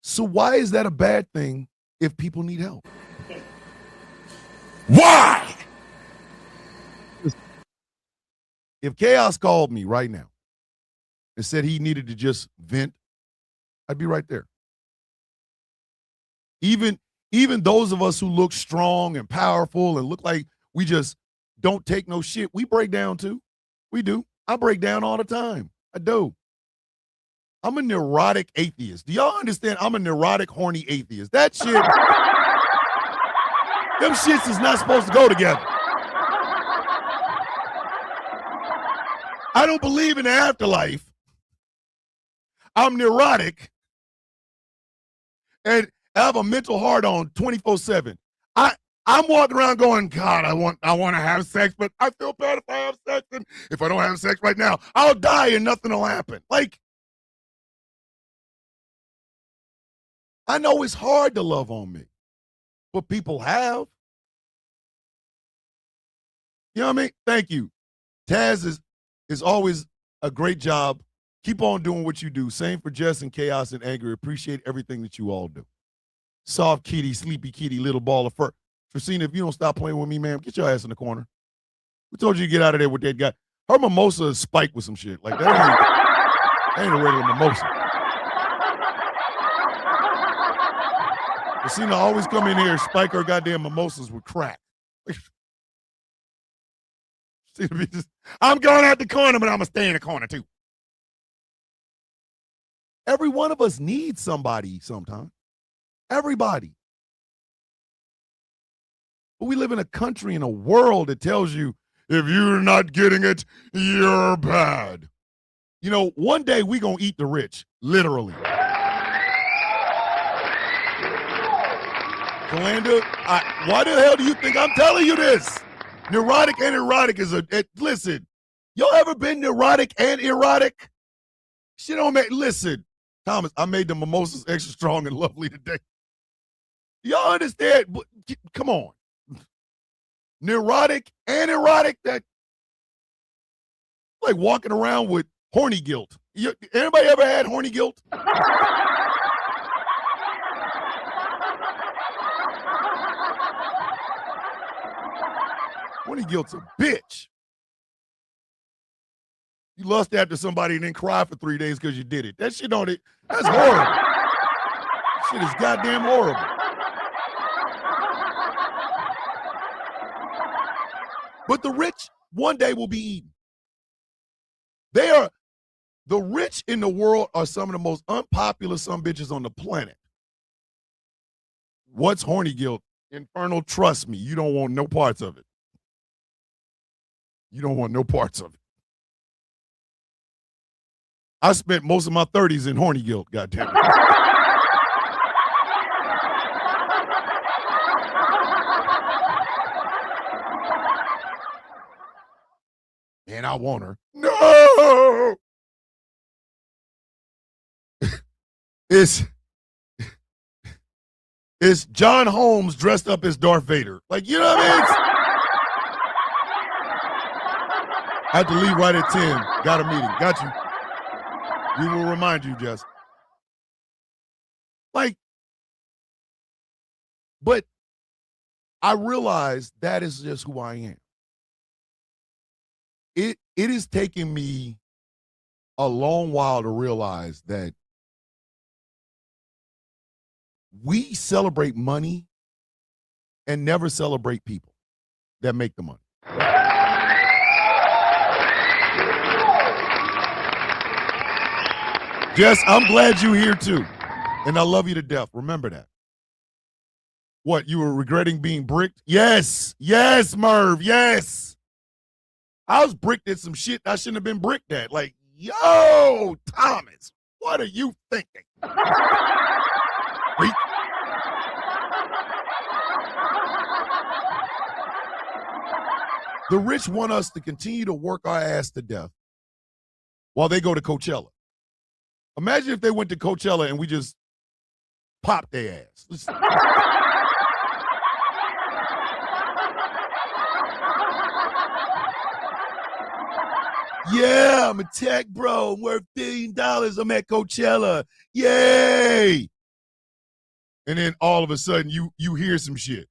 So why is that a bad thing if people need help? Why? If Chaos called me right now and said he needed to just vent, I'd be right there. Even those of us who look strong and powerful and look like we just don't take no shit, we break down too. We do. I break down all the time. I do. I'm a neurotic atheist. Do y'all understand? I'm a neurotic, horny atheist. That shit, them shits is not supposed to go together. I don't believe in the afterlife. I'm neurotic. And I have a mental hard on 24/7. I'm walking around going, God, I want to have sex, but I feel bad if I have sex. And if I don't have sex right now, I'll die and nothing will happen. Like, I know it's hard to love on me, but people have. You know what I mean? Thank you. Taz is always a great job. Keep on doing what you do. Same for Jess and Chaos and Angry. Appreciate everything that you all do. Soft kitty, sleepy kitty, little ball of fur. Christina, if you don't stop playing with me, ma'am, get your ass in the corner. We told you to get out of there with that guy. Her mimosa is spiked with some shit. Like, that ain't a regular mimosa. Christina always come in here and spike her goddamn mimosas with crack. I'm going out the corner, but I'm going to stay in the corner too. Every one of us needs somebody sometime. Everybody. But we live in a country, in a world that tells you, if you're not getting it, you're bad. You know, one day we going to eat the rich, literally. Kalanda, why the hell do you think I'm telling you this? Neurotic and erotic is listen, y'all ever been neurotic and erotic? Shit don't make, listen, Thomas, I made the mimosas extra strong and lovely today. Y'all understand? Come on. Neurotic and erotic, that like walking around with horny guilt. Anybody ever had horny guilt? Horny guilt's a bitch. You lust after somebody and then cry for 3 days because you did it. That shit on it. That's horrible. Shit is goddamn horrible. But the rich one day will be eaten. The rich in the world are some of the most unpopular bitches on the planet. What's horny guilt? Infernal, trust me, you don't want no parts of it. You don't want no parts of it. I spent most of my 30s in horny guilt, goddamn it. And I want her. No! It's John Holmes dressed up as Darth Vader. Like, you know what I mean? I had to leave right at 10. Got a meeting. Got you. We will remind you, Jess. Like, but I realize that is just who I am. It is taking me a long while to realize that we celebrate money and never celebrate people that make the money. Jess, I'm glad you're here too. And I love you to death. Remember that. What, you were regretting being bricked? Yes. Yes, Merv. Yes. I was bricked at some shit I shouldn't have been bricked at. Like, yo, Thomas, what are you thinking? Freak. The rich want us to continue to work our ass to death while they go to Coachella. Imagine if they went to Coachella and we just popped their ass. Yeah, I'm a tech bro. I'm worth $1 billion. I'm at Coachella. Yay! And then all of a sudden you hear some shit.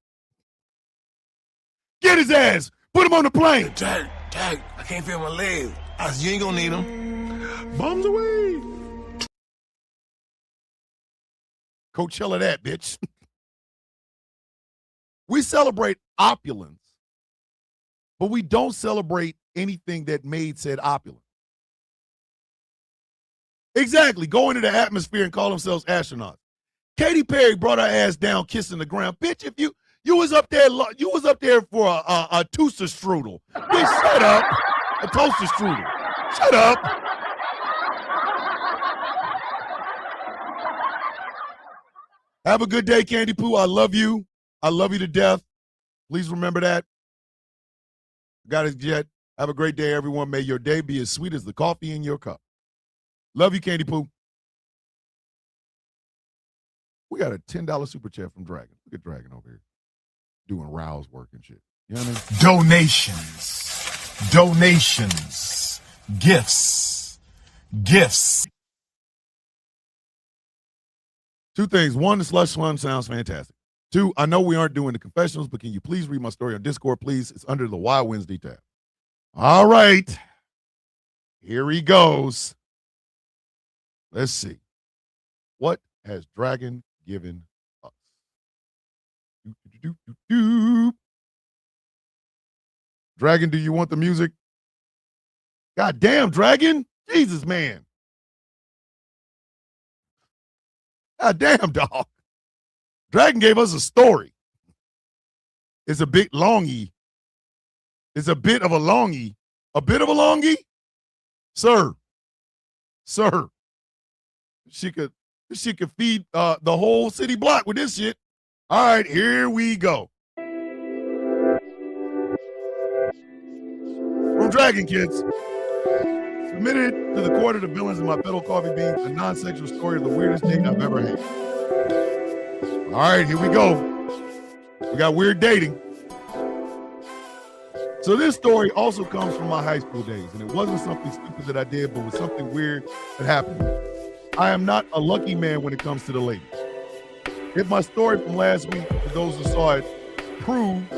Get his ass. Put him on the plane. Tag, I can't feel my legs. You ain't gonna need them. Bums away. Coachella that, bitch. We celebrate opulence, but we don't celebrate anything that made said opulence. Exactly. Go into the atmosphere and call themselves astronauts. Katy Perry brought her ass down kissing the ground. Bitch, if you was up there for a toaster strudel. Bitch, shut up. A toaster strudel. Shut up. Have a good day, Candy Poo. I love you. I love you to death. Please remember that. Got it, Jet. Have a great day, everyone. May your day be as sweet as the coffee in your cup. Love you, Candy Poo. We got a $10 super chat from Dragon. Look at Dragon over here doing Rouse work and shit. You know what I mean? Donations. Gifts. Two things. One, the slush fund sounds fantastic. Two, I know we aren't doing the confessionals, but can you please read my story on Discord, please? It's under the Why Wednesday tab. All right. Here he goes. Let's see. What has Dragon given us? Dragon, do you want the music? God damn, Dragon. Jesus, man. God damn, dog. Dragon gave us a story. It's a bit longy. It's a bit of a longy. A bit of a longy? Sir. She could feed the whole city block with this shit. All right, here we go. From Dragon Kids. Submitted to the court of the villains in my pedal coffee beans, a non-sexual story of the weirdest date I've ever had. All right, here we go. We got weird dating. So this story also comes from my high school days, and it wasn't something stupid that I did, but was something weird that happened. I am not a lucky man when it comes to the ladies. If my story from last week, for those who saw it, proved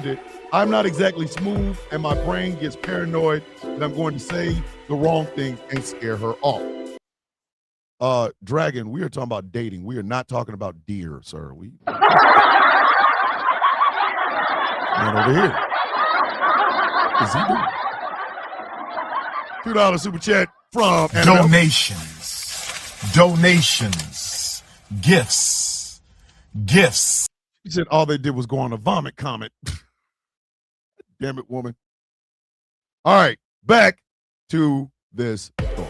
it, I'm not exactly smooth, and my brain gets paranoid that I'm going to say the wrong thing and scare her off. Dragon, we are talking about dating. We are not talking about deer, sir. Man over here. What is he doing? $2 super chat from Donations. Gifts. He said all they did was go on a vomit comment. Damn it, woman. All right, back to this story.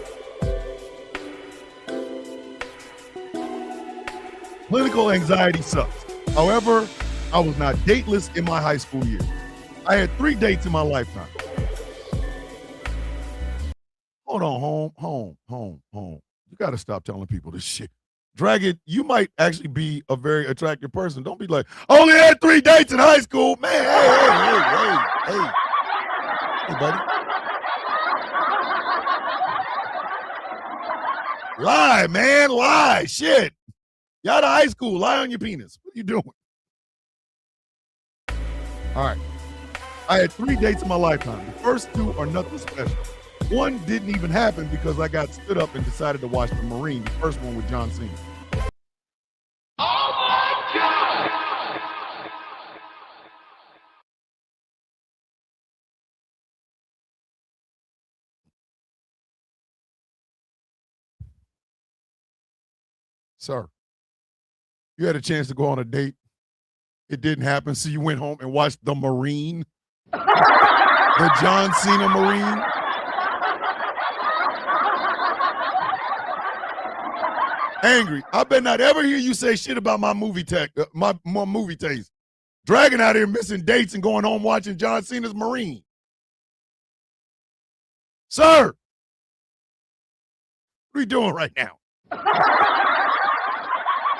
Clinical anxiety sucks. However, I was not dateless in my high school years. I had 3 dates in my lifetime. Hold on, home. You got to stop telling people this shit. Dragon, you might actually be a very attractive person. Don't be like, only had 3 dates in high school. Man, hey, buddy. Lie, man, lie. Shit. Y'all out of high school. Lie on your penis. What are you doing? All right. I had 3 dates in my lifetime. The first 2 are nothing special. One didn't even happen because I got stood up and decided to watch The Marine, the first one with John Cena. Oh my God! Sir, you had a chance to go on a date. It didn't happen, so you went home and watched The Marine. The John Cena Marine. Angry. I better not ever hear you say shit about my movie my movie taste. Dragging out here missing dates and going home watching John Cena's Marine. Sir, what are you doing right now?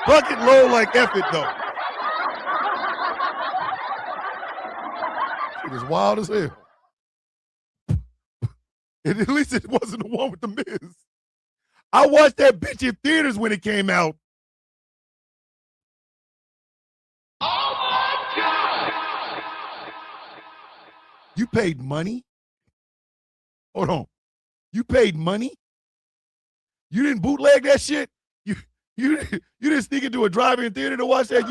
Bucket low like F it, though. It was wild as hell. And at least it wasn't the one with the Miz. I watched that bitch in theaters when it came out. Oh my God! You paid money? Hold on. You paid money? You didn't bootleg that shit? You didn't sneak into a drive-in theater to watch that?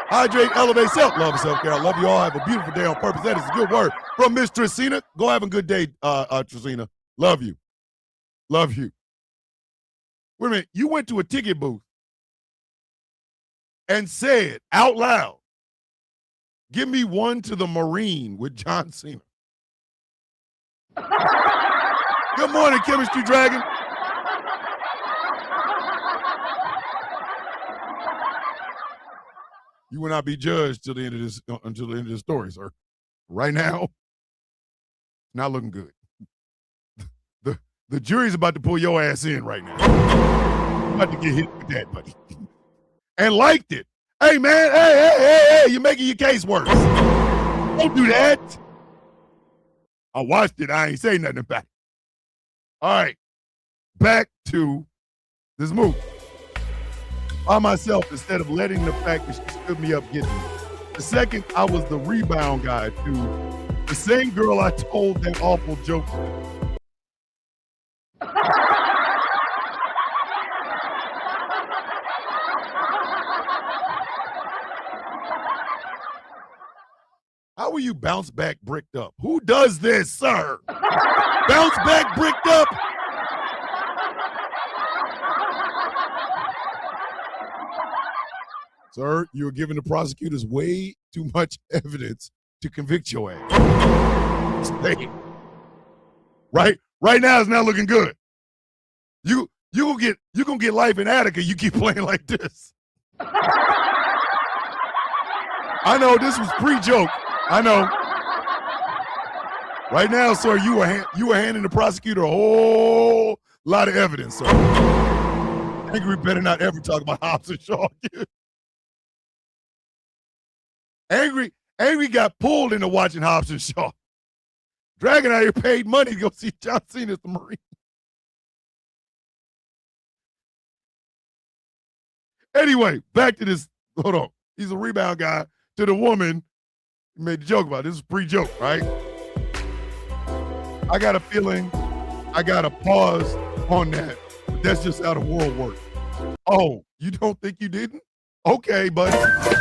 Hydrate, elevate, self-love, self-care. I love you all. Have a beautiful day on purpose. That is a good word from Miss Tracina. Go have a good day, Tracina. Love you. Love you. Wait a minute. You went to a ticket booth and said out loud, give me one to The Marine with John Cena. Good morning, Chemistry Dragon. You will not be judged till the end of this, until the end of the story, sir. Right now, not looking good. The jury's about to pull your ass in right now. You're about to get hit with that, buddy. And liked it. Hey, man, hey, you're making your case worse. Don't do that. I watched it. I ain't say nothing about it. All right, back to this movie. By myself instead of letting the fact that she stood me up get me. The second, I was the rebound guy to the same girl I told that awful joke to. How will you bounce back bricked up? Who does this, sir? Bounce back bricked up? Sir, you are giving the prosecutors way too much evidence to convict your ass. Stay. Right now it's not looking good. You gonna get life in Attica. You keep playing like this. I know this was pre-joke. I know. Right now, sir, you were handing the prosecutor a whole lot of evidence, sir. Angry better not ever talk about Hobbs and Shaw again. Angry got pulled into watching Hobbs and Shaw. Dragon out here paid money to go see John Cena at The Marine. Anyway, back to this. Hold on. He's a rebound guy to the woman he made the joke about. This is pre-joke, right? I got a feeling I got to pause on that. But that's just how the world works. Oh, you don't think you didn't? Okay, buddy.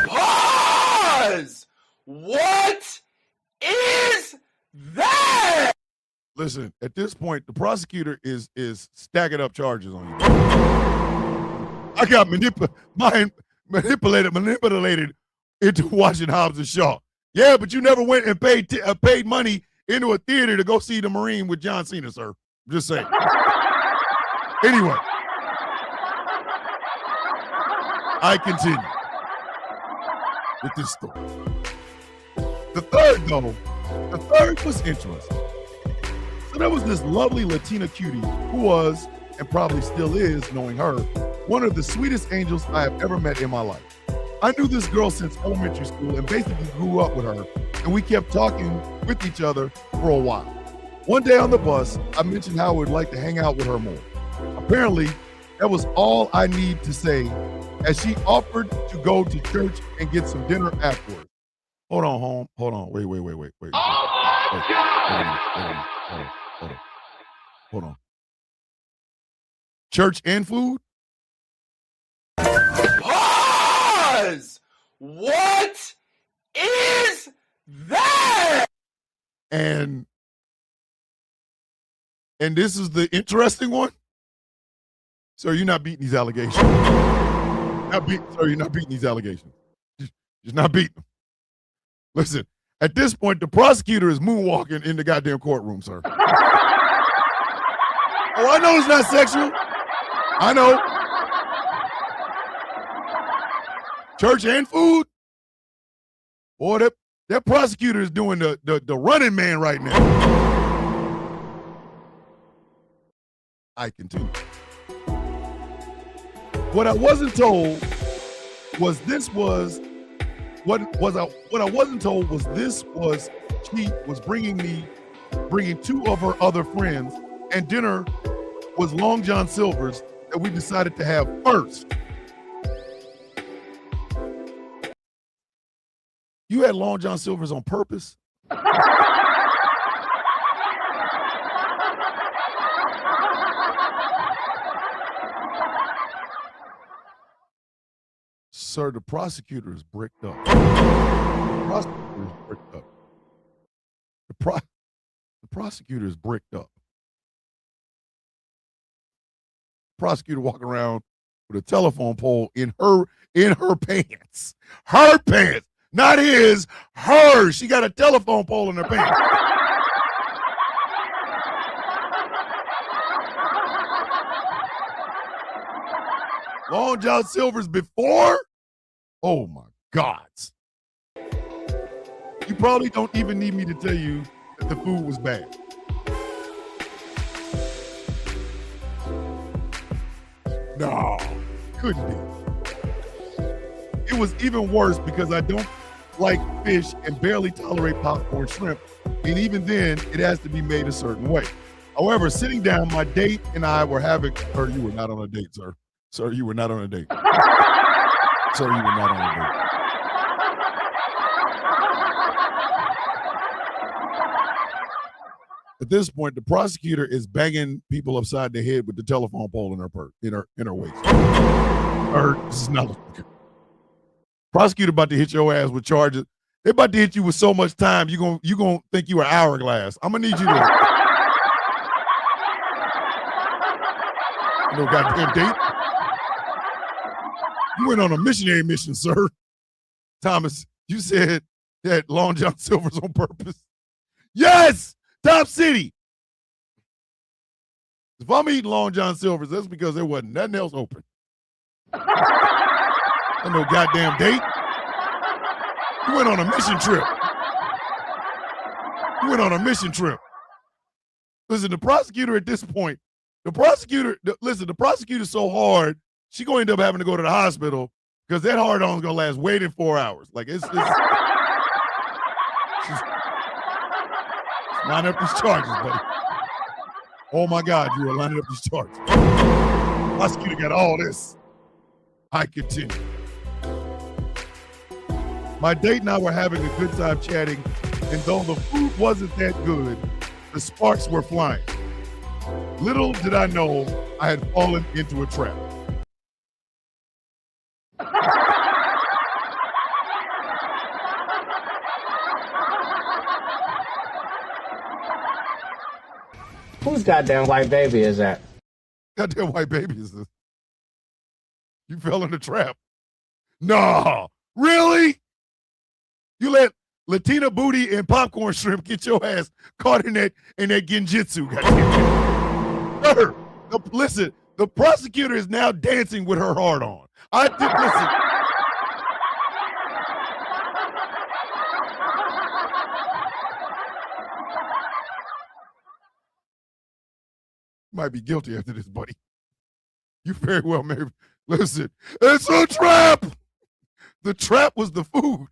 Pause! What is that? Listen, at this point, the prosecutor is stacking up charges on you. I got manipulated into watching Hobbs and Shaw. Yeah, but you never went and paid money into a theater to go see The Marine with John Cena, sir. Just saying. Anyway, I continue with this story. The third was interesting. So there was this lovely Latina cutie who was, and probably still is, knowing her, one of the sweetest angels I have ever met in my life. I knew this girl since elementary school and basically grew up with her, and we kept talking with each other for a while. One day on the bus, I mentioned how I would like to hang out with her more. Apparently, that was all I need to say, as she offered to go to church and get some dinner afterwards. Hold on, home. Hold on. Wait. Hold on. Church and food? Pause! What is that? And this is the interesting one. Sir, you're not beating these allegations. You're not beating these allegations. Just not beating them. Listen, at this point, the prosecutor is moonwalking in the goddamn courtroom, sir. Oh, I know it's not sexual. I know. Church and food? Boy, that prosecutor is doing the running man right now. I continue. What I wasn't told was she was bringing two of her other friends, and dinner was Long John Silver's that we decided to have first. You had Long John Silver's on purpose? Sir, the prosecutor is bricked up. The prosecutor is bricked up. Prosecutor walking around with a telephone pole in her pants. Her pants, not his, hers. She got a telephone pole in her pants. Long John Silver's before? Oh my God. You probably don't even need me to tell you that the food was bad. No, couldn't be. It was even worse because I don't like fish and barely tolerate popcorn shrimp. And even then, it has to be made a certain way. However, sitting down, my date and I were having, sir, you were not on a date, sir. Sir, you were not on a date. Sir, you were not on a date. At this point, the prosecutor is banging people upside the head with the telephone pole in her waist. This is not looking good. Prosecutor about to hit your ass with charges. They're about to hit you with so much time, you're gonna think you are hourglass. I'm gonna need you to no goddamn date. You went on a missionary mission, sir. Thomas, you said that Long John Silver's on purpose. Yes! Top City. If I'm eating Long John Silver's, that's because there wasn't nothing else open. And no goddamn date. You went on a mission trip. Listen, the prosecutor at this point, the prosecutor's so hard, she gonna end up having to go to the hospital because that hard on's gonna last way than 4 hours. Like she's lining up these charges, buddy. Oh my God, you are lining up these charges. Prosecutor got all this. I continue. My date and I were having a good time chatting, and though the food wasn't that good, the sparks were flying. Little did I know I had fallen into a trap. Whose goddamn white baby is that? Goddamn white baby is this? You fell in the trap. No, really? You let Latina booty and popcorn shrimp get your ass caught in that genjutsu. Sir, listen, the prosecutor is now dancing with her heart on. Listen. You might be guilty after this, buddy. You very well may. Listen, it's a trap. The trap was the food.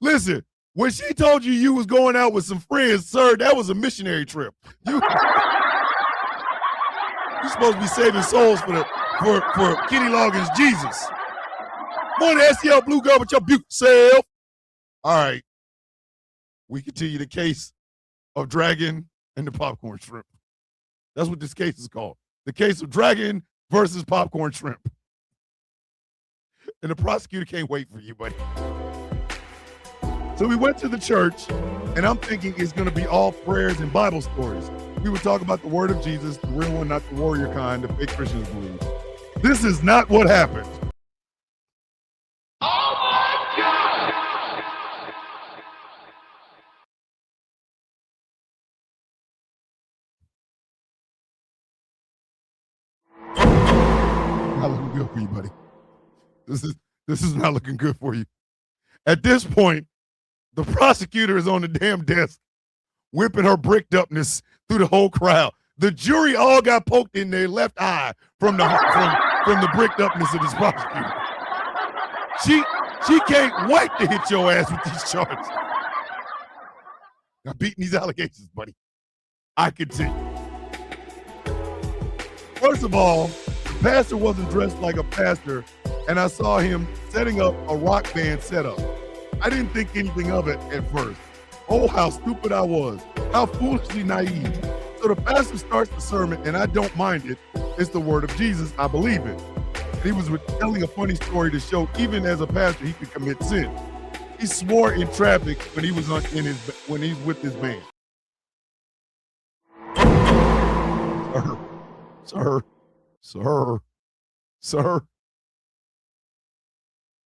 Listen, when she told you was going out with some friends, sir, that was a missionary trip. You're supposed to be saving souls for Kenny Loggins' Jesus. Morning, STL Blue Girl with your beautiful self. All right. We continue the case of Dragon and the popcorn shrimp. That's what this case is called. The case of Dragon versus popcorn shrimp. And the prosecutor can't wait for you, buddy. So we went to the church, and I'm thinking it's going to be all prayers and Bible stories. We would talk about the word of Jesus, the real one, not the warrior kind that fake Christians believe. This is not what happened. Oh my God! Not looking good for you, buddy. This is not looking good for you. At this point, the prosecutor is on the damn desk, whipping her bricked upness through the whole crowd. The jury all got poked in their left eye from the bricked upness of this prosecutor. She can't wait to hit your ass with these charges. I'm beating these allegations, buddy. I continue. First of all, the pastor wasn't dressed like a pastor, and I saw him setting up a rock band setup. I didn't think anything of it at first. Oh, how stupid I was. How foolishly naive. So the pastor starts the sermon, and I don't mind it. It's the word of Jesus. I believe it. And he was telling a funny story to show even as a pastor, he could commit sin. He swore in traffic when he was when he's with his band. Sir.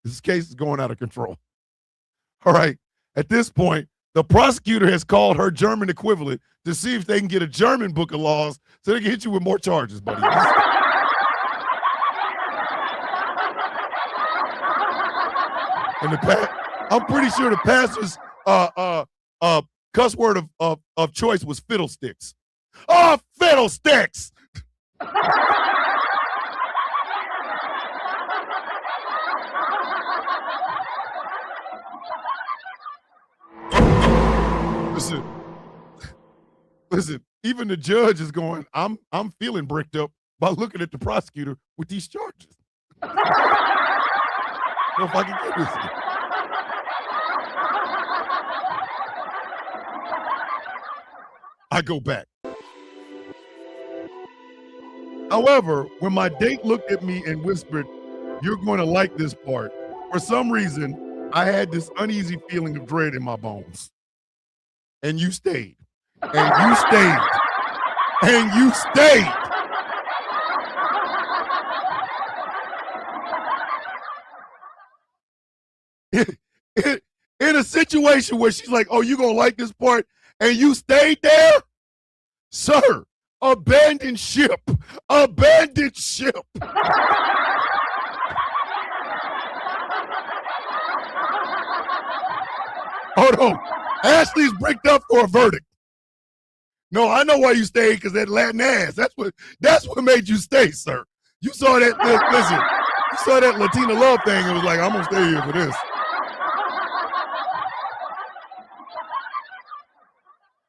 This case is going out of control. All right. At this point, the prosecutor has called her German equivalent to see if they can get a German book of laws so they can hit you with more charges, buddy. And I'm pretty sure the pastor's cuss word of choice was fiddlesticks. Oh, fiddlesticks! Listen, even the judge is going, I'm feeling bricked up by looking at the prosecutor with these charges. I don't know if I can get this. I go back. However, when my date looked at me and whispered, "You're going to like this part," for some reason, I had this uneasy feeling of dread in my bones. And you stayed. And you stayed. And you stayed. In a situation where she's like, "Oh, you gonna like this part," and you stayed there, sir, abandon ship. Abandon ship. Hold on. Ashley's bricked up for a verdict. No, I know why you stayed, because that Latin ass. That's what made you stay, sir. You saw that, listen, you saw that Latina love thing and was like, "I'm gonna stay here for this."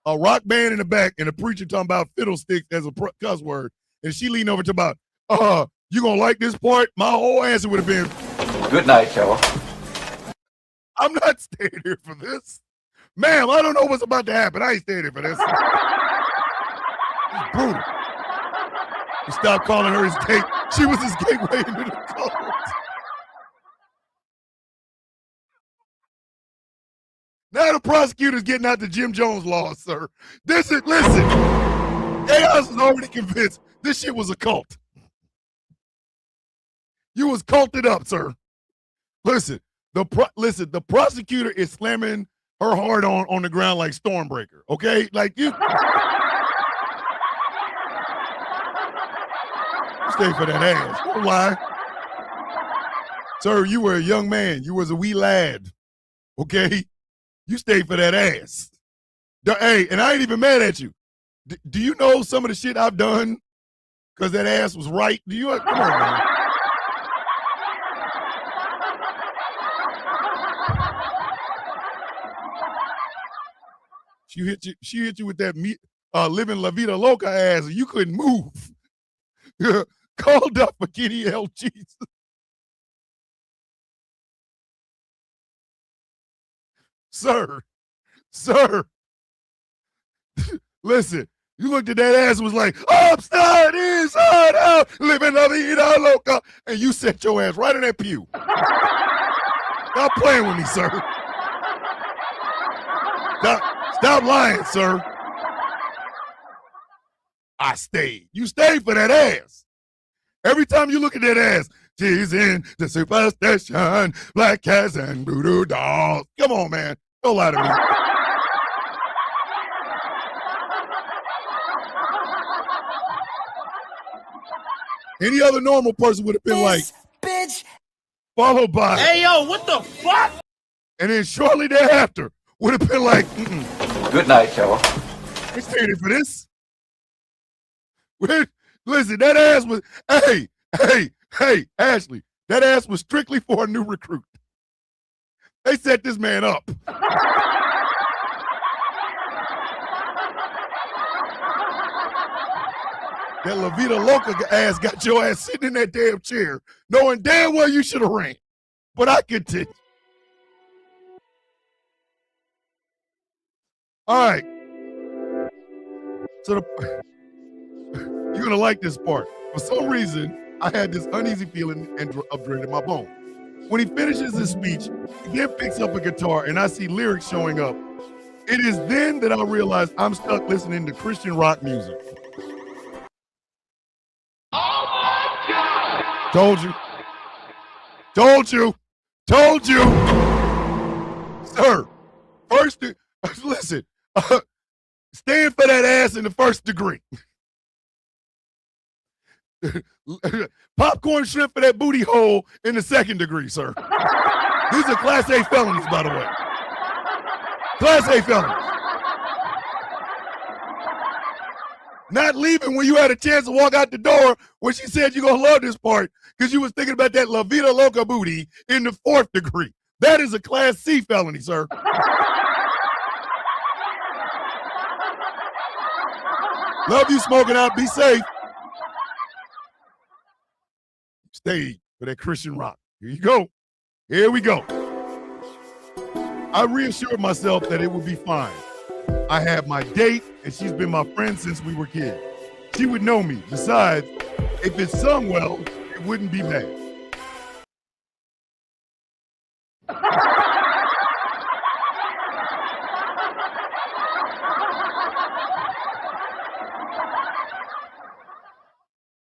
A rock band in the back and a preacher talking about fiddlesticks as a cuss word. And she leaned over to about, "You gonna like this part?" My whole answer would have been, Good night, y'all. I'm not staying here for this. Ma'am, I don't know what's about to happen. I ain't staying here for this. It's brutal. You stopped calling her his gate. She was his gateway into the cult. Now the prosecutor's getting out the Jim Jones law, sir. Listen. Chaos is already convinced this shit was a cult. You was culted up, sir. Listen, the prosecutor is slamming her hard on the ground like Stormbreaker, okay? Like you stay for that ass. Don't lie. Sir, you were a young man. You was a wee lad, okay? You stayed for that ass. Hey, and I ain't even mad at you. Do you know some of the shit I've done because that ass was right? Come on, man. She hit you with that living La Vida Loca ass, and you couldn't move. Called up for Kitty L. Jesus. Sir, listen, you looked at that ass and was like, upside, inside out, living La Vida Loca, and you set your ass right in that pew. Stop playing with me, sir. Stop lying, sir. I stayed. You stayed for that ass. Every time you look at that ass, she's in the superstition, black cats and voodoo dolls. Come on, man. Don't lie to me. Any other normal person would have been like, bitch, followed by, Hey, yo, what the fuck? and then shortly thereafter would have been like, Good night, Joe. we stayed for this. Listen, that ass was, hey, Ashley, that ass was strictly for a new recruit. They set this man up. That La Vida Loca ass got your ass sitting in that damn chair, knowing damn well you should have ran. But I continue. All right. So you're going to like this part. For some reason, I had this uneasy feeling of dread in my bone. When he finishes his speech, he then picks up a guitar and I see lyrics showing up. It is then that I realize I'm stuck listening to Christian rock music. Oh my God! Told you. Sir, listen, stand for that ass in the first degree. Popcorn shrimp for that booty hole in the second degree, sir. These are Class A felonies, by the way. Class A felonies. Not leaving when you had a chance to walk out the door when she said you're going to love this part because you was thinking about that La Vida Loca booty in the fourth degree. That is a Class C felony, sir. Love you smoking out. Be safe. Stay for that Christian rock. Here you go. Here we go. I reassured myself that it would be fine. I have my date, and she's been my friend since we were kids. She would know me. Besides, if it's sung well, it wouldn't be bad.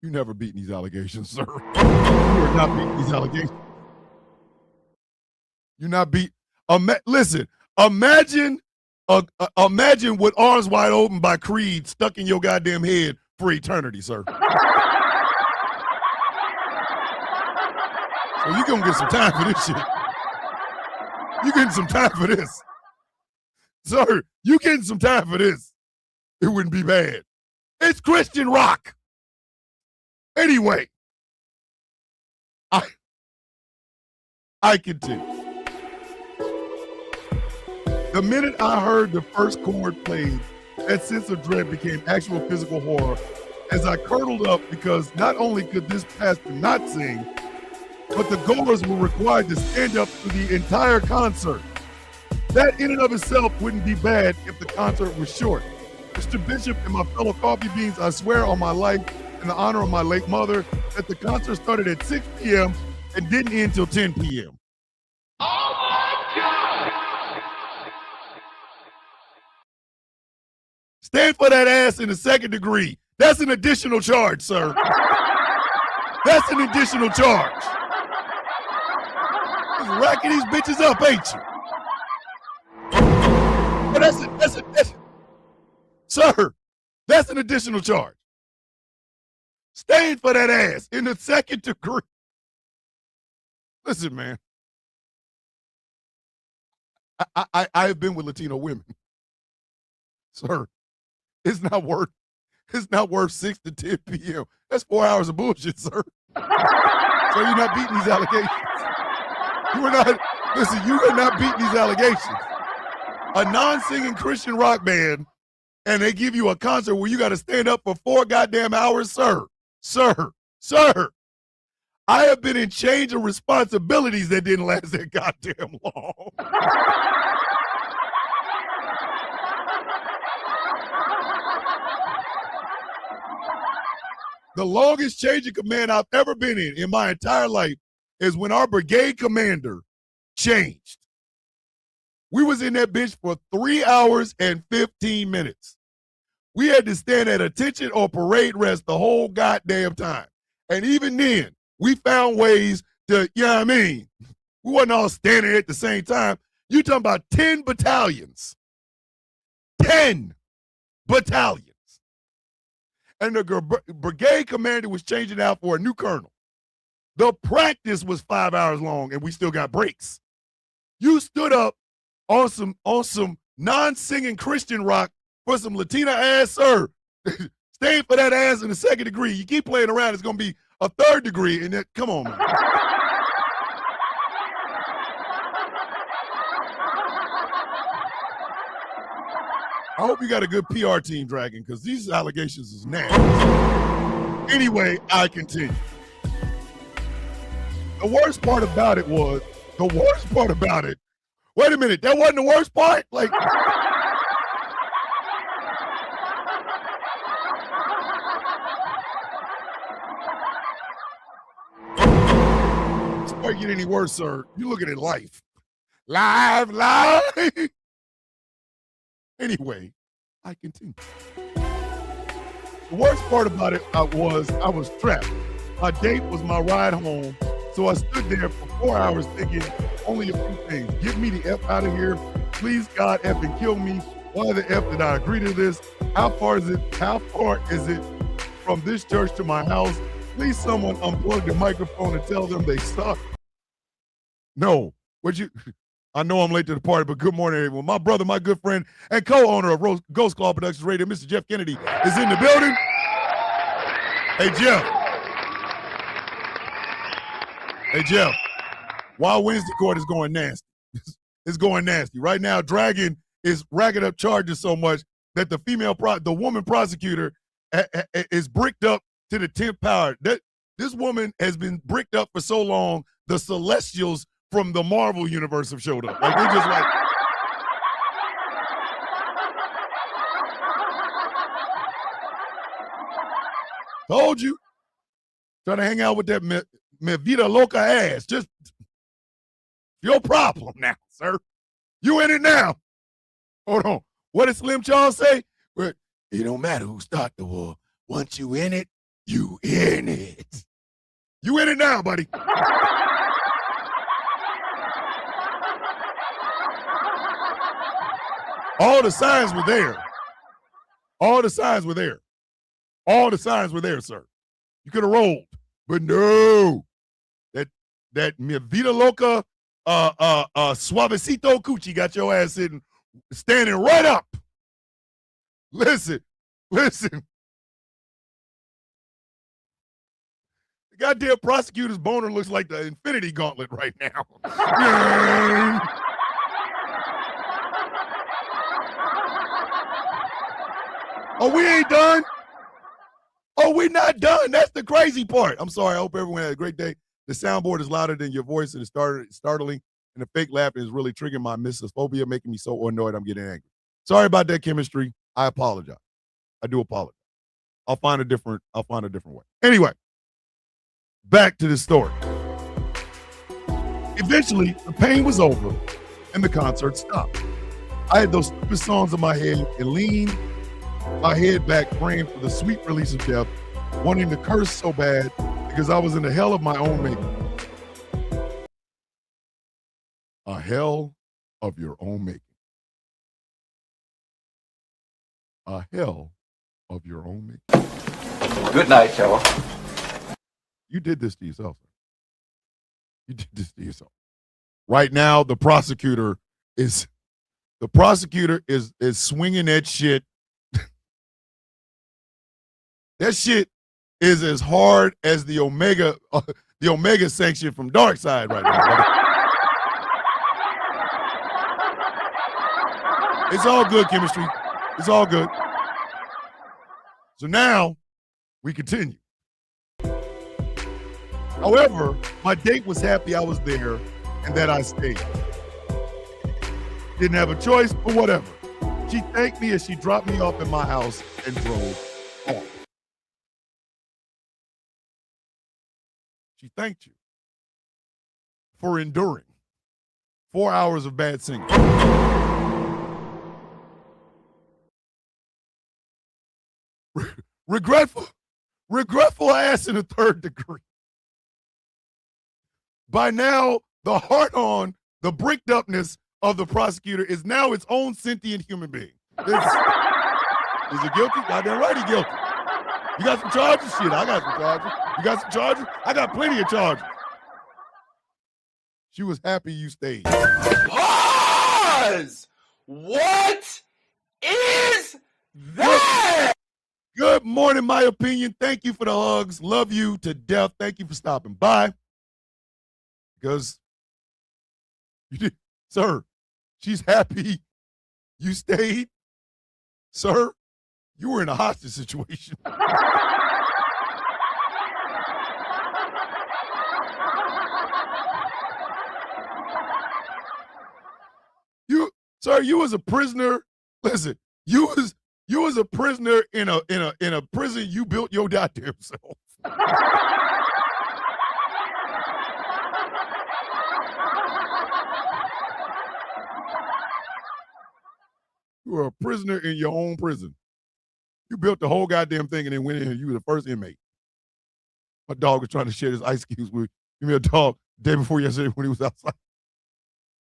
You never beat these allegations, sir. You are not beating these allegations. You're not beat. Listen, imagine with Arms Wide Open by Creed stuck in your goddamn head for eternity, sir. So you're going to get some time for this shit. You getting some time for this. Sir, you getting some time for this. It wouldn't be bad. It's Christian rock. Anyway, I continue. The minute I heard the first chord played, that sense of dread became actual physical horror as I curdled up because not only could this pastor not sing, but the goers were required to stand up through the entire concert. That in and of itself wouldn't be bad if the concert was short. Mr. Bishop and my fellow coffee beans, I swear on my life, in the honor of my late mother, that the concert started at 6 p.m. and didn't end till 10 p.m. Oh my God! Stand for that ass in the second degree. That's an additional charge, sir. That's an additional charge. Just racking these bitches up, ain't you? But that's sir, that's an additional charge. Stand for that ass in the second degree. Listen, man. I have been with Latino women. Sir, it's not worth 6 to 10 p.m. That's 4 hours of bullshit, sir. So you're not beating these allegations. You are not beating these allegations. A non-singing Christian rock band, and they give you a concert where you got to stand up for 4 goddamn hours, sir. I have been in change of responsibilities that didn't last that goddamn long. The longest change of command I've ever been in my entire life is when our brigade commander changed. We was in that bitch for 3 hours and 15 minutes. We had to stand at attention or parade rest the whole goddamn time. And even then, we found ways to, you know what I mean? We wasn't all standing at the same time. You talking about 10 battalions. 10 battalions. And the brigade commander was changing out for a new colonel. The practice was 5 hours long, and we still got breaks. You stood up on some non-singing Christian rock for some Latina ass, sir. Stand for that ass in the second degree. You keep playing around, it's gonna be a third degree, and then come on, man. I hope you got a good PR team, Dragon, because these allegations is nasty. Anyway, I continue. The worst part about it, wait a minute, that wasn't the worst part? Like, this might get any worse, sir. You looking at life. Live. Anyway, I continue. The worst part about it was I was trapped. My date was my ride home, so I stood there for 4 hours thinking only a few things. Get me the F out of here. Please, God, F and kill me. Why the F did I agree to this? How far is it from this church to my house? Please, someone unplug the microphone and tell them they suck. No. I know I'm late to the party, but good morning, everyone. My brother, my good friend, and co-owner of Ghost Claw Productions Radio, Mr. Jeff Kennedy, is in the building. Hey, Jeff. Wild Wednesday court is going nasty. It's going nasty. Right now, Dragon is racking up charges so much that the woman prosecutor is bricked up to the 10th power. This woman has been bricked up for so long, the Celestials from the Marvel universe have showed up. Like, they just like... Told you. Trying to hang out with that me vida loca ass. Just your problem now, sir. You in it now. Hold on. What did Slim Charles say? Well, it don't matter who start the war. Once you in it, you in it. You in it now, buddy. All the signs were there. All the signs were there. All the signs were there, sir. You could have rolled. But no. That Mi Vida Loca Suavecito Coochie got your ass standing right up. Listen. The goddamn prosecutor's boner looks like the Infinity Gauntlet right now. Oh, we ain't done? Oh, we not done. That's the crazy part. I'm sorry. I hope everyone had a great day. The soundboard is louder than your voice, and it's startling, and the fake laughter is really triggering my misophonia, making me so annoyed I'm getting angry. Sorry about that, chemistry. I apologize. I do apologize. I'll find a different way. Anyway, back to the story. Eventually, the pain was over, and the concert stopped. I had those stupid songs in my head and leaned my head back, praying for the sweet release of death, wanting to curse so bad because I was in the hell of my own making. A hell of your own making. A hell of your own making. Good night, y'all. You did this to yourself. You did this to yourself. Right now, the prosecutor is swinging that shit. That shit is as hard as the Omega sanction from Darkseid right now. Brother. It's all good, chemistry. It's all good. So now we continue. However, my date was happy I was there and that I stayed. Didn't have a choice, but whatever. She thanked me as she dropped me off at my house and drove off. She thanked you for enduring 4 hours of bad singing. Regretful ass in the third degree. By now, the heart-on, the bricked upness of the prosecutor is now its own sentient human being. Is he guilty? Goddamn right he guilty. You got some charges? Shit, I got some charges. You got some charges? I got plenty of charges. She was happy you stayed. Pause! What is that? Good morning, my opinion. Thank you for the hugs. Love you to death. Thank you for stopping by. Because you did, sir, she's happy you stayed. Sir, you were in a hostage situation. Sir, you was a prisoner. Listen, you was a prisoner in a prison you built your goddamn self. You were a prisoner in your own prison. You built the whole goddamn thing and then went in and you were the first inmate. My dog was trying to share his ice cubes with me. Give me a dog the day before yesterday when he was outside.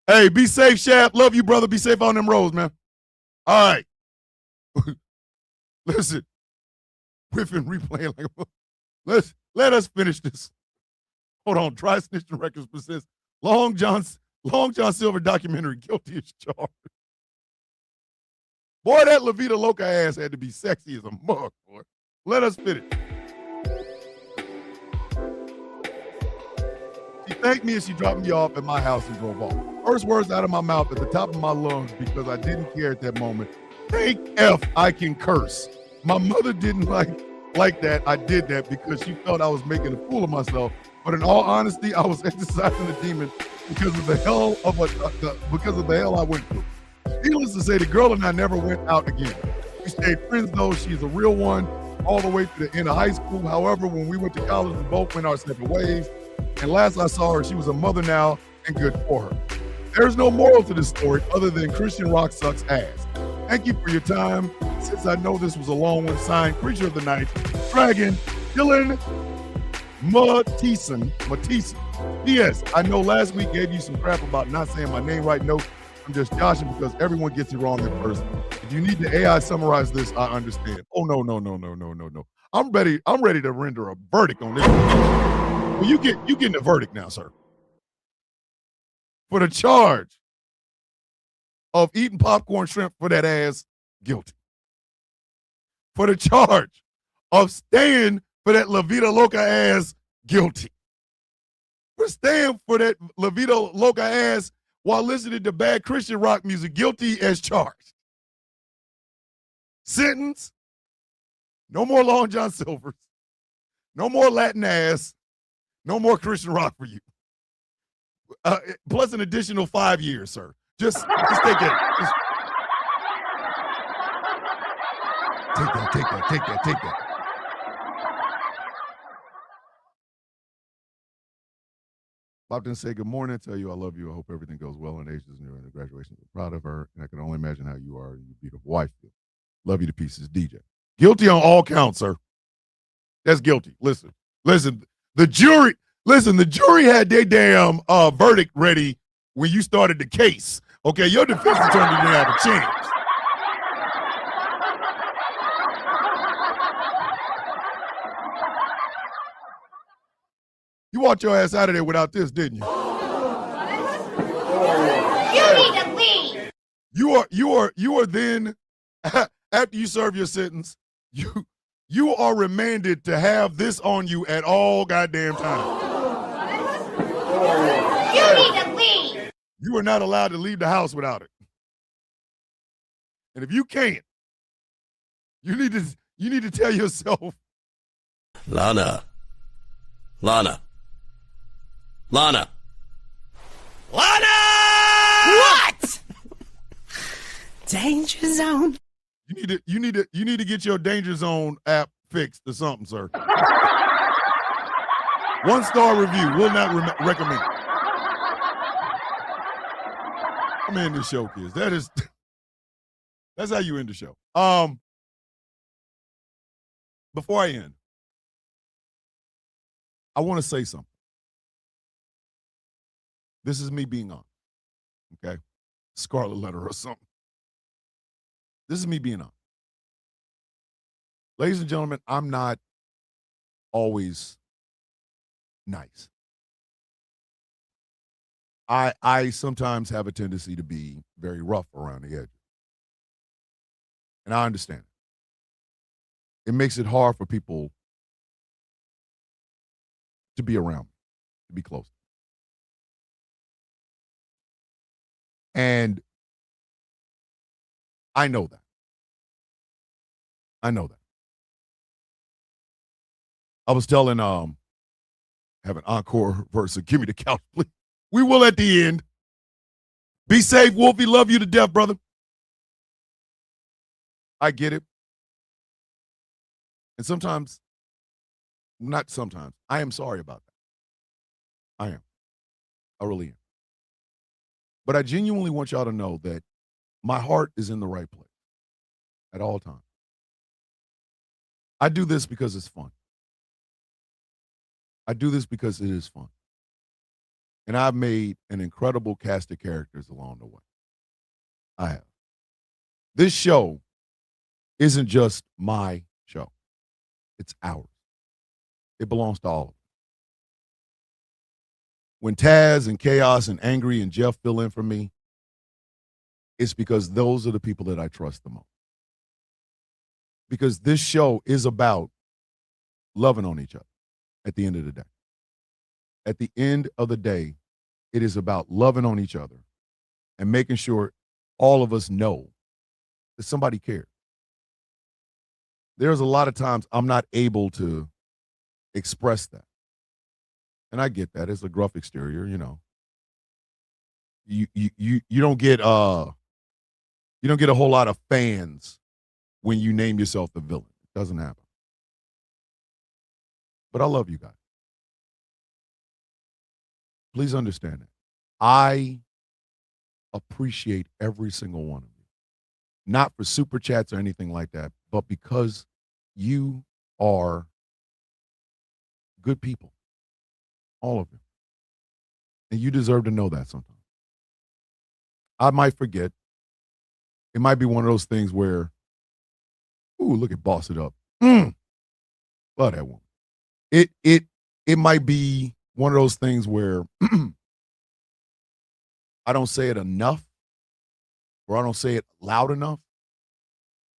Hey, be safe, Shaft. Love you, brother. Be safe on them roads, man. All right. Listen, whiffing, replaying like a let us finish this. Hold on. Dry Snitching Records presents Long John Silver documentary, Guilty as Charged. Boy, that La Vida Loca ass had to be sexy as a mug, boy. Let us finish. She thanked me as she dropped me off at my house and drove off. First words out of my mouth at the top of my lungs because I didn't care at that moment. Thank F I can curse. My mother didn't like that. I did that because she felt I was making a fool of myself. But in all honesty, I was exercising the demon because of the hell I went through. Needless to say, the girl and I never went out again. We stayed friends though. She's a real one all the way to the end of high school. However, when we went to college, we both went our separate ways. And last I saw her, she was a mother now and good for her. There's no moral to this story other than Christian rock sucks ass. Thank you for your time. Since I know this was a long one, signed Creature of the Night, Dragon, Dylan Matison. P.S. I know last week gave you some crap about not saying my name right. No, I'm just joshing because everyone gets it wrong at first. If you need the AI summarize this, I understand. Oh, no. I'm ready to render a verdict on this. Well, you getting a verdict now, sir. For the charge of eating popcorn shrimp for that ass, guilty. For the charge of staying for that La Vida Loca ass, guilty. For staying for that La Vida Loca ass while listening to bad Christian rock music, guilty as charged. Sentence, no more Long John Silvers, no more Latin ass, No more Christian rock for you. Plus an additional 5 years, sir. Just take that. Take that. Bob didn't say good morning. Tell you I love you. I hope everything goes well in Asia's new and the graduation. I'm proud of her, and I can only imagine how you are and your beautiful wife feel. Love you to pieces, DJ. Guilty on all counts, sir. That's guilty. Listen. The jury had their damn verdict ready when you started the case. Okay, your defense attorney didn't have a chance. You walked your ass out of there without this, didn't you? You need to leave. You are then, after you serve your sentence, you are remanded to have this on you at all goddamn time. You need to leave. You are not allowed to leave the house without it. And if you can't, you need to tell yourself, Lana. What? Danger zone. you need to get your Danger Zone app fixed or something, sir. 1-star review. Will not recommend. I'm in this show, kids. That's how you end the show. Before I end, I want to say something. This is me being honest, okay? Scarlet letter or something. This is me being honest. Ladies and gentlemen, I'm not always nice. I sometimes have a tendency to be very rough around the edges. And I understand it. It makes it hard for people to be around me, to be close. And I know that. I was telling have an encore verse of Give Me the Couch, please. We will at the end. Be safe, Wolfie. Love you to death, brother. I get it. And sometimes, not sometimes, I am sorry about that. I am. I really am. But I genuinely want y'all to know that my heart is in the right place at all times. I do this because it's fun. I do this because it is fun. And I've made an incredible cast of characters along the way. I have. This show isn't just my show. It's ours. It belongs to all of us. When Taz and Chaos and Angry and Jeff fill in for me, it's because those are the people that I trust the most. Because this show is about loving on each other at the end of the day. At the end of the day, it is about loving on each other and making sure all of us know that somebody cares. There's a lot of times I'm not able to express that. And I get that. It's a gruff exterior, you know. You don't get a whole lot of fans when you name yourself the villain. It doesn't happen. But I love you guys. Please understand it. I appreciate every single one of you. Not for super chats or anything like that, but because you are good people. All of you. And you deserve to know that sometimes. I might forget. It might be one of those things where, ooh, look at Boss It Up. Love that woman. It might be one of those things where I don't say it enough or I don't say it loud enough.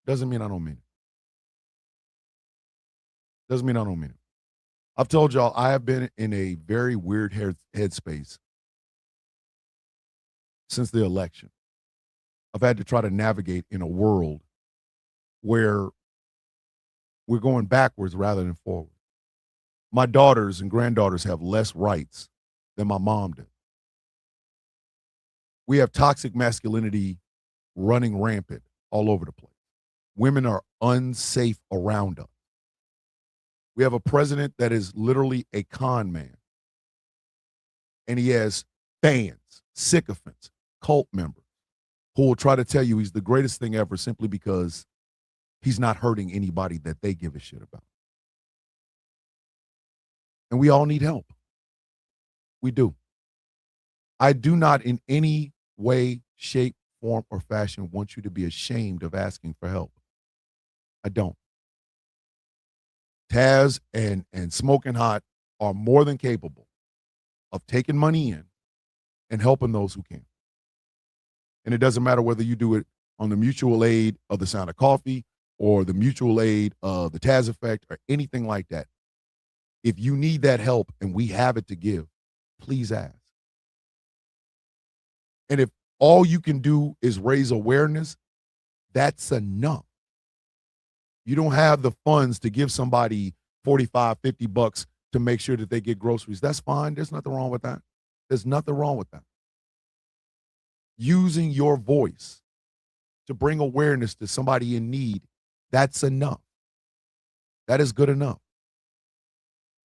Doesn't mean I don't mean it. Doesn't mean I don't mean it. I've told y'all I have been in a very weird headspace since the election. I've had to try to navigate in a world where we're going backwards rather than forward. My daughters and granddaughters have less rights than my mom did. We have toxic masculinity running rampant all over the place. Women are unsafe around us. We have a president that is literally a con man. And he has fans, sycophants, cult members who will try to tell you he's the greatest thing ever simply because he's not hurting anybody that they give a shit about. And we all need help. We do. I do not in any way, shape, form, or fashion want you to be ashamed of asking for help. I don't. Taz and Smoking Hot are more than capable of taking money in and helping those who can. And it doesn't matter whether you do it on the mutual aid of the Sound of Coffee or the mutual aid of the Taz Effect or anything like that. If you need that help and we have it to give, please ask. And if all you can do is raise awareness, that's enough. You don't have the funds to give somebody $45, $50 to make sure that they get groceries. That's fine. There's nothing wrong with that. There's nothing wrong with that. Using your voice to bring awareness to somebody in need, that's enough. That is good enough.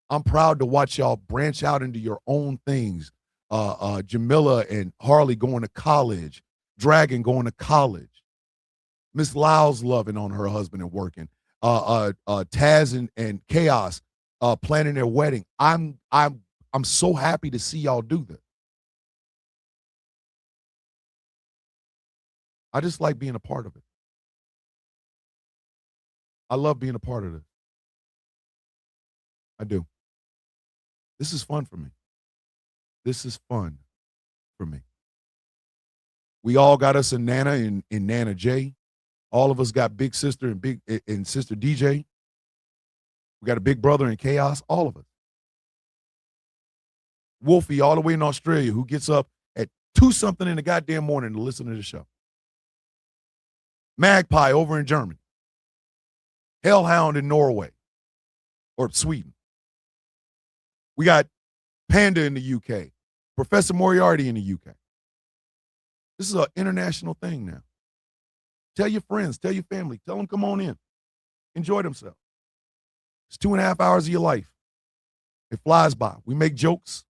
I'm proud to watch y'all branch out into your own things. Jamila and Harley going to college, Dragon going to college, Miss Lyle's loving on her husband and working, Taz and Chaos planning their wedding. I'm so happy to see y'all do this. I just like being a part of it. I love being a part of this. I do. This is fun for me. This is fun for me. We all got us a Nana in Nana J. All of us got Big Sister and Sister DJ. We got a Big Brother in Chaos. All of us. Wolfie all the way in Australia who gets up at 2-something in the goddamn morning to listen to the show. Magpie over in Germany. Hellhound in Norway or Sweden. We got Panda in the UK. Professor Moriarty in the UK. This is an international thing now. Tell your friends, tell your family, tell them come on in. Enjoy themselves. It's 2.5 hours of your life. It flies by. We make jokes.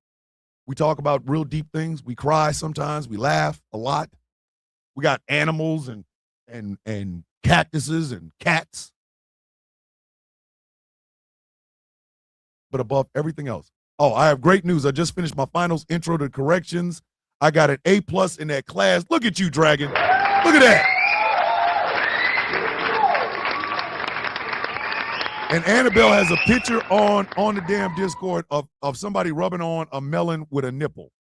We talk about real deep things. We cry sometimes. We laugh a lot. We got animals and cactuses and cats. But above everything else. Oh, I have great news. I just finished my finals intro to corrections. I got an A+ in that class. Look at you, Dragon. Look at that. And Annabelle has a picture on the damn Discord of somebody rubbing on a melon with a nipple.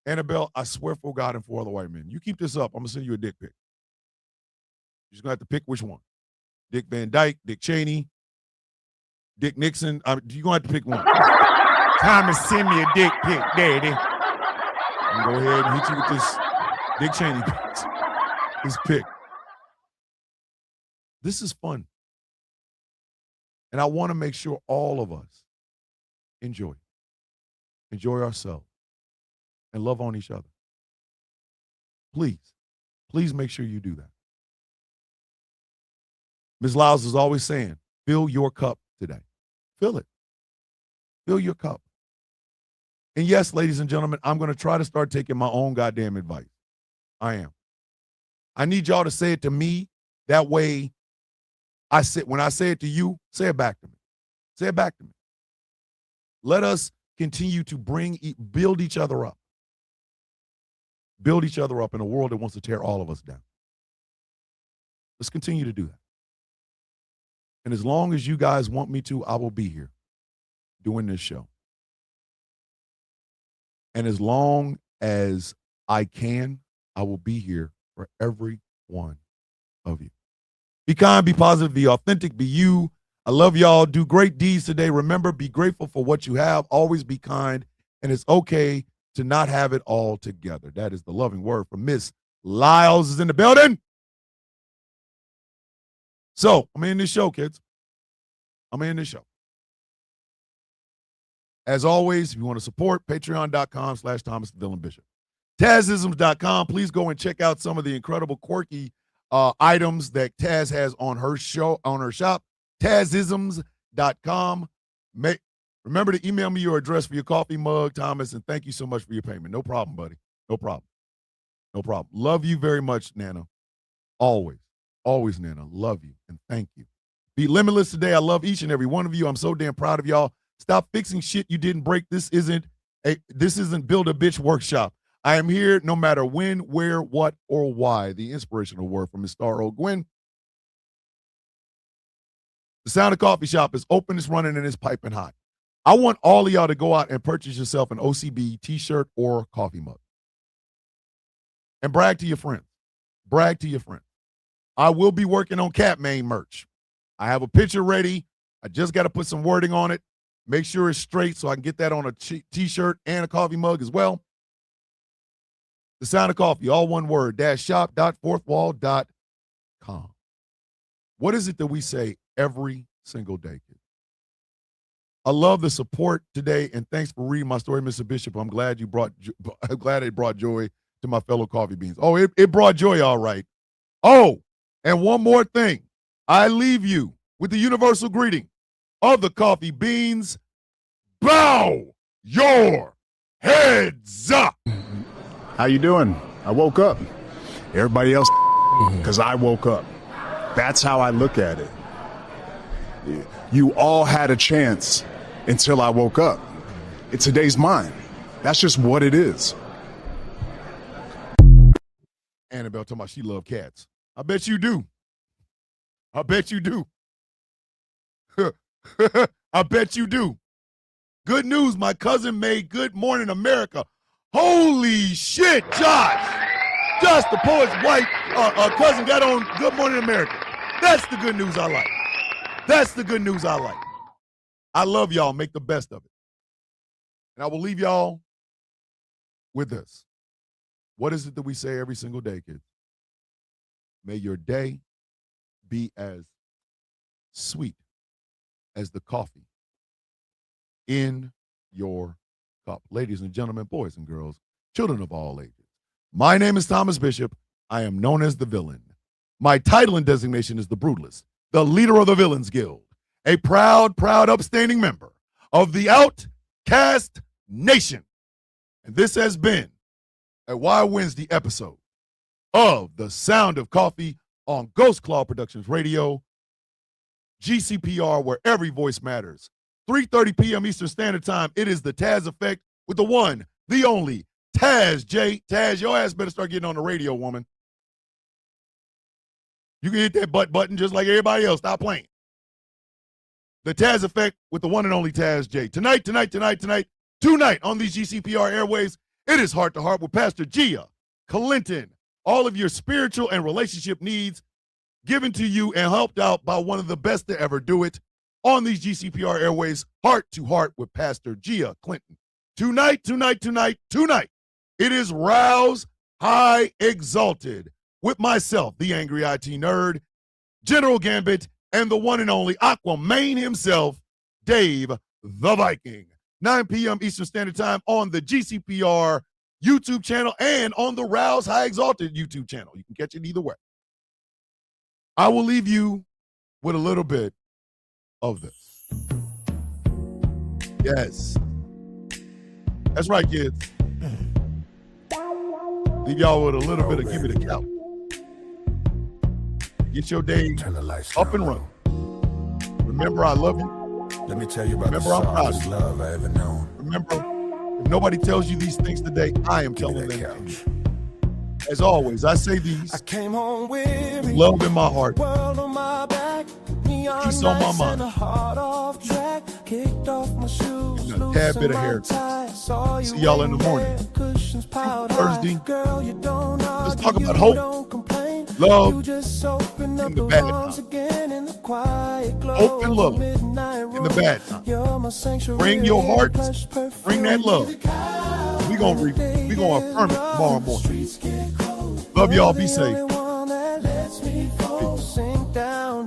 Annabelle, I swear for God and for other white men, you keep this up, I'm going to send you a dick pic. You're just going to have to pick which one. Dick Van Dyke, Dick Cheney, Dick Nixon. You're going to have to pick one. Time to send me a dick pic, daddy. I'm going to go ahead and hit you with this Dick Cheney this pic. This is fun. And I want to make sure all of us enjoy ourselves, and love on each other. Please make sure you do that. Ms. Lyles is always saying, fill your cup today. Fill it. Fill your cup. And yes, ladies and gentlemen, I'm going to try to start taking my own goddamn advice. I am. I need y'all to say it to me. That way, when I say it to you, say it back to me. Say it back to me. Let us continue to build each other up. Build each other up in a world that wants to tear all of us down. Let's continue to do that. And as long as you guys want me to, I will be here doing this show. And as long as I can, I will be here for every one of you. Be kind, be positive, be authentic, be you. I love y'all. Do great deeds today. Remember, be grateful for what you have. Always be kind. And it's okay to not have it all together. That is the loving word from Miss Lyles is in the building. So I'm in this show, kids. I'm in this show. As always, if you want to support, patreon.com/Thomas Dillon Bishop. Tazisms.com. Please go and check out some of the incredible, quirky items that Taz has on her shop. Tazisms.com. Remember to email me your address for your coffee mug, Thomas, and thank you so much for your payment. No problem, buddy. No problem. No problem. Love you very much, Nana. Always. Always, Nana. Love you and thank you. Be limitless today. I love each and every one of you. I'm so damn proud of y'all. Stop fixing shit you didn't break. This isn't Build a Bitch workshop. I am here no matter when, where, what, or why. The inspirational word from Ms. Star O'Gwen. The Sound of Coffee Shop is open, it's running, and it's piping hot. I want all of y'all to go out and purchase yourself an OCB t-shirt or coffee mug. And brag to your friends. Brag to your friends. I will be working on Catman merch. I have a picture ready. I just got to put some wording on it. Make sure it's straight so I can get that on a t-shirt and a coffee mug as well. The Sound of Coffee, all one word, shop.fourthwall.com. What is it that we say every single day, kids? I love the support today, and thanks for reading my story, Mr. Bishop. I'm glad it brought joy to my fellow coffee beans. Oh, it brought joy, all right. Oh, and one more thing. I leave you with the universal greeting of the coffee beans. Bow your heads up. How you doing? I woke up. Everybody else, because I woke up. That's how I look at it. You all had a chance until I woke up. Today's mine. That's just what it is. Annabelle talking about she love cats. I bet you do. I bet you do. I bet you do. Good news, my cousin made Good Morning America. Holy shit, Josh! Josh, the poet's white cousin, got on Good Morning America. That's the good news I like. That's the good news I like. I love y'all. Make the best of it. And I will leave y'all with this. What is it that we say every single day, kids? May your day be as sweet as the coffee in your cup. Ladies and gentlemen, boys and girls, children of all ages. My name is Thomas Bishop. I am known as the villain. My title and designation is the Brutalist, the leader of the Villains Guild, a proud, upstanding member of the Outcast Nation. And this has been a Wild Wednesday episode of The Sound of Coffee on Ghost Claw Productions Radio, GCPR, where every voice matters. 3:30 p.m. Eastern Standard Time. It is the Taz Effect with the one, the only, Taz J. Taz, your ass better start getting on the radio, woman. You can hit that butt button just like everybody else. Stop playing. The Taz Effect with the one and only Taz J. Tonight on these GCPR airwaves, it is Heart to Heart with Pastor Gia Clinton. All of your spiritual and relationship needs given to you and helped out by one of the best to ever do it on these GCPR airwaves, Heart to Heart with Pastor Gia Clinton. Tonight, it is Rouse High Exalted with myself, the Angry IT Nerd, General Gambit, and the one and only Aquaman himself, Dave the Viking. 9 p.m. Eastern Standard Time on the GCPR YouTube channel and on the Rouse High Exalted YouTube channel. You can catch it either way. I will leave you with a little bit of this. Yes. That's right, kids. Leave y'all with a little bit of Give Me the Couch. Get your day up and running. Remember, I love you. Let me tell you about Remember, the I'm proud of softest you. love I ever known. Remember, if nobody tells you these things today, I am telling them. As always, I say these. I came home weary, love in my heart. world on my back, neon Peace on my lights mind. and a heart off track. Kicked off my shoes, And a tad bit of hair. See y'all in the morning. Thursday. Let's talk about hope, love, and the bad times. Hope and love in the bad times. Bring your hearts, bring that love. We're gonna affirm it tomorrow morning. Love y'all. Be safe. Peace.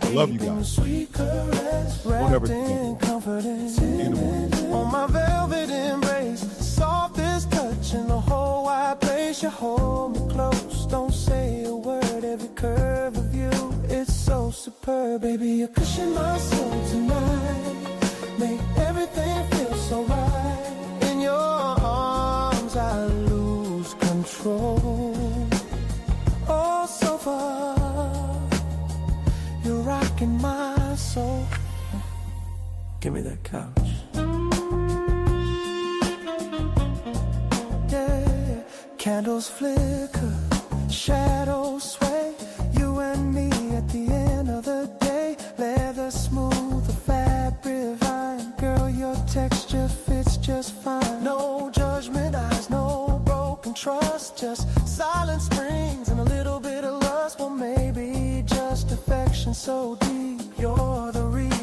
love you guys. Sweet caress, wrapped in confidence. On my velvet embrace, softest touch in the whole wide place. You hold me close, don't say a word. Every curve of you, it's so superb. Baby, you cushion my soul tonight. Make everything feel so right. In your arms, I lose control. Oh, so far, you're rocking my soul. Give me that couch. Yeah, candles flicker, shadows sway. You and me at the end of the day. Leather smooth, the fabric fine. Girl, your texture fits just fine. No judgment, eyes, no broken trust. Just silent springs and a little bit of lust. Well, maybe just affection so deep. You're the reason